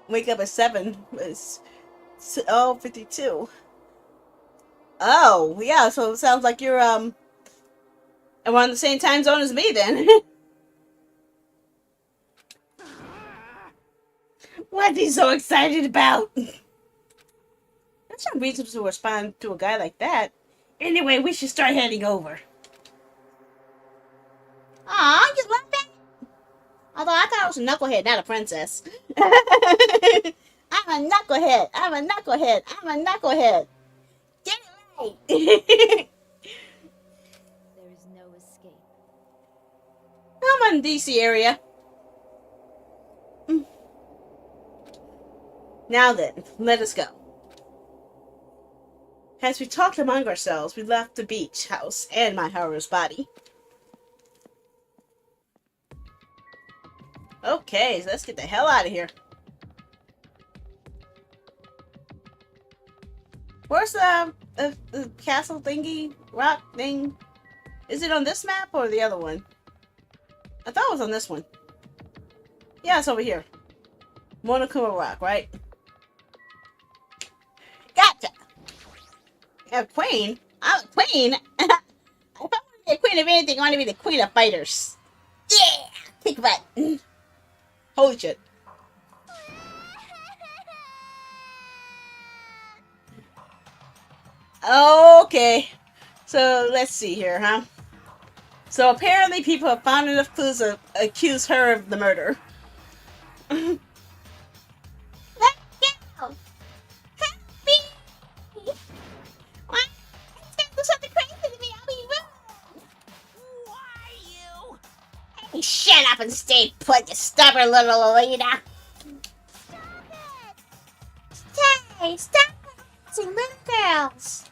Speaker 2: Wake up at 7. It's 52. Oh, yeah, so it sounds like you're around the same time zone as me then. What are you so excited about? There's no reason to respond to a guy like that. Anyway, we should start heading over. Aw, you love that? Although I thought I was a knucklehead, not a princess. I'm a knucklehead. I'm a knucklehead. I'm a knucklehead. Get it right.
Speaker 6: There is no escape.
Speaker 2: I'm in the DC area. Now then, let us go. As we talked among ourselves, we left the beach house and my Haru's body. Okay, so let's get the hell out of here. Where's the castle thingy, rock thing? Is it on this map or the other one? I thought it was on this one. Yeah, it's over here. Monokuma Rock, right? Gotcha! A queen? I'm a queen? If I want to be a queen of anything, I want to be the queen of fighters. Yeah! Kick butt. Holy shit. Okay. So, let's see here, huh? So, apparently people have found enough clues to accuse her of the murder. Let's go! Help me! What? Do something crazy to me, I'll be rude!
Speaker 5: Why you?
Speaker 2: Hey, shut up and stay put, you stubborn little Alita! Stay! Stop harassing little girls!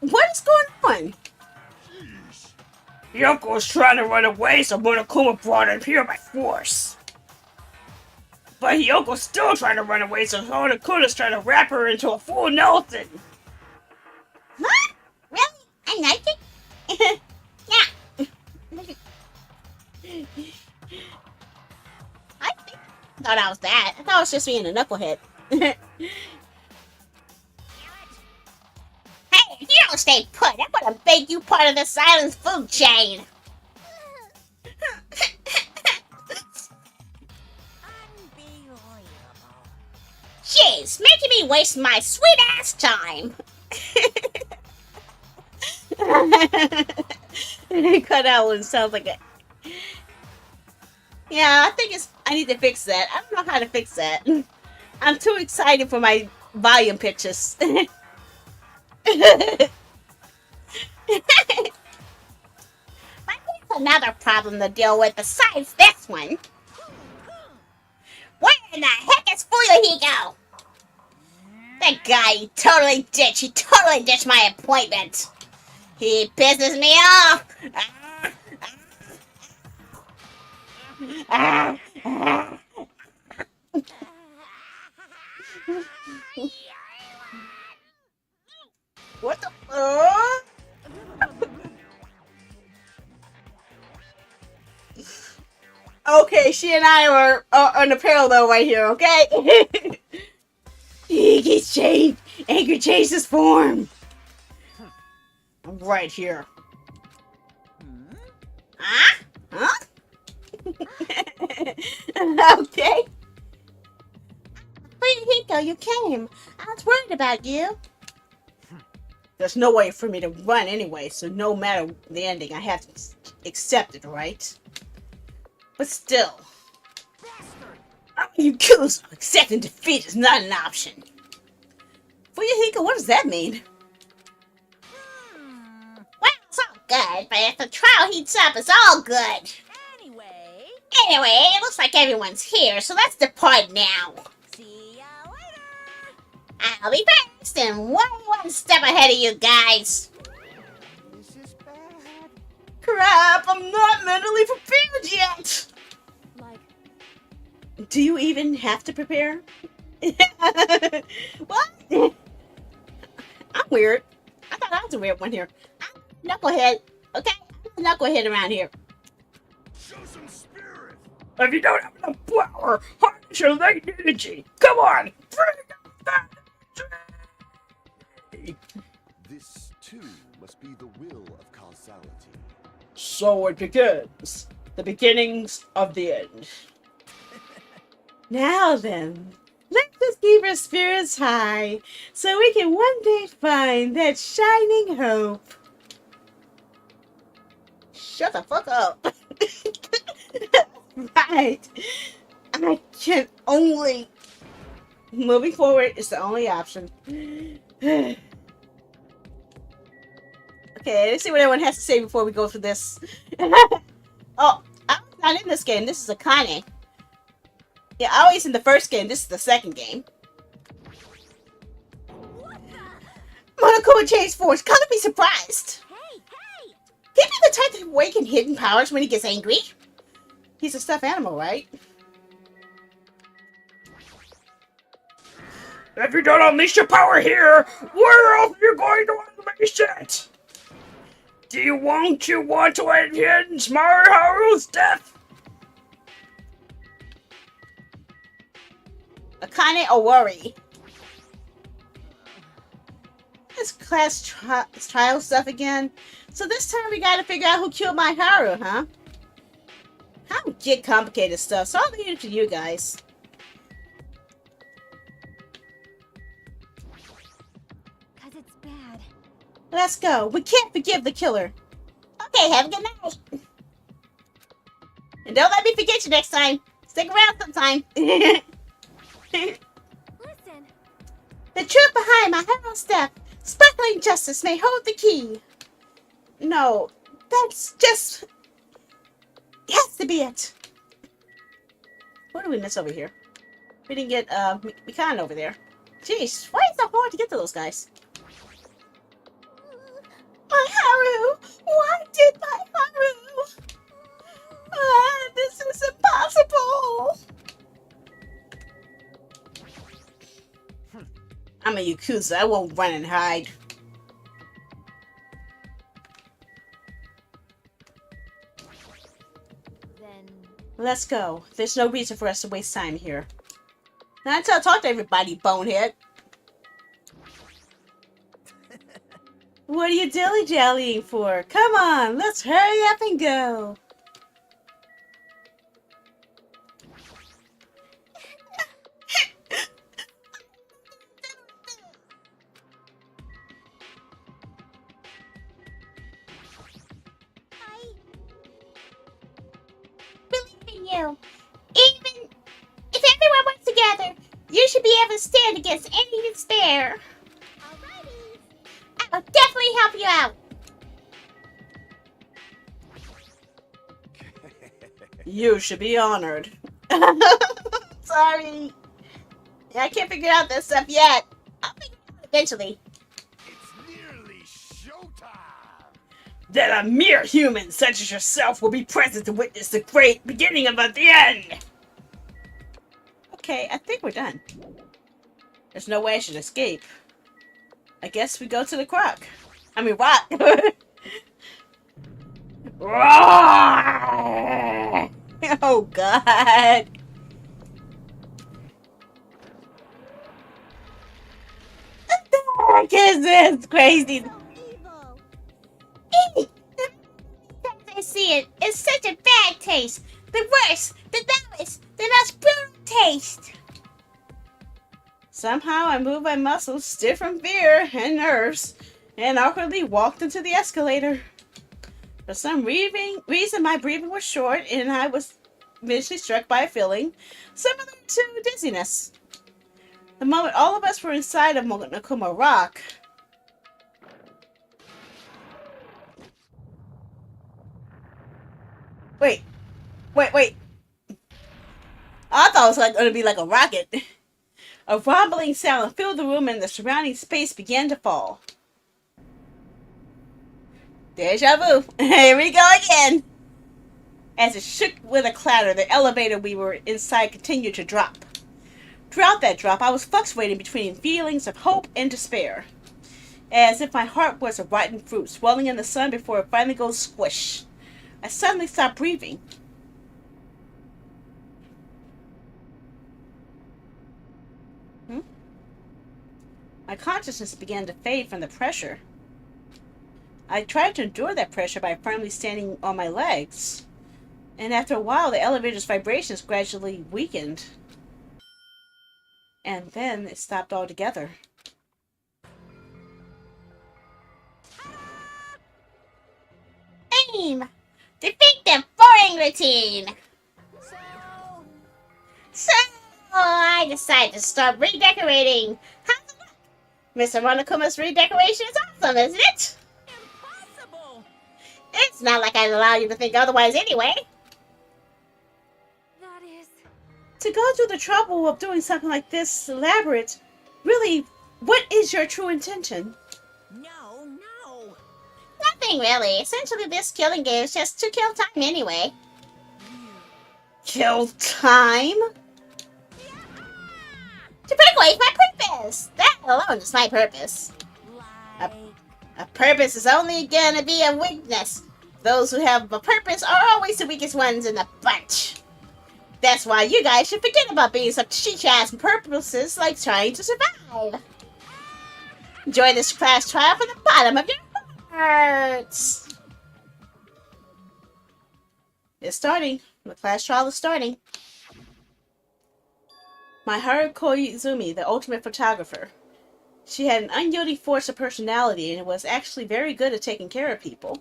Speaker 2: What is going on? Yoko's trying to run away, so Monokuma brought him here by force. But Yoko's still trying to run away, so Monokuma's trying to wrap her into a full Nelson. Huh? Really? I like it? Yeah. I thought I was that. I thought I was just being a knucklehead. Hey, if you don't stay put, I'm gonna make you part of the Silence food chain.
Speaker 5: Unbelievable.
Speaker 2: Jeez, making me waste my sweet ass time. Cut out one sounds like it. Yeah, I think I need to fix that. I don't know how to fix that. I'm too excited for my volume pictures. But there's another problem to deal with besides this one. Where in the heck is Fuyuhiko? That guy, he totally ditched my appointment. He pisses me off. What the Okay, she and I are on the parallel right here, okay? He gets changed. Angry changed his form. I'm right here. Huh? Huh? Okay. Hiko, you came. I was worried about you. There's no way for me to run anyway, so no matter the ending, I have to accept it, right? But still. You killers, accepting defeat is not an option. Fuyuhiko, what does that mean?
Speaker 1: Well, it's all good, but if the trial heats up, it's all good. Anyway, it looks like everyone's here, so let's depart now.
Speaker 5: See ya later.
Speaker 1: I'll be first and one step ahead of you guys.
Speaker 4: This is bad.
Speaker 2: Crap, I'm not mentally prepared yet.
Speaker 6: Like,
Speaker 2: Do you even have to prepare? What? I'm weird. I thought I was a weird one here. I'm a knucklehead, okay? I'm a knucklehead around here.
Speaker 4: Show some spirit.
Speaker 3: If you don't have enough power, harness your latent energy. Come on, bring out that energy.
Speaker 4: This too must be the will of causality.
Speaker 3: So it begins. The beginnings of the end.
Speaker 2: Now then, let's just keep our spirits high so we can one day find that shining hope.
Speaker 1: Shut the fuck up.
Speaker 2: Right. I can only. Moving forward is the only option. Okay, let's see what everyone has to say before we go through this. Oh, I'm not in this game. This is Akane. Yeah, I was in the first game. This is the second game. Monokuma changed force. Can't be surprised.
Speaker 5: Hey, hey!
Speaker 2: He'd be the type to awaken hidden powers when he gets angry. He's a stuffed animal, right?
Speaker 3: If you don't unleash your power here, where else are you going to unleash it? Do you want to avenge Mariharu's death?
Speaker 2: Akane Owari. This class trial stuff again. So this time we gotta figure out who killed my Haru, huh? I don't get complicated stuff, so I'll leave it to you guys.
Speaker 6: cause it's bad.
Speaker 2: Let's go. We can't forgive the killer.
Speaker 1: Okay, have a good night.
Speaker 2: And don't let me forget you next time. Stick around sometime.
Speaker 6: Listen,
Speaker 2: The truth behind my hero step, sparkling justice may hold the key. No, that's just... It has to be it. What did we miss over here? We didn't get, Mikan over there. Jeez, why is it so hard to get to those guys? My Haru! Why did my Haru? This is impossible! I'm a Yakuza. I won't run and hide.
Speaker 6: then
Speaker 2: Let's go. There's no reason for us to waste time here. Now until I talk to everybody, bonehead. What are you dilly-dallying for? Come on, let's hurry up and go.
Speaker 6: I
Speaker 1: Believe in you. Even if everyone works together, you should be able to stand against any despair.
Speaker 6: alrighty.
Speaker 1: I'll definitely help you out.
Speaker 2: You should be honored. Sorry. I can't figure out this stuff yet.
Speaker 1: I'll figure it out eventually.
Speaker 4: It's nearly showtime.
Speaker 3: That a mere human such as yourself will be present to witness the great beginning of the end.
Speaker 2: Okay, I think we're done. There's no way I should escape. I guess we go to the croc. I mean, rock. Oh God. What the heck is this crazy?
Speaker 6: So evil.
Speaker 1: I see it. It's such a bad taste. The worst, the lowest, the most brutal taste.
Speaker 2: Somehow I moved my muscles, stiff from fear and nerves, and awkwardly walked into the escalator. For some reason, my breathing was short, and I was eventually struck by a feeling similar to dizziness. The moment all of us were inside of Monokuma Rock, wait. I thought it was going to be like a rocket. A rumbling sound filled the room, and the surrounding space began to fall. Deja vu. Here we go again. As it shook with a clatter, the elevator we were inside continued to drop. Throughout that drop, I was fluctuating between feelings of hope and despair, as if my heart was a rotten fruit swelling in the sun before it finally goes squish. I suddenly stopped breathing. My consciousness began to fade from the pressure. I tried to endure that pressure by firmly standing on my legs, and after a while, the elevator's vibrations gradually weakened. And then it stopped altogether.
Speaker 1: Aim! Defeat the boring routine! So, I decided to start redecorating. How's it look? Mr. Monokuma's redecoration is awesome, isn't it?
Speaker 5: Impossible!
Speaker 1: It's not like I'd allow you to think otherwise anyway.
Speaker 6: That is.
Speaker 2: To go through the trouble of doing something like this elaborate, really, what is your true intention?
Speaker 5: No.
Speaker 1: Nothing really. Essentially, this killing game is just to kill time anyway.
Speaker 2: Kill time?
Speaker 1: To break away my purpose! That alone is my purpose.
Speaker 5: Like...
Speaker 1: A purpose is only gonna be a weakness. Those who have a purpose are always the weakest ones in the bunch. That's why you guys should forget about being such cheap-ass purposes like trying to survive. Enjoy this class trial from the bottom of your hearts.
Speaker 2: It's starting. The class trial is starting. My Haru Koizumi, the ultimate photographer. She had an unyielding force of personality and was actually very good at taking care of people.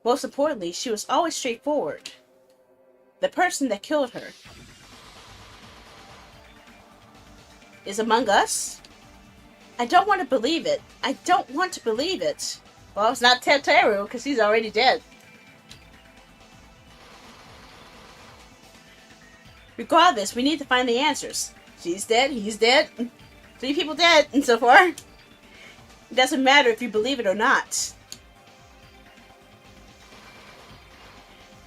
Speaker 2: Most importantly, she was always straightforward. The person that killed her is among us? I don't want to believe it. I don't want to believe it. Well, it's not Teteru, because he's already dead. Regardless, we need to find the answers. She's dead, he's dead, 3 people dead, and so far. It doesn't matter if you believe it or not.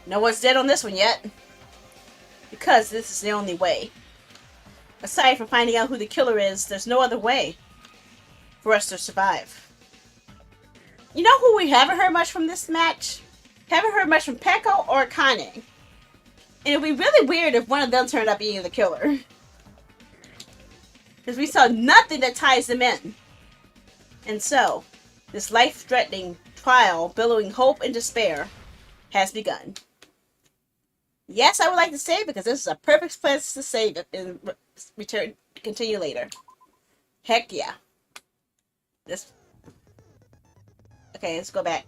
Speaker 2: No one's dead on this one yet. Because this is the only way. Aside from finding out who the killer is, there's no other way for us to survive. You know who we haven't heard much from this match? Haven't heard much from Peko or Kane. And it would be really weird if one of them turned up being the killer. Because we saw nothing that ties them in. And so, this life-threatening trial, billowing hope and despair, has begun. Yes, I would like to save because this is a perfect place to save it and return, continue later. Heck yeah. This. Okay, let's go back.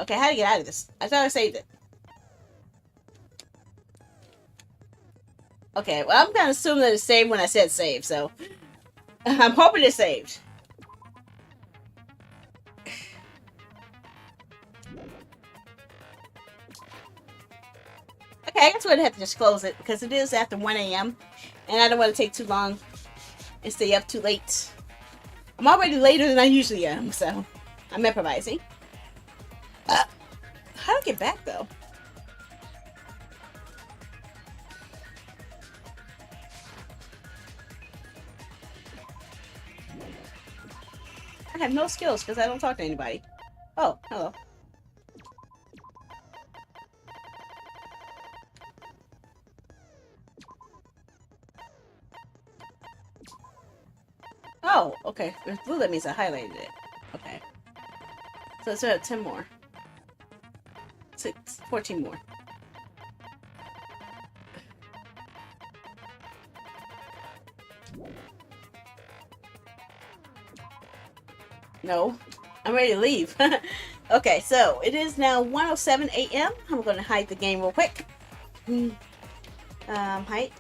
Speaker 2: Okay, how to get out of this? I thought I saved it. Okay, well, I'm gonna assume that it's saved when I said save, so I'm hoping it's saved. Okay, I guess we're gonna have to just close it because it is after 1 a.m. and I don't want to take too long and stay up too late. I'm already later than I usually am, so I'm improvising. How do I get back though? I have no skills because I don't talk to anybody. Oh, hello. Oh, okay. If it's blue, that means I highlighted it. Okay. So it's 10 more. 14 more. No, I'm ready to leave. Okay, so it is now 1:07 a.m. I'm going to hide the game real quick. Hide.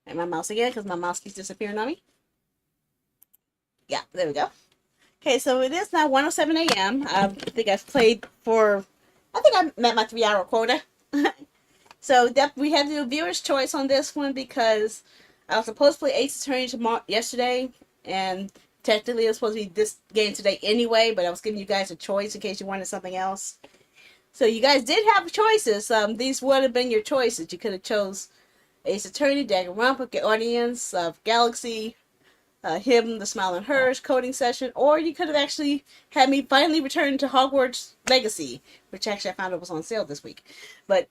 Speaker 2: And my mouse again, because my mouse keeps disappearing on me. Yeah, there we go. Okay, so it is now 1:07 a.m. I think I've played for... I think I met my 3-hour quota. So that we had to do viewer's choice on this one because I was supposed to play Ace Attorney yesterday, and technically it was supposed to be this game today anyway, but I was giving you guys a choice in case you wanted something else. So you guys did have choices. These would have been your choices. You could have chose Ace Attorney, Danganronpa, Guardians of Galaxy, him, The Smiling Hers, Coding Session, or you could have actually had me finally return to Hogwarts Legacy, which actually I found it was on sale this week. But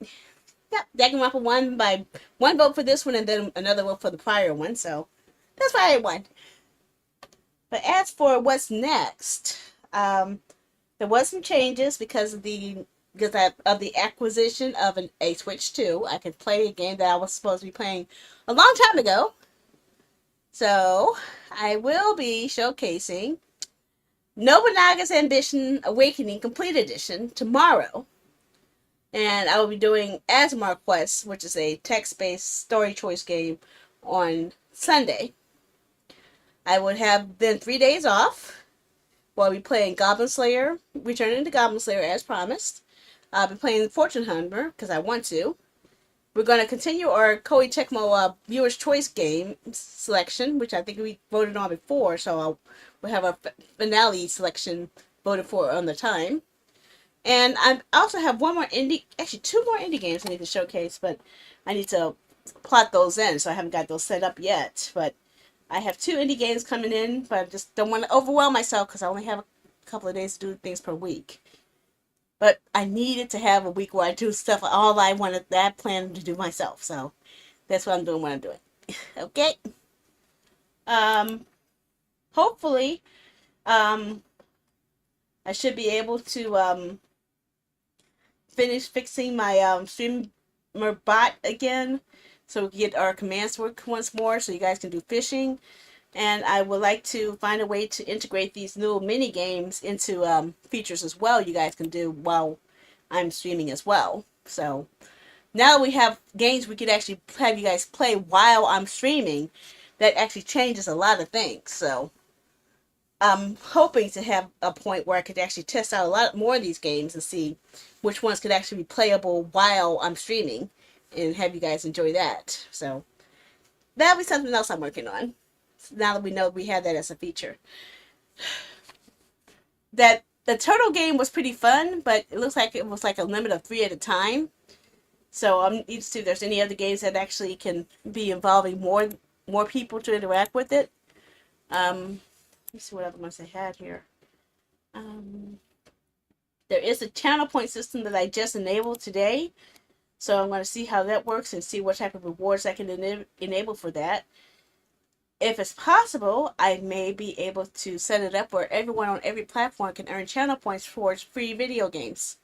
Speaker 2: yeah, Danganronpa won by 1 vote for this one and then another vote for the prior one, so that's why I won. But as for what's next, there was some changes because of the acquisition of a Switch 2. I could play a game that I was supposed to be playing a long time ago. So I will be showcasing Nobunaga's Ambition Awakening Complete Edition tomorrow. And I will be doing Asmar Quest, which is a text-based story choice game, on Sunday. I would have then 3 days off while I'll be playing Goblin Slayer, returning to Goblin Slayer as promised. I'll be playing Fortune Hunter because I want to. We're going to continue our Koei Tecmo Viewer's Choice game selection, which I think we voted on before, so we'll have a finale selection voted for on the time. And I also have one more indie, actually 2 more indie games I need to showcase, but I need to plot those in, so I haven't got those set up yet. But I have 2 indie games coming in, but I just don't want to overwhelm myself because I only have a couple of days to do things per week. But I needed to have a week where I do stuff all I planned to do myself, so that's what I'm doing when I'm doing. Okay? Hopefully, I should be able to finish fixing my streamer bot again so we can get our commands to work once more so you guys can do fishing. And I would like to find a way to integrate these new mini games into features as well you guys can do while I'm streaming as well. So now that we have games we could actually have you guys play while I'm streaming, that actually changes a lot of things. So I'm hoping to have a point where I could actually test out a lot more of these games and see which ones could actually be playable while I'm streaming and have you guys enjoy that. So that'll be something else I'm working on. Now that we know we have that as a feature. That the total game was pretty fun, but it looks like it was like a limit of 3 at a time. So I'm need to see if there's any other games that actually can be involving more people to interact with it. Let's see what other ones I had here. There is a channel point system that I just enabled today. So I'm going to see how that works and see what type of rewards I can enable for that. If it's possible, I may be able to set it up where everyone on every platform can earn channel points for free video games.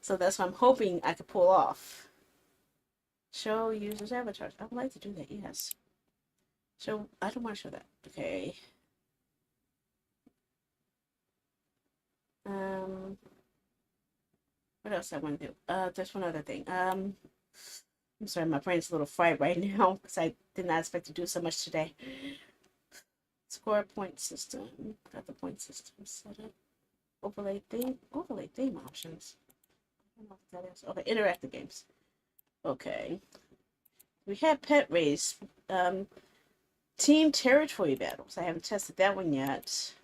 Speaker 2: So that's what I'm hoping I could pull off. Show users avatars. I would like to do that, yes. So I don't want to show that. Okay. What else I want to do? There's one other thing. I'm sorry, my brain's a little fried right now because I did not expect to do so much today. Score point system. Got the point system set up. Overlay theme options. I don't know what that is. Okay, interactive games. Okay. We had Pet Race. Team Territory Battles. I haven't tested that one yet.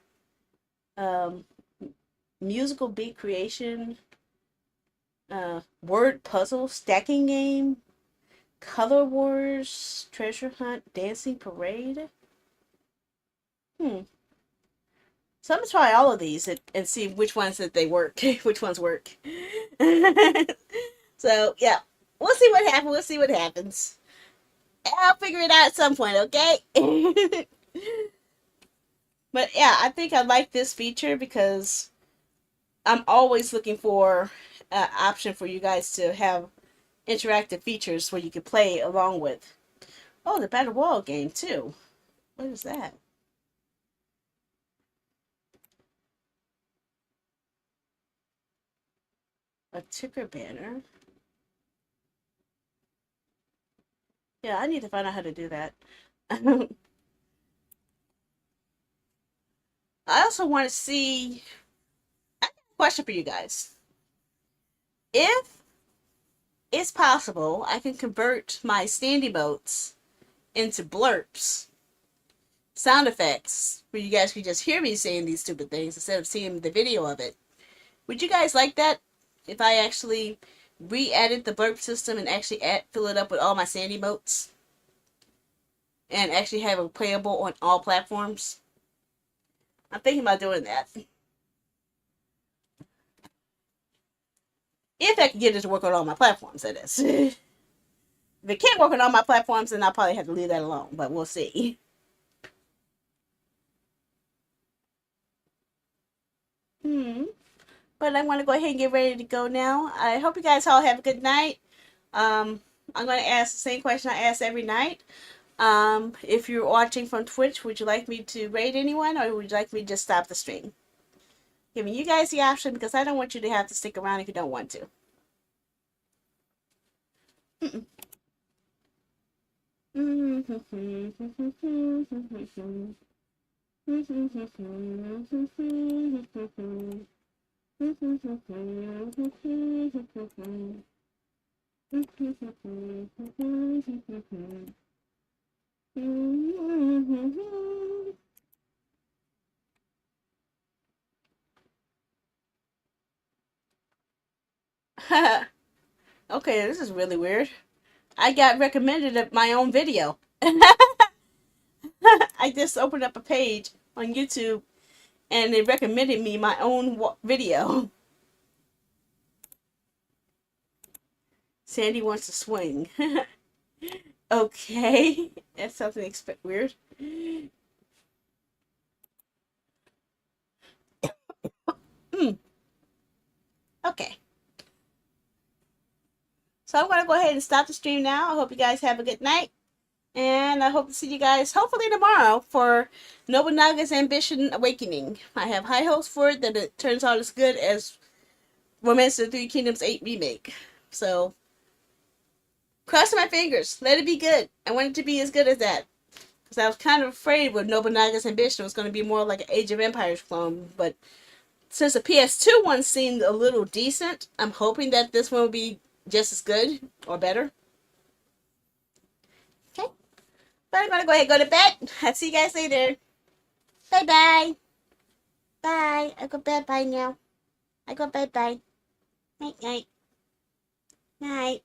Speaker 2: Musical beat creation. Word puzzle stacking game. Color Wars, Treasure Hunt, Dancing Parade. So I'm gonna try all of these and see which ones that they work, which ones work. So yeah, we'll see what happens. I'll figure it out at some point, okay? But yeah, I think I like this feature because I'm always looking for an option for you guys to have interactive features where you can play along with. Oh, the Battle Royale game too. What is that? A ticker banner. Yeah, I need to find out how to do that. I also want to see. I have a question for you guys. If it's possible, I can convert my standy boats into blurps, sound effects, where you guys can just hear me saying these stupid things instead of seeing the video of it. Would you guys like that? If I actually re-added the blurb system and actually fill it up with all my sandy boats? And actually have it playable on all platforms? I'm thinking about doing that. If I can get it to work on all my platforms, that is. If it can't work on all my platforms, then I'll probably have to leave that alone, but we'll see. But I'm going to go ahead and get ready to go now. I hope you guys all have a good night. I'm going to ask the same question I ask every night. If you're watching from Twitch, would you like me to raid anyone, or would you like me to just stop the stream? Giving you guys the option because I don't want you to have to stick around if you don't want to. Okay, this is really weird. I got recommended my own video. I just opened up a page on YouTube and it recommended me my own video. Sandy wants to swing. Okay, that's something weird. Okay. So I'm going to go ahead and stop the stream now. I hope you guys have a good night. And I hope to see you guys hopefully tomorrow for Nobunaga's Ambition Awakening. I have high hopes for it that it turns out as good as Romance of the Three Kingdoms 8 Remake. So, crossing my fingers. Let it be good. I want it to be as good as that. Because I was kind of afraid with Nobunaga's Ambition it was going to be more like an Age of Empires clone. But since the PS2 one seemed a little decent, I'm hoping that this one will be just as good or better. Okay. But I'm going to go ahead and go to bed. I'll see you guys later. Bye-bye. Bye. I go bed bye now. I go bed bye. Night night. Night.